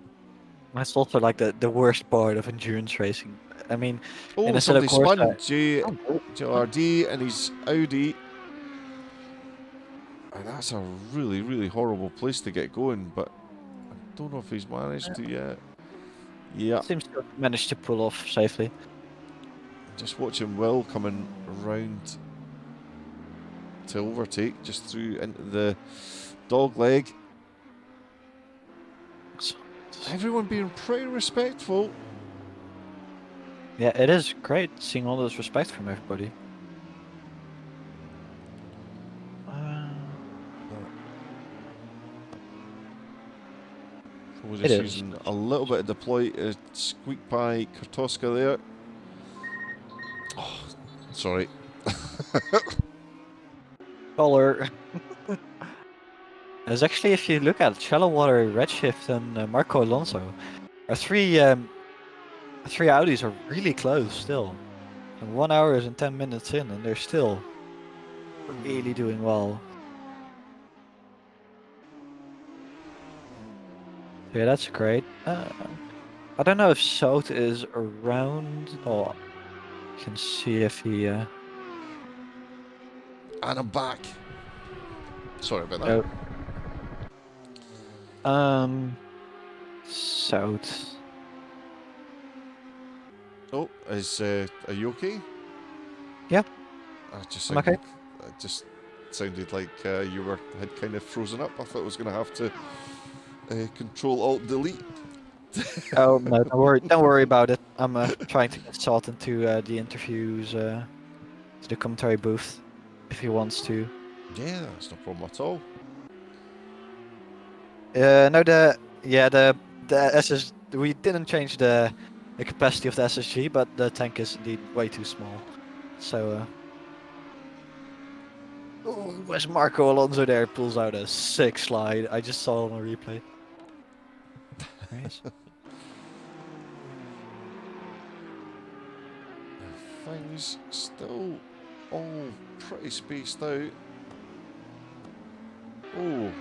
that's also like the worst part of endurance racing. I mean, Oh, instead of somebody course, spun oh, JRD and his Audi. And that's a really, really horrible place to get going, but I don't know if he's managed to yet. Yeah, seems to have managed to pull off safely. just watching Will coming around to overtake just through into the dog leg. Everyone being pretty respectful. Yeah, it is great seeing all this respect from everybody. We're just It is. using a little bit of deploy to squeak by Kartoska there. Oh, sorry. Color. As actually, if you look at Shallow Water, Redshift, and Marco Alonso, our three Audis are really close still. And 1 hour and 10 minutes in, and they're still really doing well. Yeah, that's great. I don't know if Sout is around. Oh, I can see if he. And I'm back. Sorry about that. Sout. Oh, are you okay? Yeah. I just I'm okay. It just sounded like you had kind of frozen up. I thought I was going to have to Control Alt Delete. Oh no, don't worry about it. I'm trying to get Salt into the interviews, to the commentary booth, if he wants to. Yeah, that's no problem at all. No, the SS. We didn't change the capacity of the SSG, but the tank is indeed way too small. So, oh, where's Marco Alonso there? Pulls out a sick slide. I just saw it on a replay. Nice. Things still all pretty spaced out. Oh.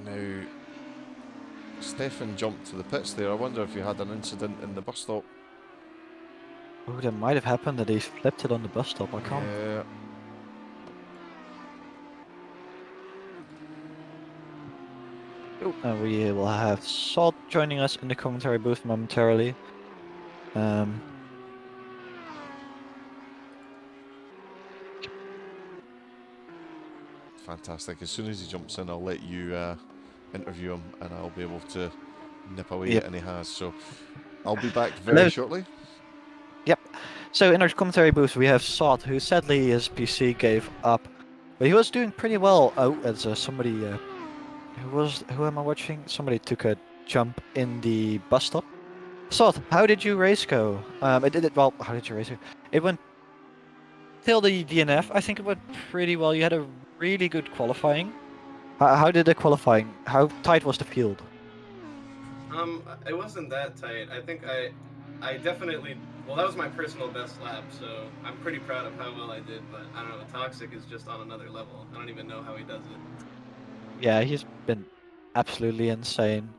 Now, Stefan jumped to the pits there. I wonder if you had an incident in the bus stop. Oh, that might have happened that he flipped it on the bus stop. I can't. Yeah. And we will have Salt joining us in the commentary booth momentarily. Fantastic. As soon as he jumps in, I'll let you interview him and I'll be able to nip away Yep. and he has. So I'll be back very shortly. Yep. So in our commentary booth we have Salt, who sadly his PC gave up. But he was doing pretty well. Oh, as somebody... who am I watching? Somebody took a jump in the bus stop. Salt, how did you race go? Well, how did you race go? It went till the DNF. I think it went pretty well. You had a really good qualifying. How did the qualifying? How tight was the field? It wasn't that tight. I think I definitely, well, that was my personal best lap, so I'm pretty proud of how well I did, but I don't know, Toxic is just on another level. I don't even know how he does it. Yeah, he's been absolutely insane.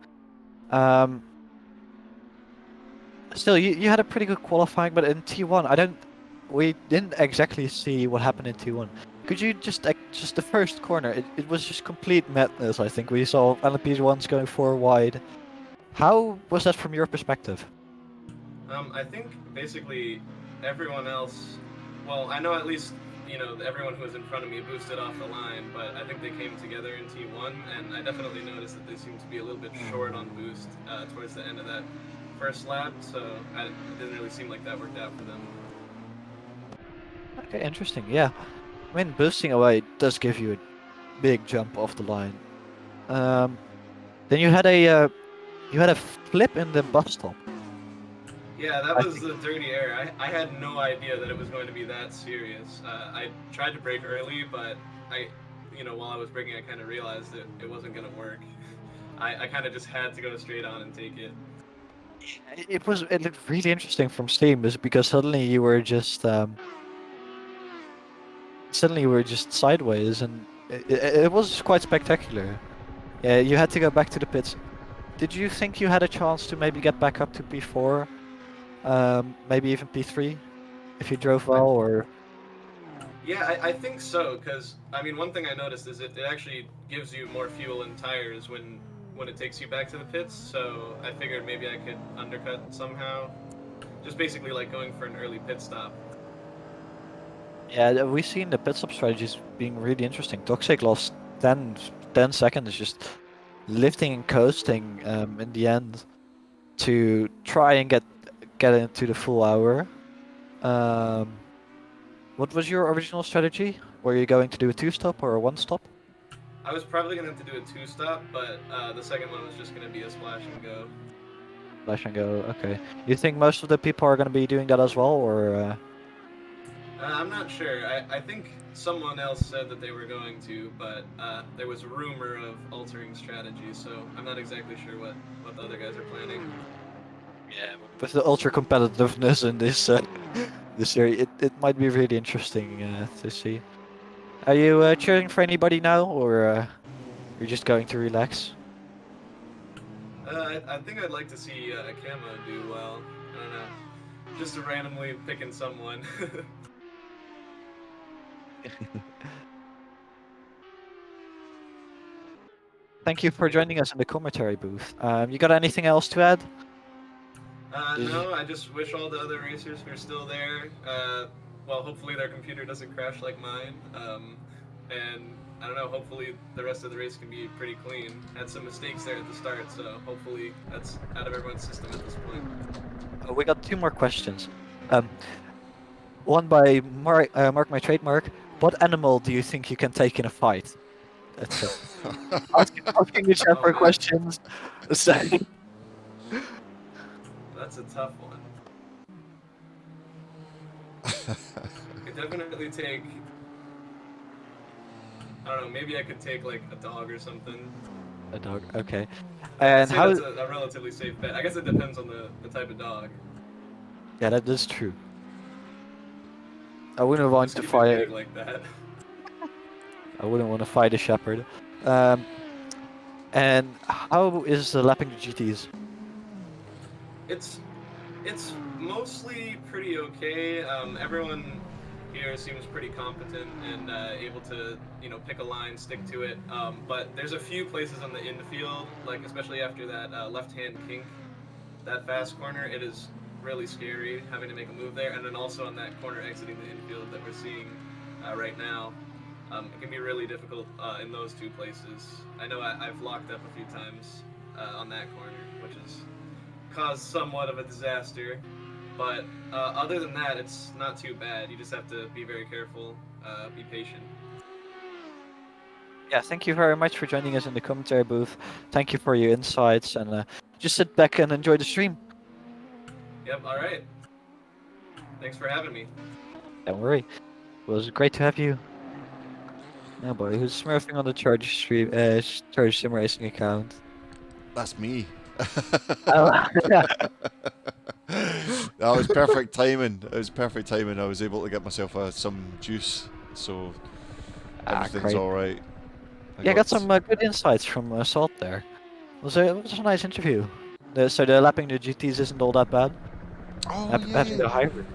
Still, you had a pretty good qualifying, but in T1, we didn't exactly see what happened in T1. Could you just the first corner? It was just complete madness. I think we saw LMP1s going 4 wide. How was that from your perspective? I think basically everyone else, well, I know at least, you know, everyone who was in front of me boosted off the line, but I think they came together in T1, and I definitely noticed that they seemed to be a little bit short on boost towards the end of that first lap, so it didn't really seem like that worked out for them. Okay, interesting. Yeah, I mean, boosting away does give you a big jump off the line. Then you had a flip in the bus stop. Yeah, that I was think. the dirty error. I had no idea that it was going to be that serious. I tried to brake early, but while I was braking, I kind of realized that it wasn't going to work. I kind of just had to go straight on and take it. It looked really interesting from Steam, is because suddenly you were just sideways, and it was quite spectacular. Yeah, you had to go back to the pits. Did you think you had a chance to maybe get back up to P4, maybe even P3, if you drove well, or? Yeah, I think so, because, I mean, one thing I noticed is it actually gives you more fuel and tires when it takes you back to the pits, so I figured maybe I could undercut somehow. Just basically like going for an early pit stop. Yeah, we've seen the pit stop strategies being really interesting. Toxic lost 10 seconds just lifting and coasting in the end to try and get into the full hour. What was your original strategy? Were you going to do a 2-stop or a 1-stop? I was probably going to have to do a 2-stop, but the second one was just going to be a splash and go. Flash and go, okay. You think most of the people are going to be doing that as well, or? I'm not sure. I think someone else said that they were going to, but there was rumor of altering strategy, so I'm not exactly sure what the other guys are planning. Yeah, with the ultra competitiveness in this this area, it might be really interesting to see. Are you cheering for anybody now, or you're just going to relax? I think I'd like to see Camo do well. I don't know. Just randomly picking someone. Thank you for joining us in the commentary booth. You got anything else to add? No, I just wish all the other racers who are still there, well, hopefully their computer doesn't crash like mine. And I don't know, hopefully the rest of the race can be pretty clean. Had some mistakes there at the start, so hopefully that's out of everyone's system at this point. We got 2 more questions. One by Mark My Trademark. What animal do you think you can take in a fight? That's asking the chat for man. questions. Saying. That's a tough one. I could definitely take, I don't know, maybe I could take like a dog or something. A dog, okay. And how? That's a relatively safe bet. I guess it depends on the type of dog. Yeah, that is true. I wouldn't want to Keep it fight. vague like that. I wouldn't want to fight a shepherd. And how is lapping the GTs? It's mostly pretty okay. Everyone here seems pretty competent and able to pick a line, stick to it. But there's a few places on the infield, like especially after that left-hand kink, that fast corner. It is really scary having to make a move there, and then also on that corner exiting the infield that we're seeing right now. It can be really difficult in those 2 places. I know I've locked up a few times on that corner, which has caused somewhat of a disaster. But other than that, it's not too bad. You just have to be very careful, be patient. Yeah, thank you very much for joining us in the commentary booth. Thank you for your insights, and just sit back and enjoy the stream. Yep, alright. Thanks for having me. Don't worry. It was great to have you. Oh boy, who's smurfing on the Charge stream, Charge Sim Racing account? That's me. Oh, yeah. That was perfect timing. It was perfect timing. I was able to get myself some juice, so everything's great. all right. I got some good insights from Salt there. It was a nice interview. So the lapping the GTs isn't all that bad. Oh, Having the hybrid.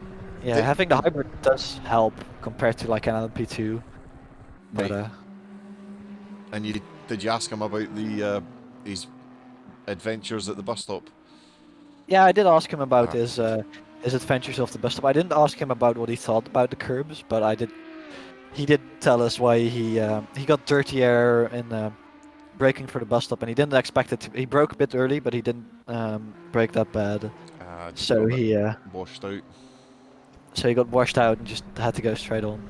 Yeah, having the hybrid does help compared to like an LP2. But Right. And did you ask him about his adventures at the bus stop? Yeah, I did ask him about his adventures off the bus stop. I didn't ask him about what he thought about the curbs, but he did tell us why he got dirty air braking for the bus stop, and he didn't expect it to. He broke a bit early, but he didn't brake that bad. Just So got a bit he washed out. got washed out and just had to go straight on,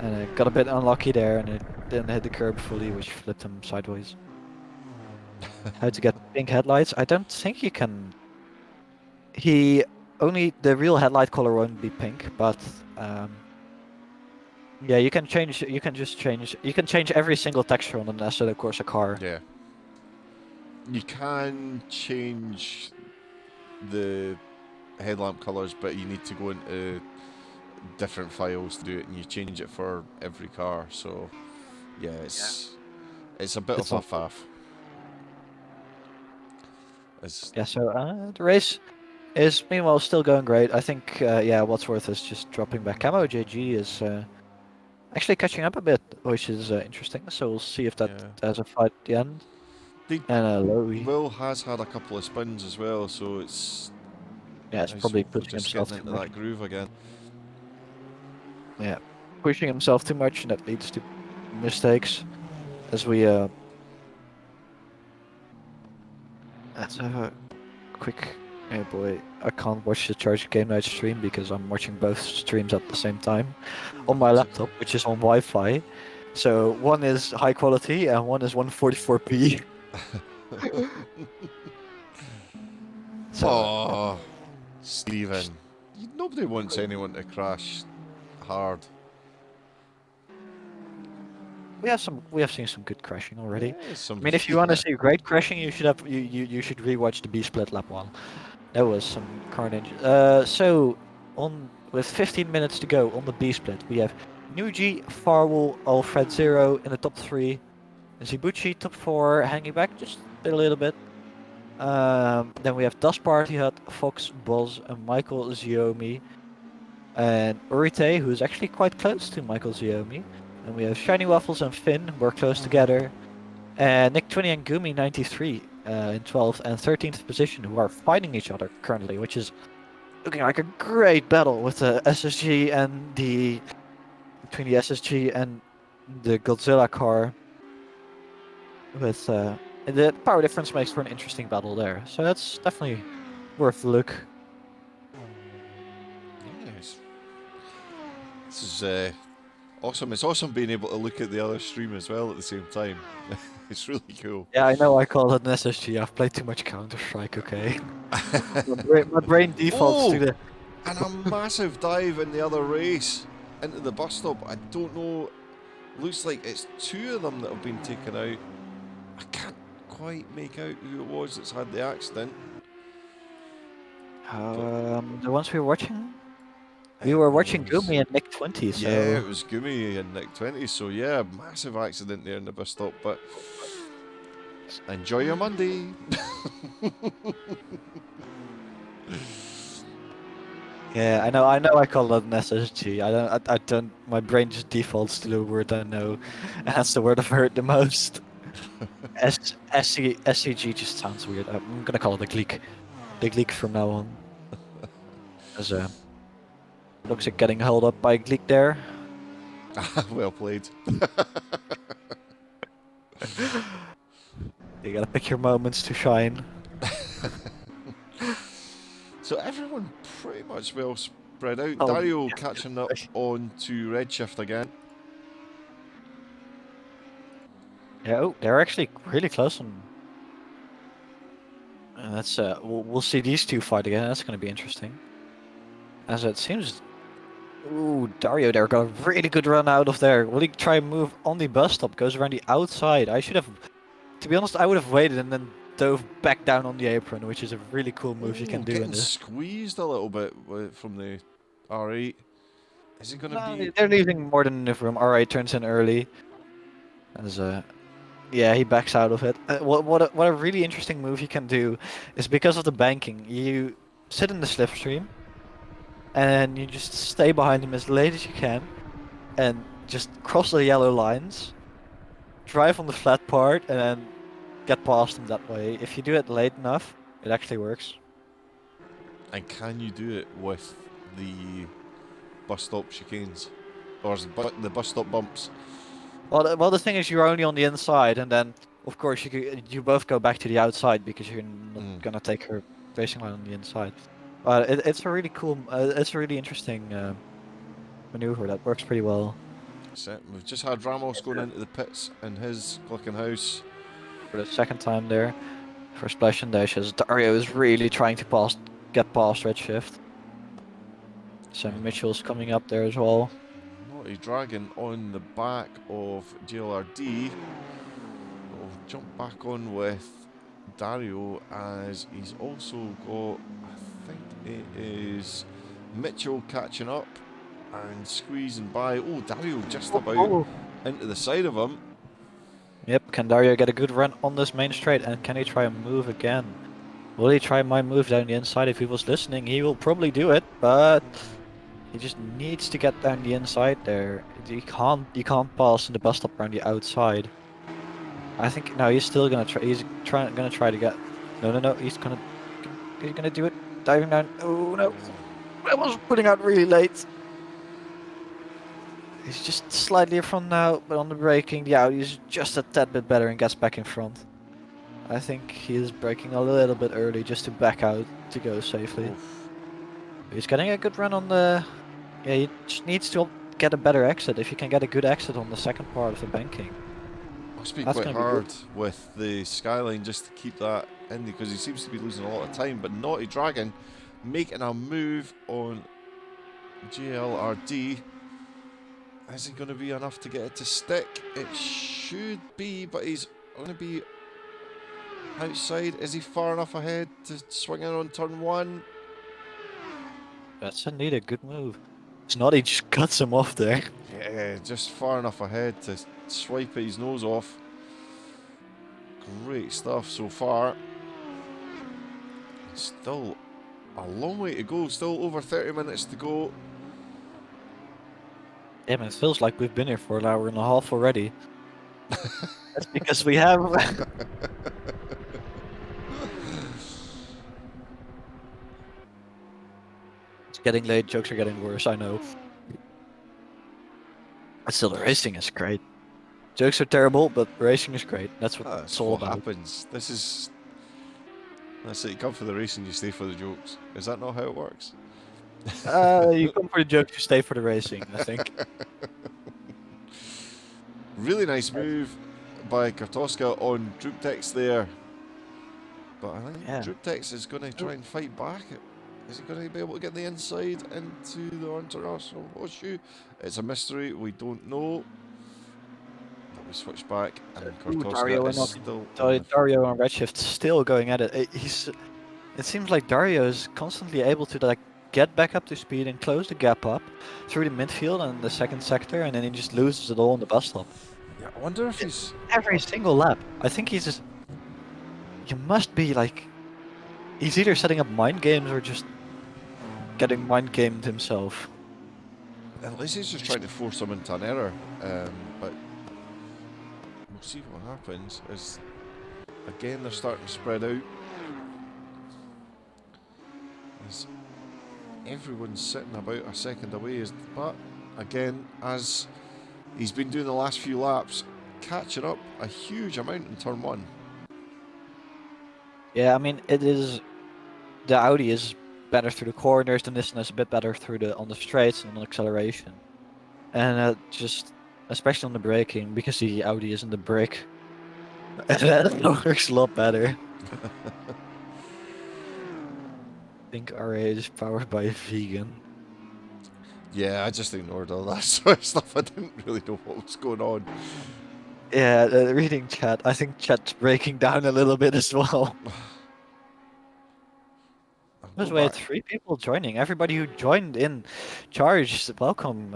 and got a bit unlucky there, and it didn't hit the curb fully, which flipped him sideways. How to get pink headlights? I don't think you can. He only the real headlight color won't be pink, but yeah, you can change. You can just change. You can change every single texture on an Assetto Corsa car. Yeah. You can change the headlamp colours, but you need to go into different files to do it, and you change it for every car. So yeah, it's a bit It's of a not- faff. It's, Yeah, so the race is meanwhile still going great. I think yeah, Wadsworth is just dropping back. Camo JG is actually catching up a bit, which is interesting. So we'll see if that has a fight at the end. They- And Lowy. Will has had a couple of spins as well, so it's Yeah, it's he's probably hopefully pushing just himself getting too into much. that groove again. Yeah, pushing himself too much, and that leads to mistakes. As we let's have a quick. Oh boy, I can't watch the Charge Game Night stream because I'm watching both streams at the same time on my laptop, which is on Wi-Fi. So one is high quality and one is 144p. So Oh, Stephen, nobody wants anyone to crash hard. we have seen some good crashing already. Yeah, I mean, if you want to see great crashing, you should you should rewatch the B Split lap one. There was some carnage. So on with 15 minutes to go on the B Split, we have Nuji, Farwell, Alfred Zero in the top 3. Zibuchi top 4, hanging back just a little bit. Then we have Dust Party Hut, Fox, Boz, and Michael Ziomi. And Urite, who is actually quite close to Michael Ziomi. And we have Shiny Waffles and Finn, who are close together. And Nick 20 and Gumi 93 in 12th and 13th position, who are fighting each other currently, which is looking like a great battle with the SSG and between the SSG and the Godzilla car. With the power difference makes for an interesting battle there, so that's definitely worth a look. Yes. This is awesome. It's awesome being able to look at the other stream as well at the same time. It's really cool. Yeah, I know I call it an SSG. I've played too much Counter Strike. Okay, my brain defaults to the. And a massive dive in the other race into the bus stop. I don't know. Looks like it's 2 of them that have been taken out. I can't quite make out who it was that's had the accident. The ones we were watching. We were watching Gumi and Nick 20. So yeah, it was Gumi and Nick 20. So yeah, massive accident there in the bus stop. But enjoy your Monday. yeah, I know. I call it an SSG. I don't. My brain just defaults to the word I know, and that's the word I've heard the most. SCG just sounds weird. I'm gonna call it a Gleek. The Gleek from now on. As looks like getting held up by Gleek there. Well played. You gotta pick your moments to shine. So everyone pretty much well spread out. Oh, Dario yeah. catching up on to Redshift again. Yeah, oh, they're actually really close on. And that's we'll see these two fight again. That's gonna be interesting. As it seems, ooh, Dario there got a really good run out of there. Will he try and move on the bus stop? Goes around the outside. I should have, to be honest, I would have waited and then dove back down on the apron, which is a really cool move you can do in Getting this. squeezed a little bit from the R8. Is it going to No, be? they're leaving more than enough room. Alright, turns in early. As yeah, he backs out of it. What a really interesting move you can do is because of the banking. You sit in the slipstream, and you just stay behind him as late as you can, and just cross the yellow lines, drive on the flat part, and then get past him that way. If you do it late enough, it actually works. And can you do it with the bus stop chicanes, or is it the bus stop bumps? Well, the thing is, you're only on the inside, and then of course, you both go back to the outside because you're not Mm. gonna take her racing line on the inside. But it's a really cool, it's a really interesting maneuver that works pretty well. So we've just had Ramos going into the pits in his Glickenhaus. For the second time there, for splash and dashes, Dario is really trying to get past Redshift. So Mitchell's coming up there as well. Naughty Dragon on the back of JLRD. We'll jump back on with Dario as he's also got, I think it is Mitchell catching up and squeezing by. Oh, Dario just about into the side of him. Yep, can Dario get a good run on this main straight, and can he try a move again? Will he try my move down the inside? If he was listening, he will probably do it, but he just needs to get down the inside there. You can't pass in the bus stop around the outside. I think no, he's still gonna try. Gonna try to get. No. He's gonna do it. Diving down. Oh no! I was putting out really late. He's just slightly in front now, but on the braking, the Audi is just a tad bit better and gets back in front. I think he is braking a little bit early just to back out to go safely. Oof. He's getting a good run on the. Yeah, he just needs to get a better exit. If he can get a good exit on the second part of the banking. Must be That's quite gonna be hard with the Skyline just to keep that in because he seems to be losing a lot of time. But Naughty Dragon making a move on JLRD. Is it going to be enough to get it to stick? It should be, but he's going to be outside. Is he far enough ahead to swing in on turn one? That's indeed a good move. It's not, he just cuts him off there. Yeah, just far enough ahead to swipe his nose off. Great stuff so far. Still a long way to go, still over 30 minutes to go. Yeah, man, it feels like we've been here for an hour and a half already. That's because we have. It's getting late, jokes are getting worse, I know. But still, the racing is great. Jokes are terrible, but racing is great. That's what it's all about. Happens. This is. That's it, you come for the racing, you stay for the jokes. Is that not how it works? You come for the jokes, you stay for the racing, I think. Really nice move by Kartoska on Drooptex there. But I think Drooptex is going to try and fight back. Is he going to be able to get the inside into the international horseshoe? It's a mystery, we don't know. But we switch back and Kartoska is still... Dario and Redshift still going at it. It seems like Dario is constantly able to get back up to speed and close the gap up through the midfield and the second sector, and then he just loses it all on the bus stop. Yeah, I wonder if he's... Every single lap. I think he's just... You must be he's either setting up mind games or just getting mind gamed himself. At least he's just trying to force him into an error. But we'll see what happens. As again, they're starting to spread out. As everyone's sitting about a second away. But again, as he's been doing the last few laps, catching up a huge amount in turn one. Yeah, I mean, the Audi is better through the corners, the Nissan is a bit better on the straights and on acceleration. And especially on the braking, because the Audi is in the brake, that works a lot better. I think RA is powered by a vegan. Yeah, I just ignored all that sort of stuff. I didn't really know what was going on. Yeah, reading chat. I think chat's breaking down a little bit as well. Because we had 3 people joining. Everybody who joined in Charge, welcome.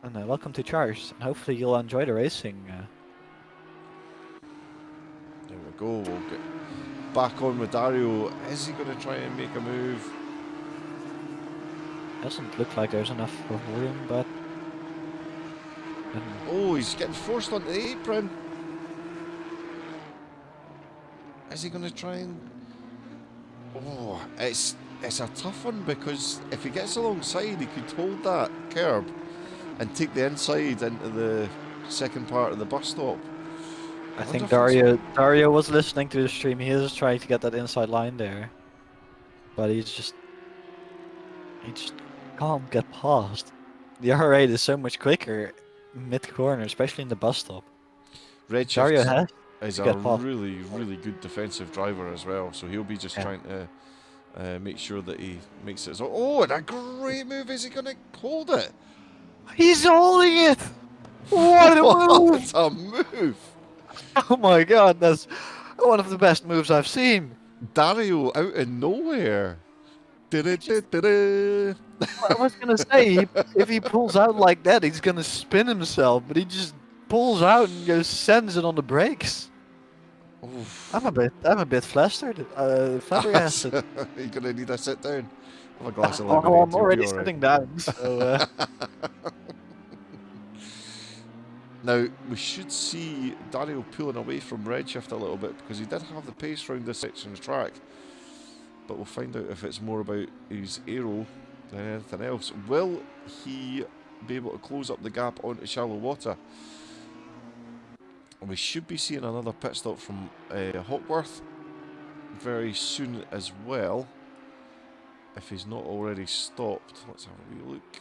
And welcome to Charge. And hopefully you'll enjoy the racing. There we go. We'll get back on with Dario. Is he going to try and make a move? Doesn't look like there's enough room, but... Oh, he's getting forced onto the apron. Is he going to try and... Oh, it's a tough one because if he gets alongside, he could hold that curb and take the inside into the second part of the bus stop. I wonder think if it's- Dario was listening to the stream. He is trying to get that inside line there, but he just can't get past. The R8 is so much quicker mid corner, especially in the bus stop. Dario Redshift has is to a get past. really good defensive driver as well, so he'll be just Yeah. trying to make sure that he makes it. Oh, and a great move! Is he going to hold it? He's holding it! What a move! What a move! Oh my god, that's one of the best moves I've seen. Dario out of nowhere. Da-da-da-da-da. I was gonna say, if he pulls out like that, he's gonna spin himself, but he just pulls out and just sends it on the brakes. Oof. I'm a bit flustered, flabbergasted. You're gonna need a sit down. Have a glass of Well, lemonade. I'm You'll already be all right. sitting down, so Now we should see Dario pulling away from Redshift a little bit because he did have the pace round this section of track. But we'll find out if it's more about his aero than anything else. Will he be able to close up the gap onto shallow water? And we should be seeing another pit stop from Hawkworth very soon as well. If he's not already stopped. Let's have a wee look.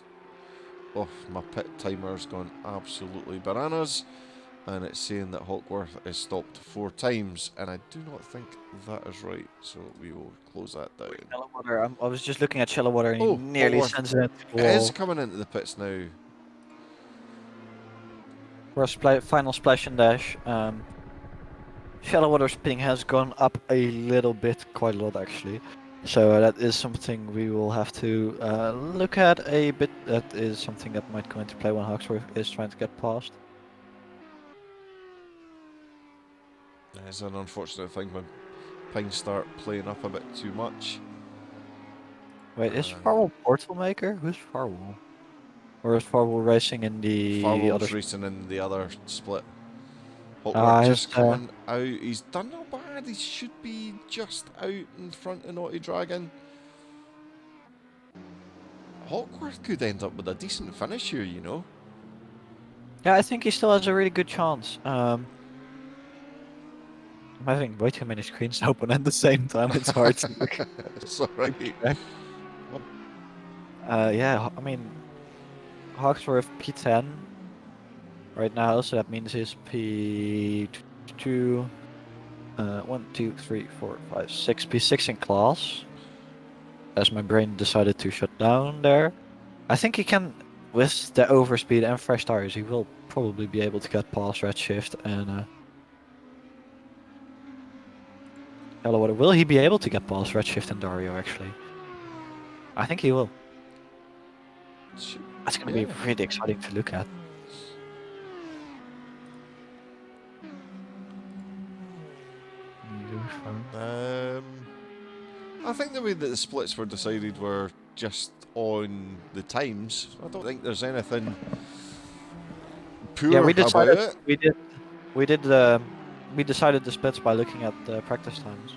Oh, my pit timer's gone absolutely bananas. And it's saying that Hawkworth is stopped 4 times. And I do not think that is right. So we will close that down. shallow water. I was just looking at shallow water and Oh, he nearly Hawkworth sends it into the It is wall. coming into the pits now. For a final splash and dash, shallow water spinning has gone up a little bit, quite a lot actually. So that is something we will have to look at a bit. That is something that might come into play when Hawksworth is trying to get past. It's an unfortunate thing when pines start playing up a bit too much. Wait, is Farwell Portal Maker? Who's Farwell? Or is Farwell racing in the Farwell's other? racing in the other split. Hawkworth Ah, just his, coming out. He's done not bad. He should be just out in front of Naughty Dragon. Hawkworth could end up with a decent finish here, you know. Yeah, I think he still has a really good chance. I'm having way too many screens open at the same time. It's hard to look. It's alright. Yeah, I mean, Hawksworth P10 right now, so that means he's P2, 1, 2, 3, 4, 5, 6, P6 in class. As my brain decided to shut down there. I think he can, with the overspeed and fresh tires, he will probably be able to get past Redshift and Hello, what will he be able to get past Redshift and Dario actually? I think he will. That's going to be really exciting to look at. I think the way that the splits were decided were just on the times. I don't think there's anything poor Yeah, we decided about it. we decided the splits by looking at the practice times.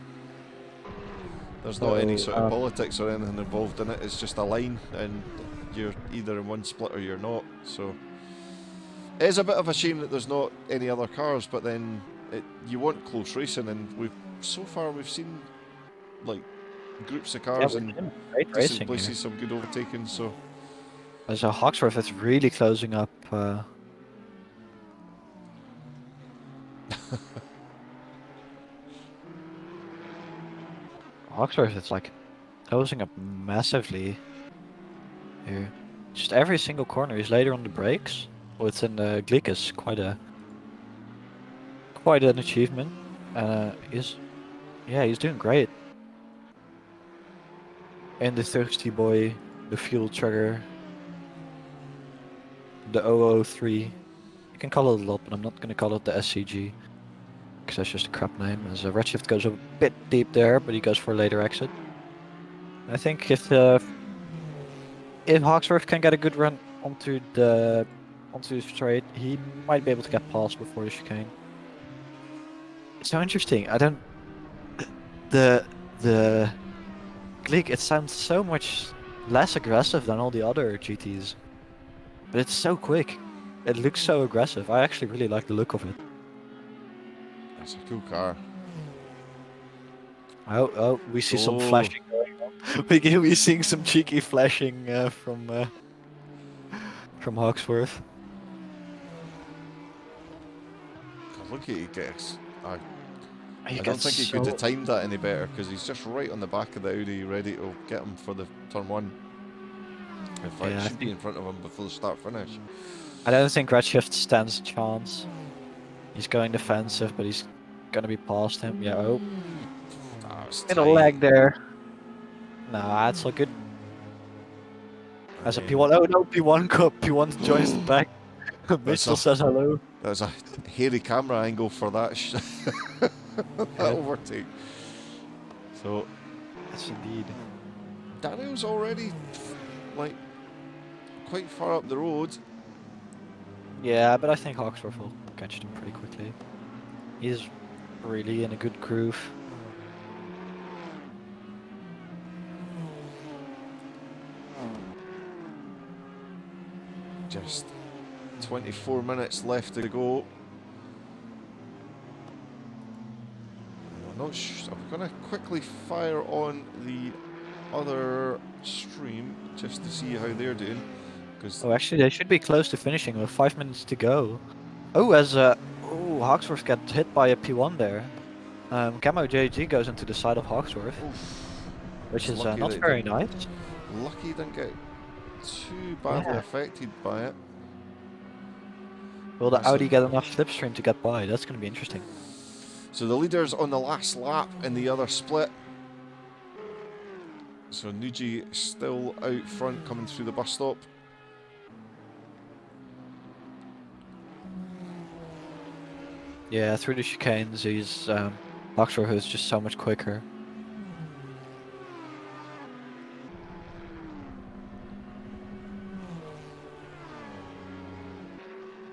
There's not any sort of politics or anything involved in it. It's just a line, and you're either in one split or you're not. So it is a bit of a shame that there's not any other cars. But then you want close racing, and so far we've seen like groups of cars and great decent racing places, here. some good overtaking. So So Hawksworth is really closing up. Hawksworth is like closing up massively here. Just every single corner is later on the brakes. Within the Gleek is quite an achievement. He's doing great. And the Thirsty Boy, the Fuel Trigger, the 003. You can call it a lot, but I'm not going to call it the SCG. Because that's just a crap name. As a Redshift goes a bit deep there, but he goes for a later exit. I think if Hawksworth can get a good run onto the straight, he might be able to get past before the chicane. It's so interesting. The Gleek, it sounds so much less aggressive than all the other GTs. But it's so quick. It looks so aggressive. I actually really like the look of it. That's a cool car. Oh, we see some Oh. flashing going on. We're seeing some cheeky flashing from Hawksworth. God, look at he gets. He I don't gets think he could have so- timed that any better because he's just right on the back of the Audi, ready to get him for the turn one. In fact, Yeah, he I should be in front of him before the start finish. I don't think Redshift stands a chance. He's going defensive, but he's gonna be past him. Yeah, oh, That was in a tight. lag there. Nah, that's all good. As a And P1, oh no, P1 P1 joins the pack. Mitchell says hello. There's a hairy camera angle for that, that Yeah. overtake. So Yes, indeed. Daniel's already like quite far up the road. Yeah, but I think Hawksworth will catch them pretty quickly. He's really in a good groove. Just 24 minutes left to go. I'm not sure. I'm going to quickly fire on the other stream just to see how they're doing. Because Oh, actually, they should be close to finishing with 5 minutes to go. Oh, as Hawksworth gets hit by a P1 there. Camo JG goes into the side of Hawksworth, which is lucky not that very didn't- nice. lucky he didn't get too badly Yeah. affected by it. Will the That's Audi a- get enough slipstream to get by? That's going to be interesting. So the leader's on the last lap in the other split. So Nuji still out front coming through the bus stop. Yeah, through the chicanes, he's Hawksworth is just so much quicker.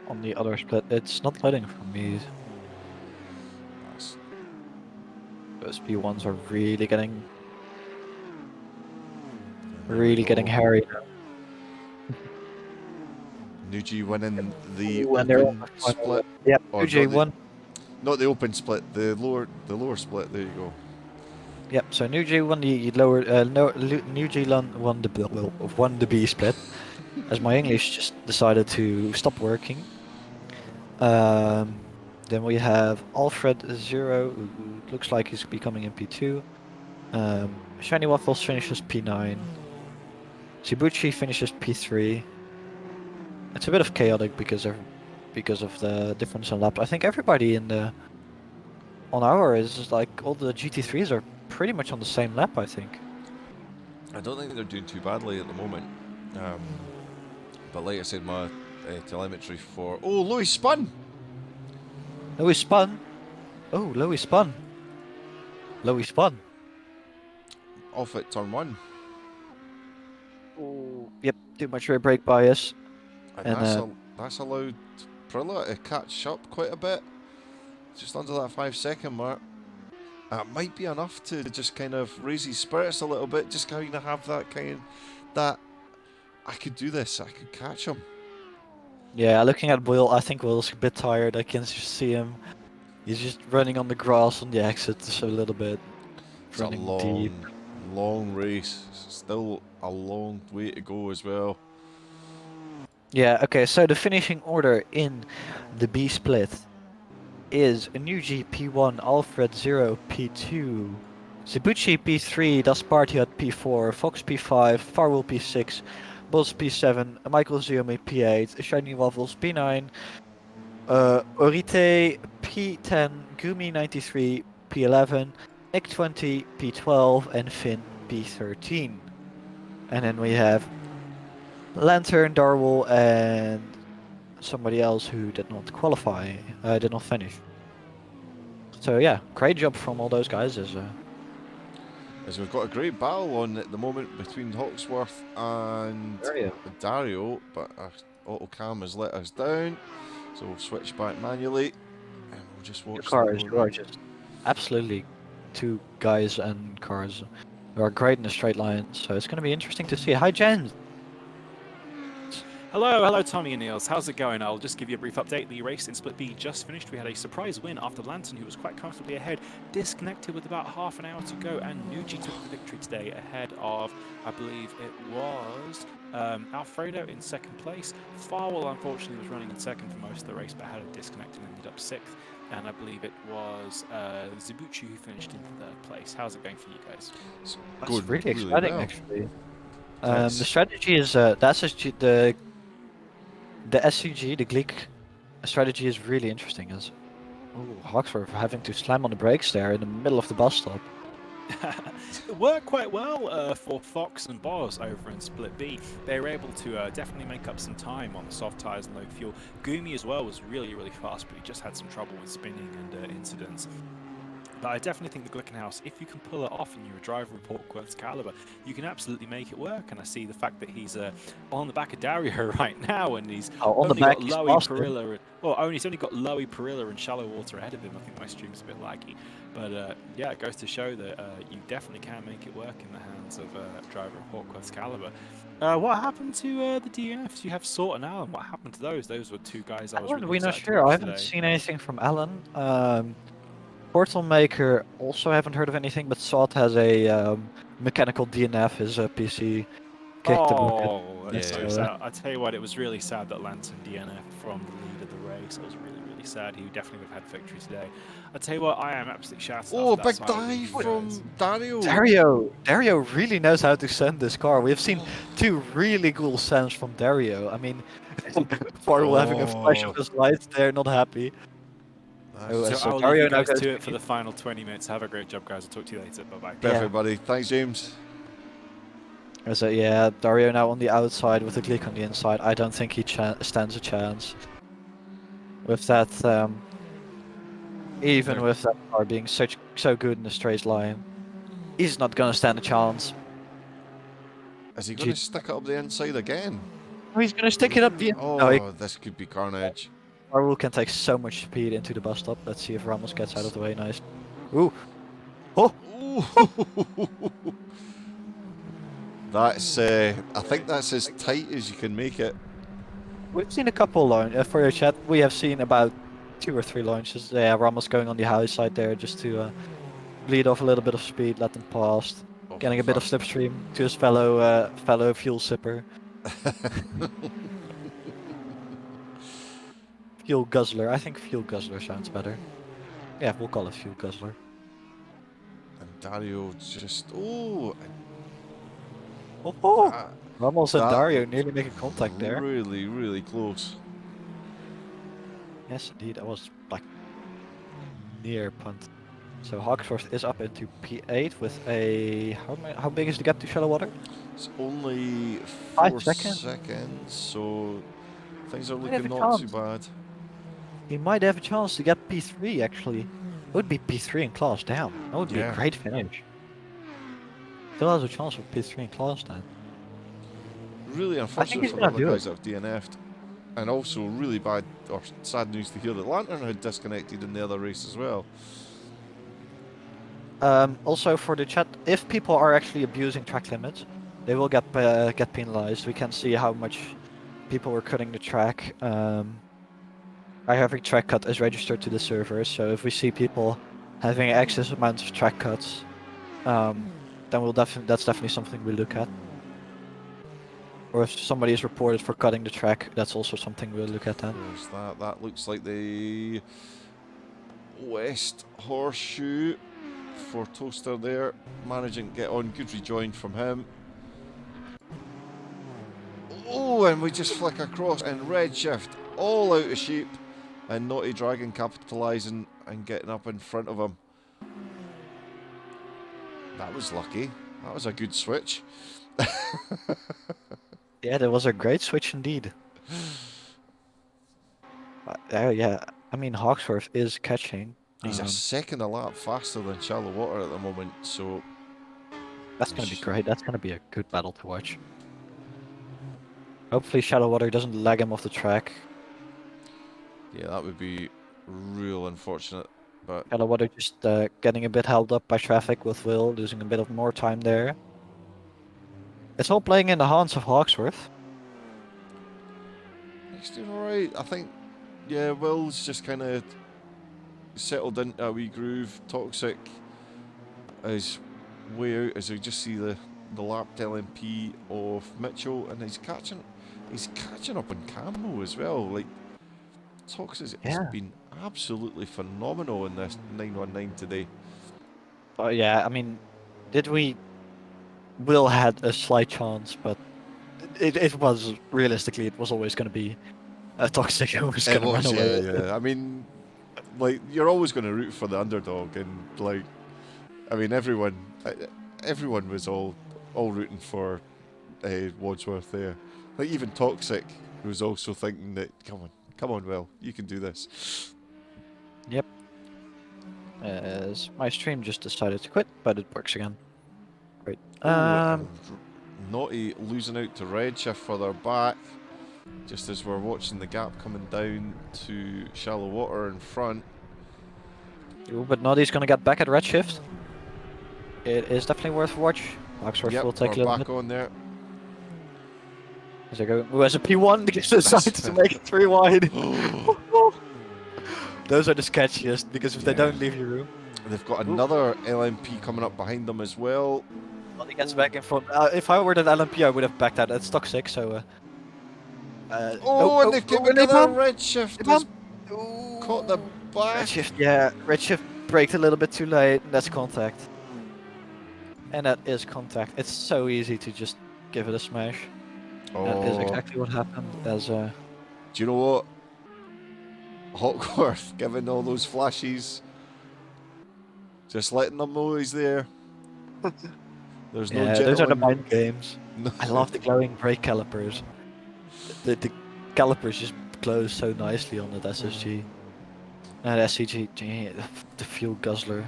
On the other split, it's not letting for me. That's Those P1s are really getting There we go. hairy now. Nuji winning the Ooh, and they're on open the final split. lap. Yep, Or UJ1. Not the open split, the lower split. There you go. Yep, so New G won the lower, no, New Zealand won the B split, as my English just decided to stop working. Then we have Alfred Zero, who looks like he's becoming in P2. Shiny Waffles finishes P9. Shibuchi finishes P3. It's a bit of chaotic because of the difference in laps. I think everybody on our is just like all the GT3s are pretty much on the same lap, I think. I don't think they're doing too badly at the moment. But like I said, my telemetry for... Oh, Louis spun! Louis spun. Oh, Louis spun. Louis spun. Off at turn one. Oh, yep, too much rear brake bias. And that's allowed Prilla to catch up quite a bit. Just under that 5-second mark. It might be enough to just kind of raise his spirits a little bit. Just kind of have that I could do this. I could catch him. Yeah, looking at Will, I think Will's a bit tired. I can just see him. He's just running on the grass on the exits a little bit. It's a Running long, deep. long race. Still a long way to go as well. Yeah, okay, so the finishing order in the B split is Nuji P1, Alfred 0 P2, Zibuchi P3, Dasparty at P4, Fox P5, Farwell P6, Buzz P7, Michael Ziomi P8, Shiny Waffles P9, Orite P10, Gumi 93 P11, Nick 20 P12, and Finn P13. And then we have Lantern, Darwell, and somebody else who did not qualify, did not finish. So yeah, great job from all those guys. As we've got a great battle on at the moment between Hawksworth and Dario, but our autocam has let us down, so we'll switch back manually and we'll just watch. The cars who are just absolutely two guys and cars who are great in a straight line. So it's going to be interesting to see. Hi James. Hello, Tommy and Niels. How's it going? I'll just give you a brief update. The race in Split B just finished. We had a surprise win after Lantern, who was quite comfortably ahead, disconnected with about half an hour to go, and Nucci took the victory today ahead of, I believe it was Alfredo in second place. Farwell, unfortunately, was running in second for most of the race, but had a disconnect and ended up sixth. And I believe it was Zibuchi who finished in third place. How's it going for you guys? That's Good, really really exciting, well. actually. Yes. The strategy is the SCG, the Gleek strategy is really interesting. As Hawksworth having to slam on the brakes there in the middle of the bus stop. It worked quite well for Fox and Boz over in Split B. They were able to definitely make up some time on the soft tyres and low fuel. Gumi as well was really, really fast, but he just had some trouble with spinning and incidents. But I definitely think the Glickenhaus, if you can pull it off and you're a driver with Hawkworth's caliber, you can absolutely make it work. And I see the fact that he's on the back of Dario right now, and he's On the only back, got he's Lowy, faster. Perilla, he's only got Lowy, Perilla, and Shallow Water ahead of him. I think my stream's a bit laggy. But yeah, it goes to show that you definitely can make it work in the hands of a driver of Hawkworth's caliber. What happened to the DNFs? You have Sort and Allen. What happened to those? Those were two guys I was really We're not excited to sure. I watch haven't today. seen anything from Alan. Portal Maker also haven't heard of anything, but Salt has a mechanical DNF. His PC kicked the bucket. Oh, that's so Yeah. sad. I tell you what, it was really sad that Lantern DNF from the lead of the race. It was really, really sad. He definitely would have had victory today. I tell you what, I am absolutely shattered. Oh, after that big side of dive you from guys. Dario. Dario really knows how to send this car. We've seen two really cool sends from Dario. I mean, Farwell having a flash of his lights there, not happy. That's So I'll leave Dario you now guys goes to to it for the final 20 minutes. Have a great job, guys. I'll talk to you later. Bye-bye. perfect, buddy. Thanks, James. So yeah, Dario now on the outside with the Gleek on the inside. I don't think he stands a chance. With that, even with that car being so good in a straight line, he's not gonna stand a chance. Is he going to stick it up the inside again? Oh, he's gonna stick it up the. Oh, No, this could be carnage. Farwell can take so much speed into the bus stop. Let's see if Ramos gets out of the way. Nice. Ooh. Oh. Ooh. That's. I think that's as tight as you can make it. We've seen a couple launches for your chat. We have seen about 2 or 3 launches. Yeah, Ramos going on the high side there just to bleed off a little bit of speed, let them pass, Oh, getting a bit of slipstream to his fellow fuel sipper. Fuel guzzler. I think fuel guzzler sounds better. Yeah, we'll call it fuel guzzler. And Dario just. Oh. Oh, that- Ramos and that Dario looked nearly making contact there. Really, really close. Yes, indeed. That was like near punt. So Hawksworth is up into P8 with a how big is the gap to shallow water? It's only 5 4 seconds. so things are Might have looking a not too chance. bad. He might have a chance to get P3 actually. It would be P3 in class, damn. That would be Yeah. a great finish. Still has a chance for P3 in class then. Really unfortunate he's for the gonna other do guys that have DNF'd. And also really bad or sad news to hear that Lantern had disconnected in the other race as well. Also for the chat, if people are actually abusing track limits, they will get penalized. We can see how much people were cutting the track. Every track cut is registered to the server, so if we see people having excess amounts of track cuts, then that's definitely something we look at. Or if somebody is reported for cutting the track, that's also something we'll look at then. There's that. That looks like the West Horseshoe for Toaster there. Managing to get on. Good rejoin from him. Oh, and we just flick across and Redshift all out of shape. And Naughty Dragon capitalising and getting up in front of him. That was lucky. That was a good switch. Yeah, that was a great switch indeed. Yeah, I mean Hawksworth is catching. He's a second a lap faster than Shallow Water at the moment, so That's gonna be great. That's gonna be a good battle to watch. Hopefully Shallow Water doesn't lag him off the track. yeah, that would be real unfortunate. But Shallow Water just getting a bit held up by traffic with Will, losing a bit of more time there. It's all playing in the hands of Hawksworth. He's doing alright. I think, yeah, Will's just kind of settled into a wee groove. Toxic is way out as we just see the lapped LMP of Mitchell, and he's catching up on Camo as well. Like, Toxic has been absolutely phenomenal in this 919 today. Oh yeah, I mean, Will had a slight chance, but it was realistically it was always going to be a Toxic who was going to run away. Yeah. I mean, like, you're always going to root for the underdog, and like, I mean, everyone was all rooting for Wadsworth there. Like, even Toxic, who was also thinking that, come on, Will, you can do this. Yep. My stream just decided to quit, but it works again. Great. Naughty losing out to Redshift further back, just as we're watching the gap coming down to Shallow Water in front. Ooh, but Naughty's going to get back at Redshift. It is definitely worth a watch. Oxford will take a little back bit. on there. As I go, who has a P1 because they decided to make it 3 wide. Those are the sketchiest because if they don't leave your room. They've got another LMP coming up behind them as well. Well, he gets back in front. If I were that LMP, I would have backed out. That's toxic, so. And they've got another Redshift. Caught the back. Redshift braked a little bit too late. That's contact. And that is contact. It's so easy to just give it a smash. That is exactly what happened. Do you know what? Hawkworth giving all those flashes. Just letting them know he's there. There's no gentleman. Those are the mind games. I love the glowing brake calipers. The calipers just glow so nicely on the SSG. And SCG, the fuel guzzler.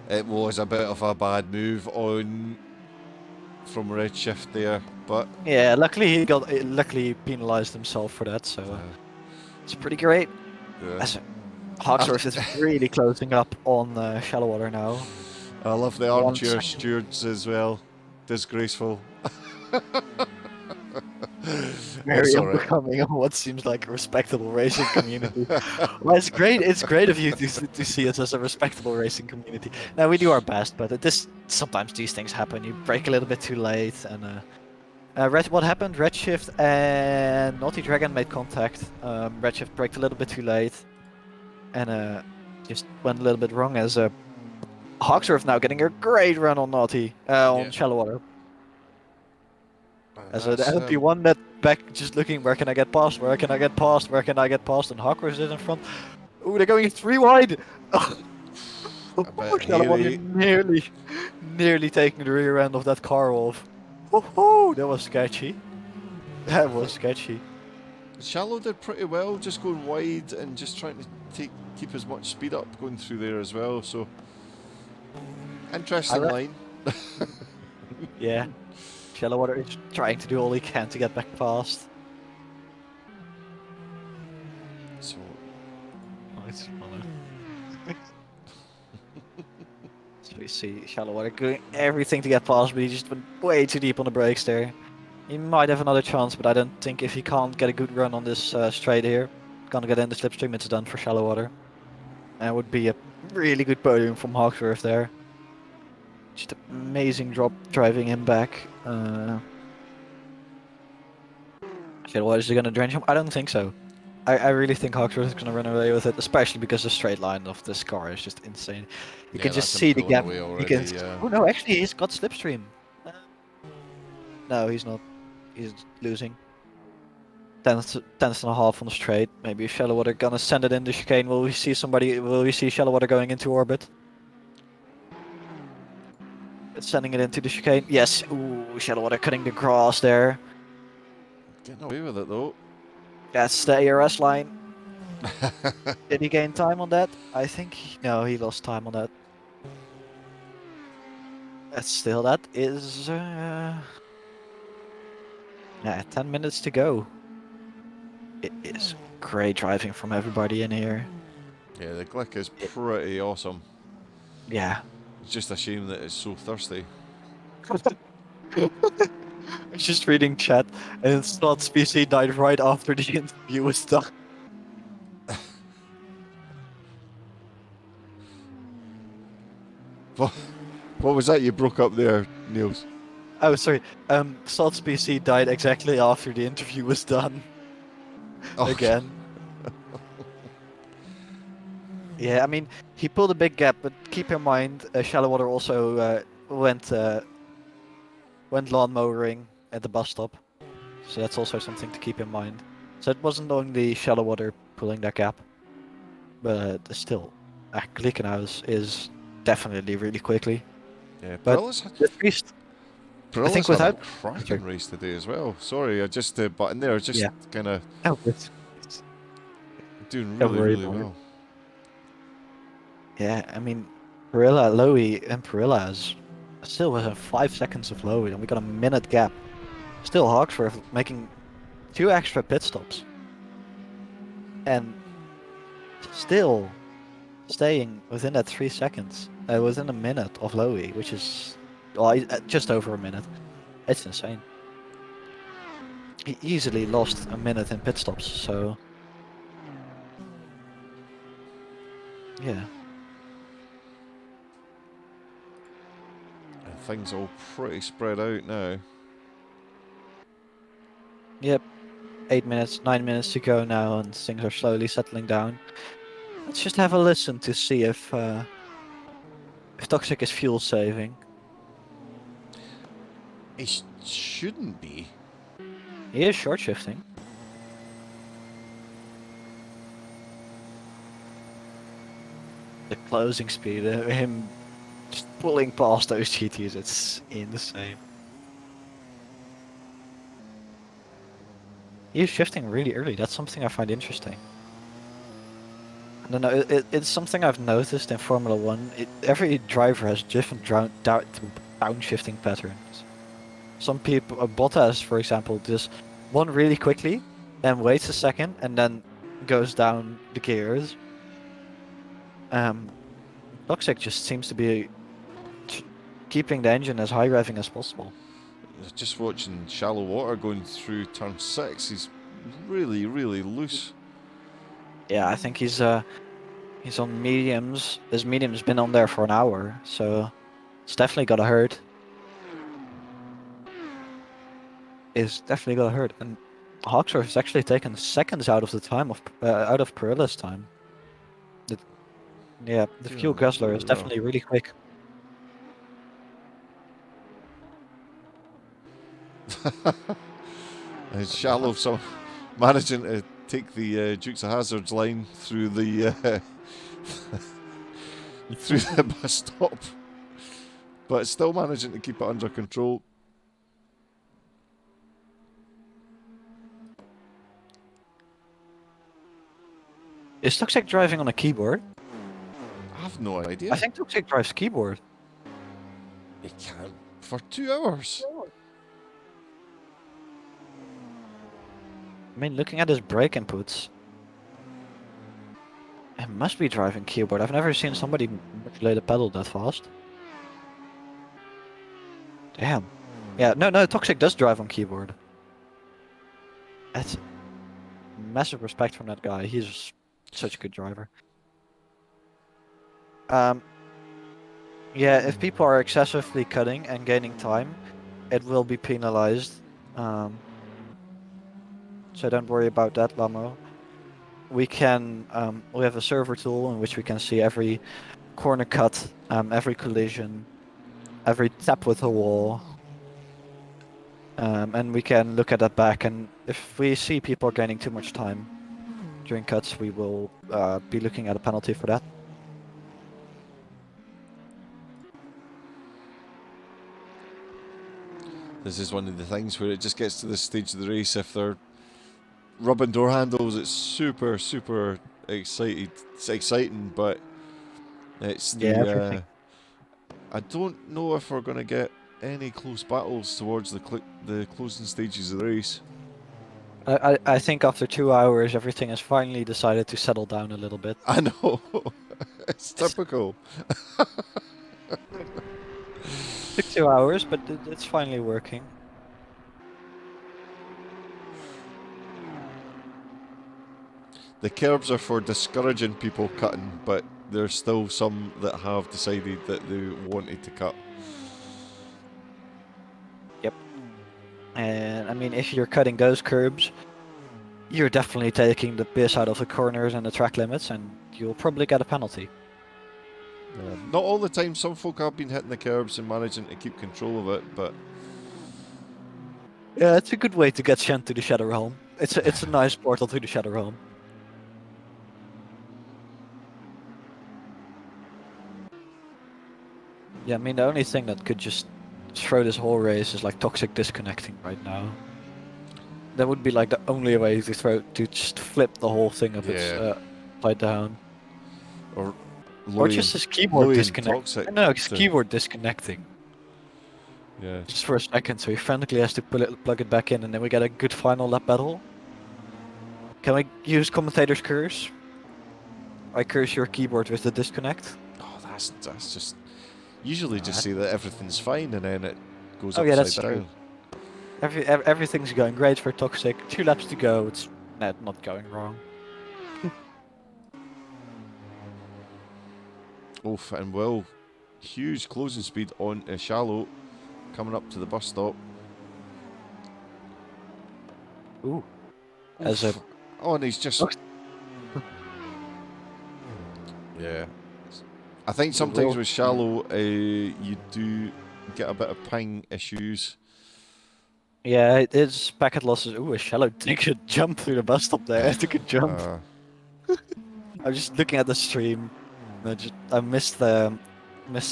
It was a bit of a bad move from Redshift there, but yeah, luckily he penalised himself for that, so it's pretty great. Yeah. Hawksworth is really closing up on Shallow Water now. I love the armchair stewards as well. Disgraceful. Very unbecoming of what seems like a respectable racing community. Well, it's great. It's great of you to see us as a respectable racing community. Now we do our best, but sometimes these things happen. You brake a little bit too late, and what happened? Redshift and Naughty Dragon made contact. Redshift braked a little bit too late, and just went a little bit wrong. As Hawksworth now getting a great run on Naughty on Shallow Water. As the LP1 that back just looking, where can I get past, where can I get past, where can I get past, and Hawkworth is in front. Ooh, they're going 3 wide! Nearly taking the rear end of that car off. Oh, that was sketchy. That was sketchy. Shallow did pretty well, just going wide and just trying to keep as much speed up going through there as well, so interesting line. Yeah. Shallow Water is trying to do all he can to get back fast. So, it's funny. So we see Shallow Water doing everything to get past, but he just went way too deep on the brakes there. He might have another chance, but I don't think if he can't get a good run on this straight here, gonna get in the slipstream, it's done for Shallow Water. And it would be a really good podium from Hawksworth there. Just amazing drop driving him back. What is he gonna drench him? I don't think so. I really think Hawksworth is gonna run away with it, especially because the straight line of this car is just insane. You can just see the gap. Oh no, actually he's got slipstream. No, he's not. He's losing. 10th and a half on the straight. Maybe Shallow Water gonna send it in the chicane. Will we see Shallow Water going into orbit? It's sending it into the chicane. Yes. Ooh, Shallow Water cutting the grass there. Getting away with it though. That's the ARS line. Did he gain time on that? I think no, he lost time on that. That is 10 minutes to go. It is great driving from everybody in here. Yeah, the Glick is pretty awesome. Yeah. It's just a shame that it's so thirsty. I was just reading chat, and Slots PC died right after the interview was done. What was that you broke up there, Niels? Oh, sorry. Slots PC died exactly after the interview was done. Oh, Again. Yeah, I mean, he pulled a big gap, but keep in mind, Shallow Water also went lawn mowing at the bus stop, so that's also something to keep in mind. So it wasn't only Shallow Water pulling that gap, but still, Glickenhaus is definitely really quickly. yeah. But the priest, I think Perillas had a without cracking race today as well. Sorry, I just button there. Just yeah, kind of oh, doing don't really, worry really about it. well. Yeah, I mean, Lowy and Perilla is still within 5 seconds of Lowy, and we got a minute gap. Still, Hawksworth making 2 extra pit stops, and still staying within that 3 seconds, within a minute of Lowy, which is just over a minute. It's insane. He easily lost a minute in pit stops, so yeah. And things all pretty spread out now. Yep, 8 minutes, 9 minutes to go now, and things are slowly settling down. Let's just have a listen to see if Toxic is fuel saving. It shouldn't be. He is short shifting. The closing speed, him just pulling past those GTs, it's insane. He's shifting really early. That's something I find interesting. I don't know. It's something I've noticed in Formula One. Every driver has different downshifting patterns. Some people, Bottas, for example, does one really quickly, then waits a second, and then goes down the gears. Toxic just seems to be keeping the engine as high revving as possible. Just watching Shallow Water going through turn 6. He's really, really loose. Yeah, I think he's on mediums. His medium's been on there for an hour, so it's definitely gotta hurt. It's definitely gotta hurt. And Hawksworth has actually taken seconds out of the time of out of Perilla's time. The fuel guzzler is definitely really quick. And Shallow so managing to take the Dukes of Hazzard's line through the through the bus stop, but still managing to keep it under control. Is Toxic driving on a keyboard? I have no idea. I think Toxic drives keyboard. He can't for 2 hours. I mean, looking at his brake inputs, it must be driving keyboard. I've never seen somebody manipulate a pedal that fast. Damn. Yeah, no, Toxic does drive on keyboard. That's massive respect from that guy. He's such a good driver. Yeah, if people are excessively cutting and gaining time, it will be penalized. So don't worry about that, Lamo. We have a server tool in which we can see every corner cut, every collision, every tap with a wall. And we can look at that back, and if we see people gaining too much time during cuts, we will be looking at a penalty for that. This is one of the things where it just gets to this stage of the race. If they're rubbing door handles, it's super, super excited. It's exciting, but it's the. I don't know if we're going to get any close battles towards the closing stages of the race. I think after 2 hours, everything has finally decided to settle down a little bit. I know. It's typical. Took 2 hours, but it's finally working. the curbs are for discouraging people cutting, but there's still some that have decided that they wanted to cut. Yep. And I mean, if you're cutting those curbs, you're definitely taking the piss out of the corners and the track limits, and you'll probably get a penalty. Not all the time. Some folk have been hitting the curbs and managing to keep control of it, but Yeah, it's a good way to get sent to the Shadow Realm. It's a nice portal to the Shadow Realm. Yeah, I mean, the only thing that could just throw this whole race is like Toxic disconnecting right now. That would be like the only way to just flip the whole thing up its upside down. Or just his keyboard disconnecting. No, his keyboard disconnecting. Yeah. Just for a second, so he frantically has to plug it back in, and then we get a good final lap battle. Can we use commentator's curse? I curse your keyboard with the disconnect. Oh, that's just. Usually just say that everything's fine, and then it goes yeah, that's upside down. True. Everything's going great for Toxic. 2 laps to go. It's not going wrong. Oof, and Will, huge closing speed on Shallow, coming up to the bus stop. Ooh. As a... Oh, and he's just... Yeah. I think sometimes with Shallow, you do get a bit of ping issues. Yeah, it's packet losses. Ooh, a Shallow took a jump through the bus stop there. Took a jump. I'm just looking at the stream. I missed the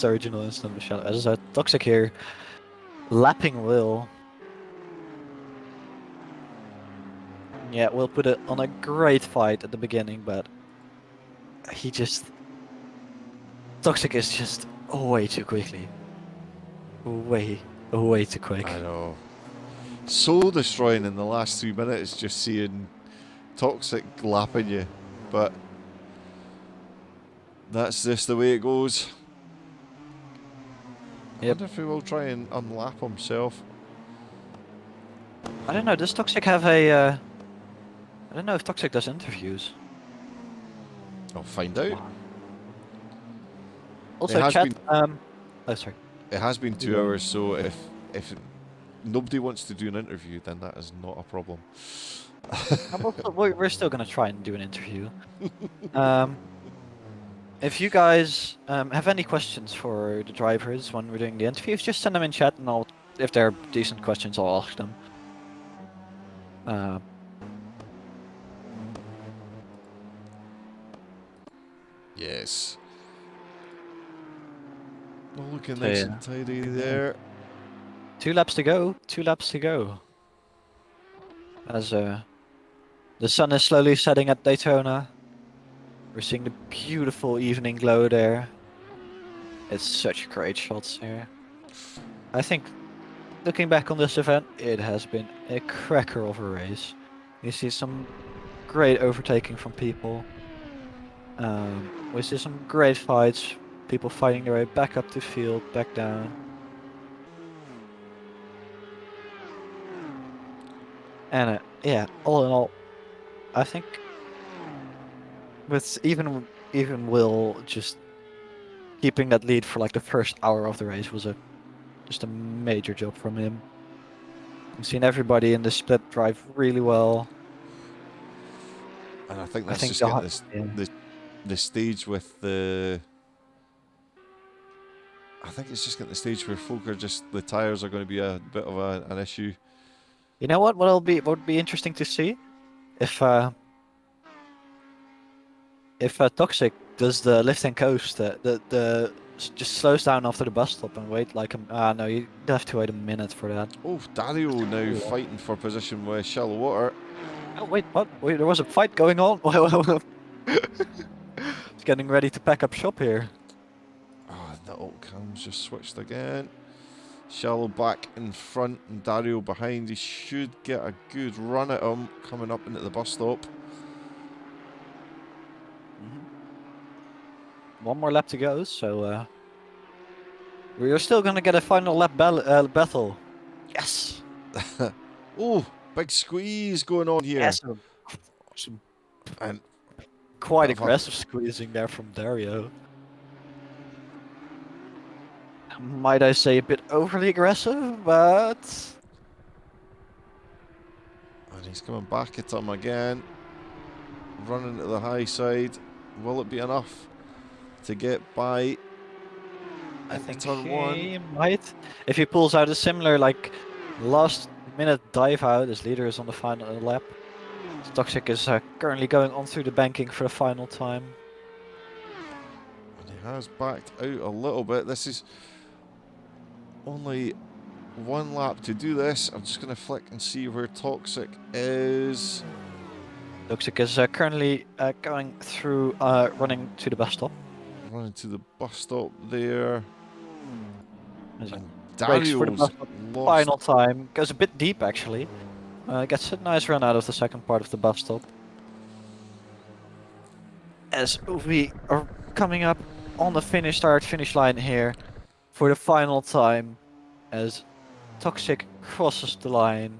original instant of Shallow. As a Toxic here, lapping Will. Yeah, Will put it on a great fight at the beginning, but he just... Toxic is just way too quickly. Way too quick. I know. So destroying in the last 3 minutes, just seeing Toxic lapping you, but that's just the way it goes. I wonder if he will try and unlap himself. I don't know, does Toxic have a... I don't know if Toxic does interviews. I'll find out. Also, chat... oh, sorry. It has been 2 hours, so if nobody wants to do an interview, then that is not a problem. We're still going to try and do an interview. If you guys have any questions for the drivers when we're doing the interviews, just send them in chat, and if they're decent questions, I'll ask them. Yes. Oh, looking nice and tidy there. 2 laps to go. 2 laps to go. As the sun is slowly setting at Daytona. We're seeing the beautiful evening glow there. It's such great shots here. I think, looking back on this event, it has been a cracker of a race. You see some great overtaking from people. We see some great fights. People fighting their way back up the field, back down. And yeah, all in all, I think with even Will just keeping that lead for like the first hour of the race was just a major job from him. I've seen everybody in the split drive really well. And I think that's just getting the stage with the... I think it's just getting the stage where folk are just... The tyres are going to be a bit of an issue. You know what? What would be interesting to see? If Toxic does the lift and coast, the just slows down after the bus stop and wait like no, you have to wait a minute for that. Oh, Dario now fighting for position with Shallow Water. Oh wait, what? Wait, there was a fight going on. It's getting ready to pack up shop here. Oh, the alt cam's just switched again. Shallow back in front and Dario behind. He should get a good run at him coming up into the bus stop. One more lap to go, so we're still gonna get a final lap battle. Yes. Oh, big squeeze going on here. Yes. Awesome. And quite Bit of a- aggressive squeezing there from Dario. Might I say a bit overly aggressive, but And he's coming back at him again. Running to the high side. Will it be enough to get by? I Into think turn he one. might. If he pulls out a similar like last minute dive out, his leader is on the final lap. Toxic is currently going on through the banking for the final time. And he has backed out a little bit. This is only one lap to do this. I'm just going to flick and see where Toxic is. Toxic is currently going through, running to the bus stop. Running to the bus stop there. As And breaks for the Dario's bus stop. lost. Final time goes a bit deep actually. Gets a nice run out of the second part of the bus stop. As we are coming up on the finish line here for the final time, as Toxic crosses the line.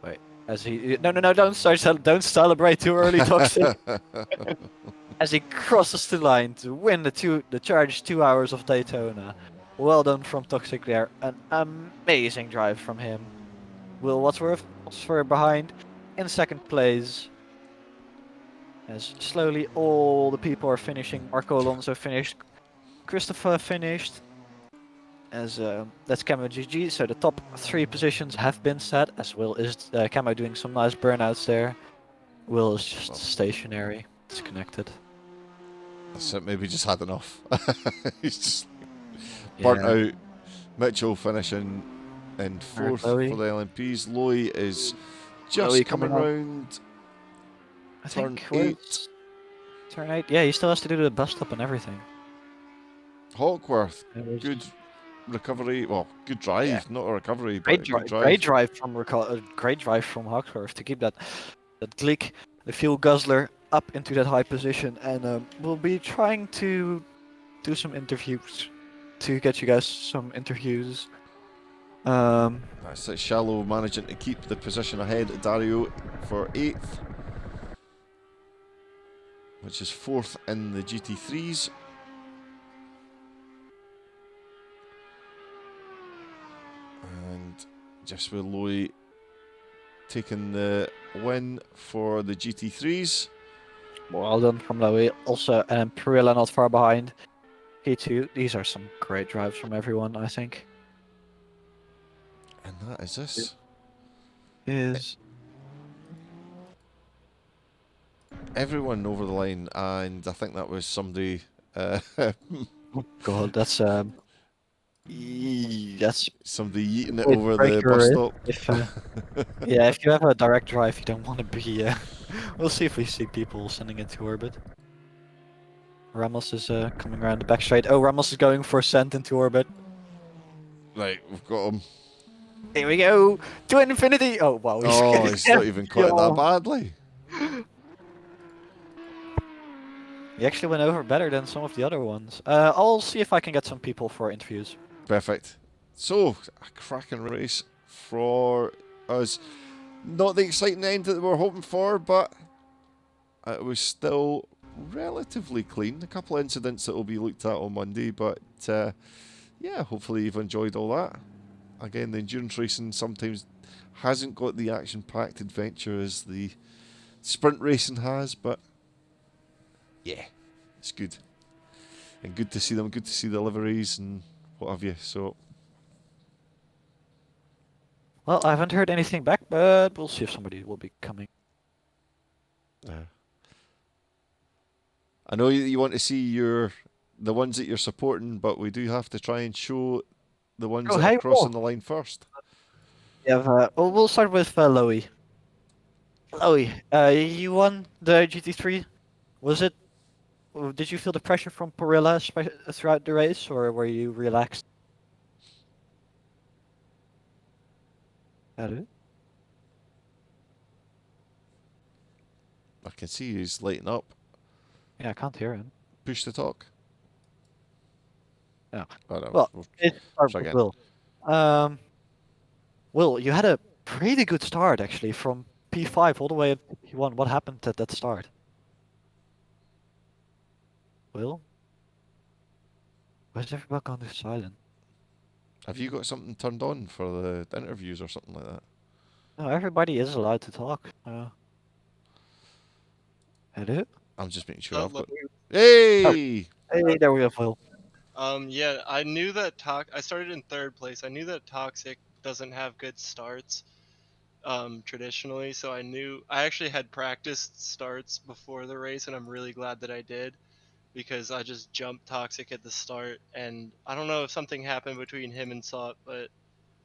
Wait, as he no, don't don't celebrate too early, Toxic. As he crosses the line to win the charged 2 hours of Daytona. Well done from Toxic there. An amazing drive from him. Will Wadsworth behind in second place. As slowly all the people are finishing. Marco Alonso finished. Christopher finished. As that's Camo GG. So the top 3 positions have been set. As Will is Camo doing some nice burnouts there. Will is just stationary, disconnected. That's it, maybe just had enough. He's just burnt out. Mitchell finishing in 4th for the LMPs. Lowy is just coming round. I Turn think 8. Turn 8. Yeah, he still has to do the bus stop and everything. Hawkworth, good recovery. Well, good drive, not a recovery, but good drive. Great drive from Hawkworth to keep that Gleek, the fuel guzzler, up into that high position, and we'll be trying to do some interviews to get you guys some interviews. That's it. Shallow managing to keep the position ahead of Dario for 8th, which is 4th in the GT3s. And just with Lowy taking the win for the GT3s. Well done from Lowy. Also, and Perilla not far behind. P2. These are some great drives from everyone, I think. And that is this. Is everyone over the line, and I think that was somebody. God, that's somebody eating it over the bus stop. If, yeah, if you have a direct drive, you don't want to be. We'll see if we see people sending it to orbit. Ramos is coming around the back straight. Oh, Ramos is going for ascent into orbit. Right, we've got him. Here we go to infinity. Oh wow! He's not even caught it that badly. He actually went over better than some of the other ones. I'll see if I can get some people for interviews. Perfect. So, a cracking race for us. Not the exciting end that we were hoping for, but it was still relatively clean. A couple of incidents that will be looked at on Monday, but yeah, hopefully you've enjoyed all that. Again, the endurance racing sometimes hasn't got the action-packed adventure as the sprint racing has, but yeah, it's good. And good to see them, good to see the liveries and what have you, so... Well, I haven't heard anything back, but we'll see if somebody will be coming. I know you want to see the ones that you're supporting, but we do have to try and show the ones that are crossing the line first. Yeah, we'll start with Lowy. Lowy, you won the GT3. Did you feel the pressure from Perilla throughout the race, or were you relaxed? I can see he's lighting up. Yeah, I can't hear him. Push to talk. Yeah. Oh, no. Well, it's Will. Will, you had a pretty good start actually from P5 all the way up to P1. What happened at that start? Will? Where's everybody gone to silent? Have you got something turned on for the interviews or something like that? No, everybody is allowed to talk. Hello? I'm just making sure I've Hello. got. Oh, Hey! hey, there we go, Will. Yeah, I knew that I started in third place. I knew that Toxic doesn't have good starts, traditionally, so I actually had practiced starts before the race, and I'm really glad that I did because I just jumped Toxic at the start, and I don't know if something happened between him and Sot, but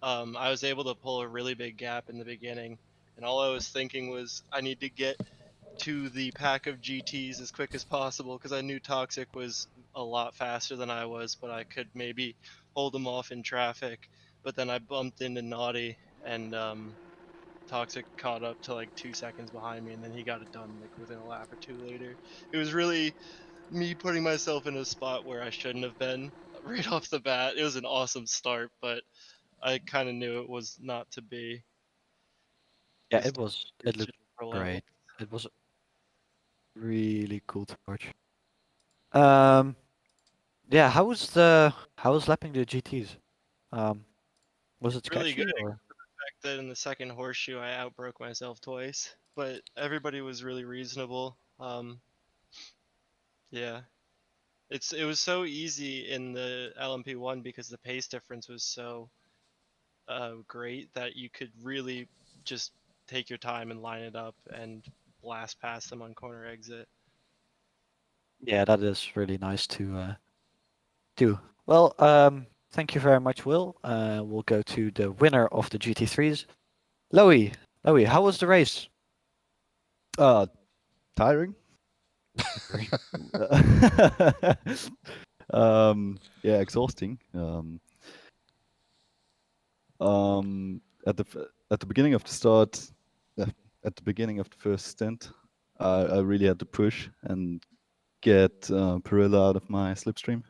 I was able to pull a really big gap in the beginning, and all I was thinking was I need to get to the pack of GTs as quick as possible because I knew Toxic was a lot faster than I was, but I could maybe hold him off in traffic. But then I bumped into Naughty, and Toxic caught up to like 2 seconds behind me, and then he got it done like within a lap or two later. It was really me putting myself in a spot where I shouldn't have been right off the bat. It was an awesome start, but I kind of knew it was not to be. Yeah, The it start was. was It just looked for level. great. It was really cool to watch. Um, yeah, how was lapping the GTs? Um, was it Really good. sketchy or? Fact that in the second horseshoe I outbroke myself twice, but everybody was really reasonable. Yeah, it was so easy in the LMP1 because the pace difference was so great that you could really just take your time and line it up and blast past them on corner exit. Yeah, that is really nice to do. Well, thank you very much, Will. We'll go to the winner of the GT3s, Loey. Loey, how was the race? Uh, tiring. Very. Yeah, exhausting. At at the beginning of the start, uh, at the beginning of the first stint, I really had to push and get Perilla out of my slipstream,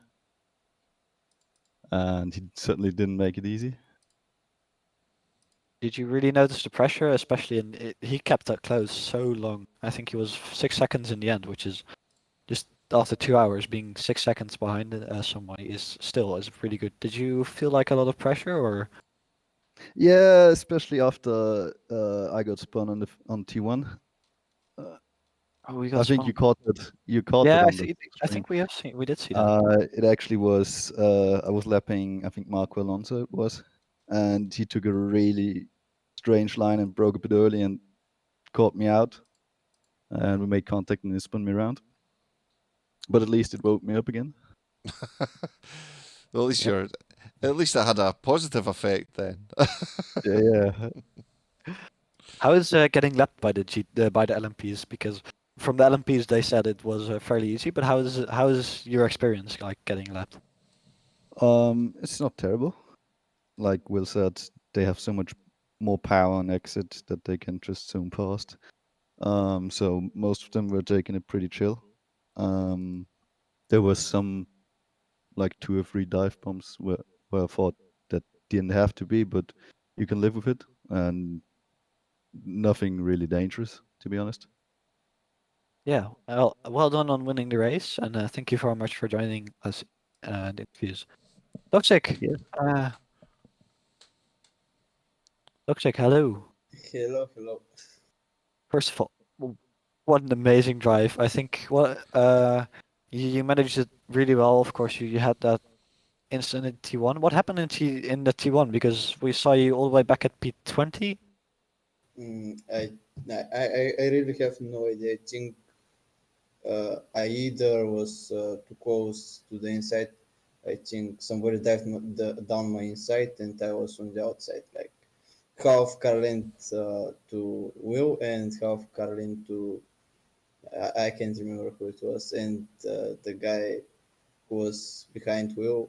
and he certainly didn't make it easy. Did you really notice the pressure, especially he kept that close so long. I think he was 6 seconds in the end, which is just after 2 hours being 6 seconds behind somebody is pretty good. Did you feel like a lot of pressure or? Yeah, especially after I got spun on on T1. Uh, Oh, we I got think spun. you caught it. You caught it Yeah, on the I stream. think we did see that. It actually was. I was lapping. I think Marco Alonso it was, and he took a really strange line and broke a bit early and caught me out. And we made contact and he spun me around. But at least it woke me up again. Well, at least Yep. you're. At least it had a positive effect then. Yeah. How is getting lapped by by the LMPs? Because from the LMPs they said it was fairly easy, but how is your experience like getting lapped? It's not terrible. Like Will said, they have so much more power on exit that they can just zoom past. So most of them were taking it pretty chill. Um, there was some like 2 or 3 dive bombs where I thought that didn't have to be, but you can live with it, and nothing really dangerous, to be honest. Yeah, well done on winning the race, and thank you very much for joining us in the interviews. Toxic, Yeah. uh, Toxic, hello. Hello, hello. First of all, what an amazing drive! I think you managed it really well. Of course, you had that instant in T1. What happened in the T1? Because we saw you all the way back at P20. Mm, I, I really have no idea. I think I either was too close to the inside. I think somebody down my inside, and I was on the outside, like half Carlin to Will and half Carlin to I can't remember who it was, and the guy who was behind Will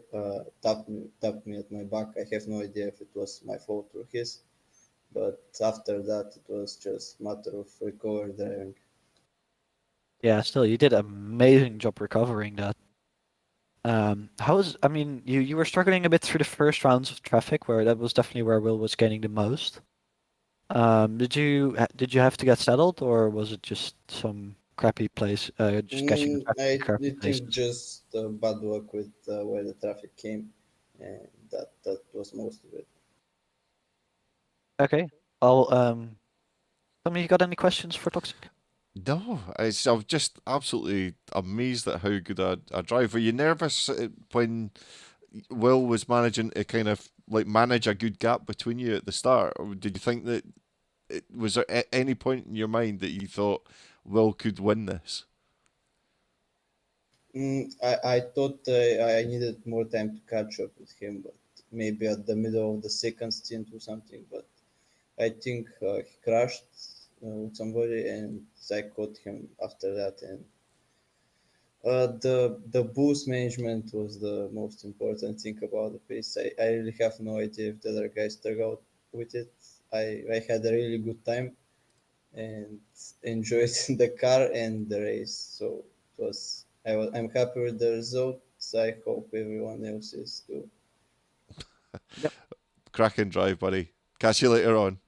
tapped me at my back. I have no idea if it was my fault or his. But after that, it was just matter of recover driving. Yeah, still, you did an amazing job recovering that. I mean, you were struggling a bit through the first rounds of traffic, where that was definitely where Will was gaining the most. Did you have to get settled, or was it just some crappy place, just catching the traffic in I crappy think places? just bad luck with where the traffic came, and that was most of it. Okay. I'll tell me, you got any questions for Toxic? No, I'm just absolutely amazed at how good a drive. Were you nervous when Will was managing to kind of like manage a good gap between you at the start, or did you think that was there at any point in your mind that you thought Will could win this? I thought I needed more time to catch up with him, but maybe at the middle of the second stint or something. But I think he crashed with somebody, and I caught him after that. And the boost management was the most important thing about the pace. I really have no idea if the other guys struggled with it. I had a really good time and enjoyed the car and the race. So I'm happy with the results. I hope everyone else is too. Yep. Cracking drive, buddy. Catch you later on.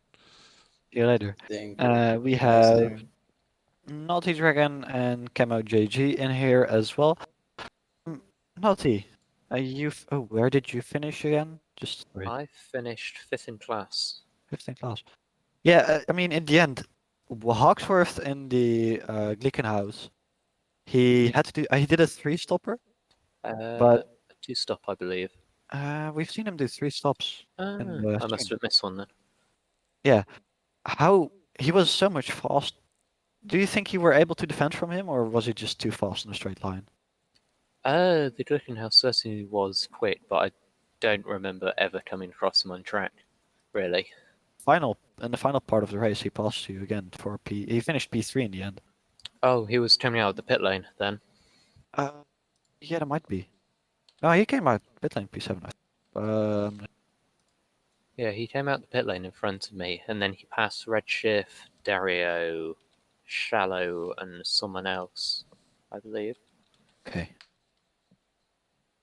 See you later. Thank you. We Nice have time. Naughty Dragon and Camo JG in here as well. Naughty, where did you finish again? Just sorry, I finished 5th in class. 15th class. Yeah, I mean, in the end, Hawksworth in the Glickenhaus, he had to do. He did a 3-stopper, but A 2-stop, I believe. we've seen him do 3 stops in the I must stream. have missed one then. Yeah, how he was so much fast. Do you think you were able to defend from him, or was he just too fast in a straight line? The Glickenhaus certainly was quick, but I don't remember ever coming across him on track, really. In the final part of the race, he passed you again for P. He finished P3 in the end. Oh, he was coming out of the pit lane then. Yeah, there might be. No, he came out pit lane P7. I think. Yeah, he came out the pit lane in front of me, and then he passed Redshift, Dario, Shallow, and someone else, I believe. Okay.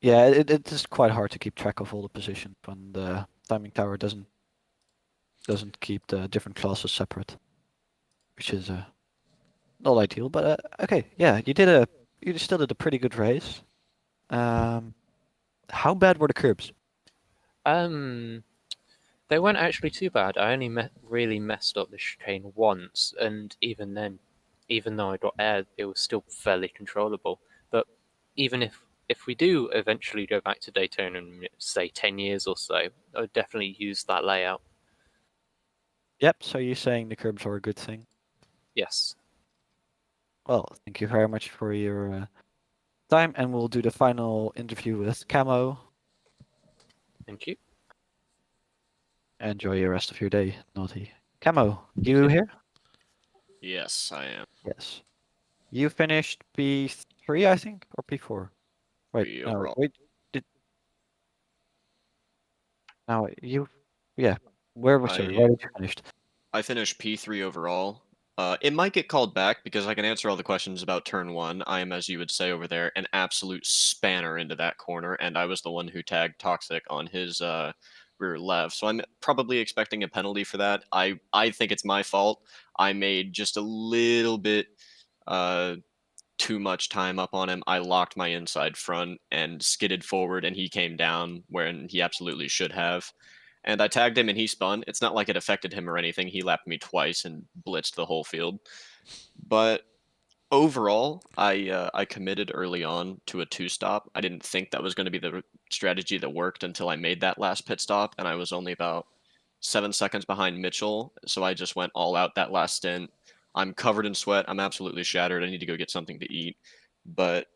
Yeah, it is quite hard to keep track of all the positions when the timing tower doesn't keep the different classes separate, which is not ideal. But okay, yeah, you still did a pretty good race. How bad were the curbs? They weren't actually too bad. I only really messed up the chicane once, and even then, even though I got air, it was still fairly controllable. But even if we do eventually go back to Daytona in say 10 years or so, I would definitely use that layout. Yep. So you're saying the curbs are a good thing? Yes. Well, thank you very much for your time, and we'll do the final interview with Camo. Thank you. Enjoy the rest of your day, Naughty. Camo, you here? Yes, I am. Yes. You finished P3, I think, or P4? Wait, P no, overall. wait. Now you, yeah. Where did you finish? I finished P3 overall. It might get called back because I can answer all the questions about turn one. I am, as you would say over there, an absolute spanner into that corner, and I was the one who tagged Toxic on his rear left. So I'm probably expecting a penalty for that. I think it's my fault. I made just a little bit too much time up on him. I locked my inside front and skidded forward, and he came down when he absolutely should have. And I tagged him, and he spun. It's not like it affected him or anything. He lapped me twice and blitzed the whole field. But overall, I committed early on to a 2-stop. I didn't think that was going to be the strategy that worked until I made that last pit stop, and I was only about 7 seconds behind Mitchell. So I just went all out that last stint. I'm covered in sweat. I'm absolutely shattered. I need to go get something to eat. But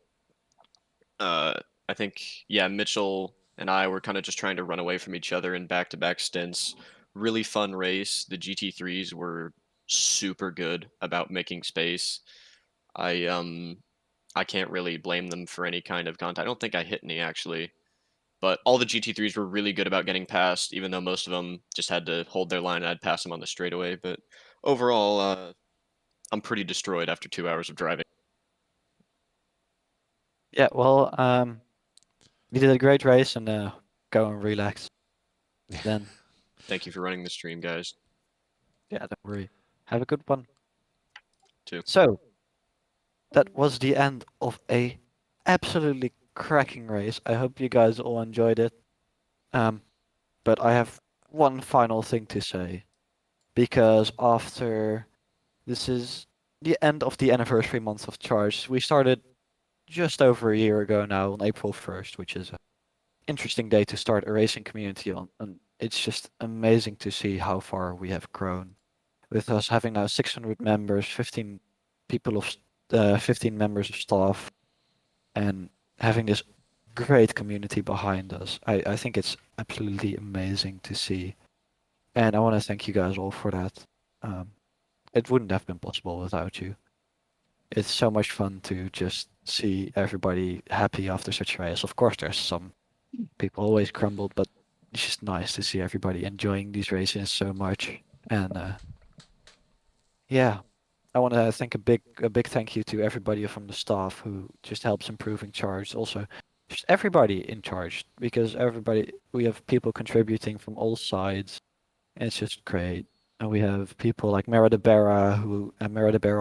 I think, yeah, Mitchell and I were kind of just trying to run away from each other in back-to-back stints. Really fun race. The GT3s were super good about making space. I I can't really blame them for any kind of contact. I don't think I hit any actually, but all the GT3s were really good about getting past, even though most of them just had to hold their line and I'd pass them on the straightaway. But overall, I'm pretty destroyed after 2 hours of driving. Yeah, well, you did a great race, and go and relax. Then, Thank you for running the stream, guys. yeah, don't worry. Have a good one. Too. So, that was the end of a absolutely cracking race. I hope you guys all enjoyed it. But I have one final thing to say, because after this is the end of the anniversary month of Charge. We started just over a year ago now on April 1st, which is an interesting day to start a racing community on. And it's just amazing to see how far we have grown. With us having now 600 members, 15 people of 15 members of staff, and having this great community behind us. I think it's absolutely amazing to see. And I want to thank you guys all for that. It wouldn't have been possible without you. It's so much fun to just see everybody happy after such a race. Of course, there's some people always crumbled, but it's just nice to see everybody enjoying these races so much. And yeah, I want to thank a big thank you to everybody from the staff who just helps improving Charge. Also, just everybody in Charge, because everybody, we have people contributing from all sides. And it's just great. And we have people like Merida Berra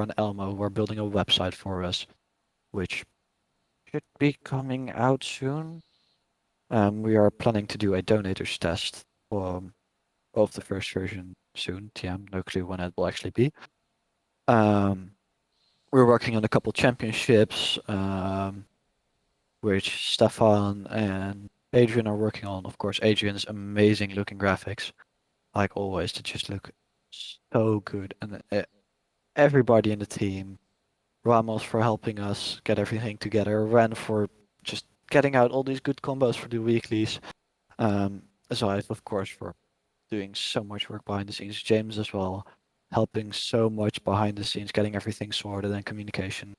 and Elmo who are building a website for us, which should be coming out soon. We are planning to do a donators test of the first version soon. TM, no clue when it will actually be. Um, we're working on a couple championships, which Stefan and Adrian are working on. Of course, Adrian's amazing looking graphics, like always, to just look so good. And everybody in the team, Ramos for helping us get everything together, Ren for just getting out all these good combos for the weeklies. Zayef, of course, for doing so much work behind the scenes. James as well, helping so much behind the scenes, getting everything sorted and communication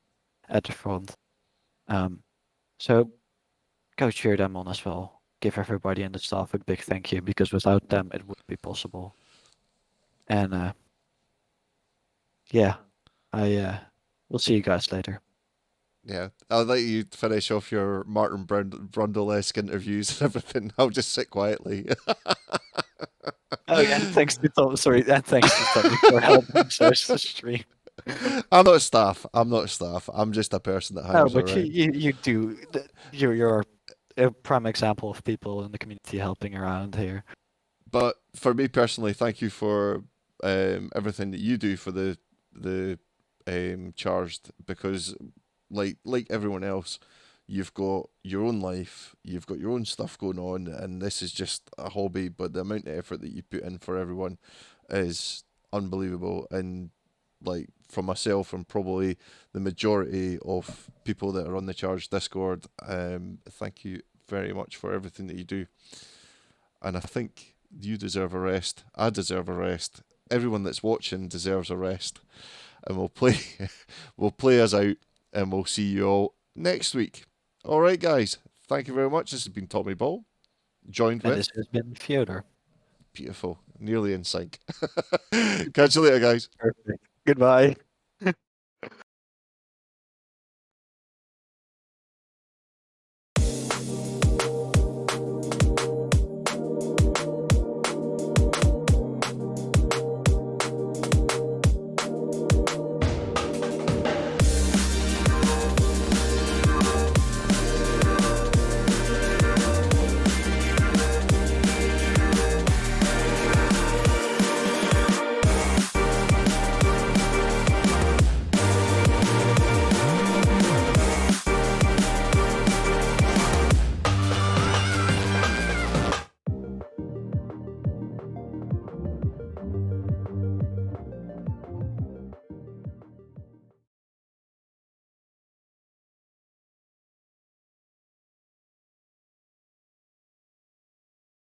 at the front. So go cheer them on as well. Give everybody in the staff a big thank you, because without them it wouldn't be possible. And yeah, I we'll see you guys later. Yeah, I'll let you finish off your Martin Brundle-esque interviews and everything. I'll just sit quietly. Oh yeah, and thanks to Tom. Sorry, and thanks to Tommy for helping search the stream. I'm not staff. I'm not staff. I'm just a person that No, hangs but around. you do. You're a prime example of people in the community helping around here. But for me personally, thank you for everything that you do for the charged, because like everyone else, you've got your own life, you've got your own stuff going on, and this is just a hobby. But the amount of effort that you put in for everyone is unbelievable. And like for myself and probably the majority of people that are on the Charge Discord, thank you very much for everything that you do. And I think you deserve a rest. I deserve a rest. Everyone that's watching deserves a rest. And we'll play we'll play us out, and we'll see you all next week. Alright guys. Thank you very much. This has been Tommy Ball. Joined And with this has been Fyodor. beautiful. Nearly in sync. Catch you later guys. Perfect. Goodbye.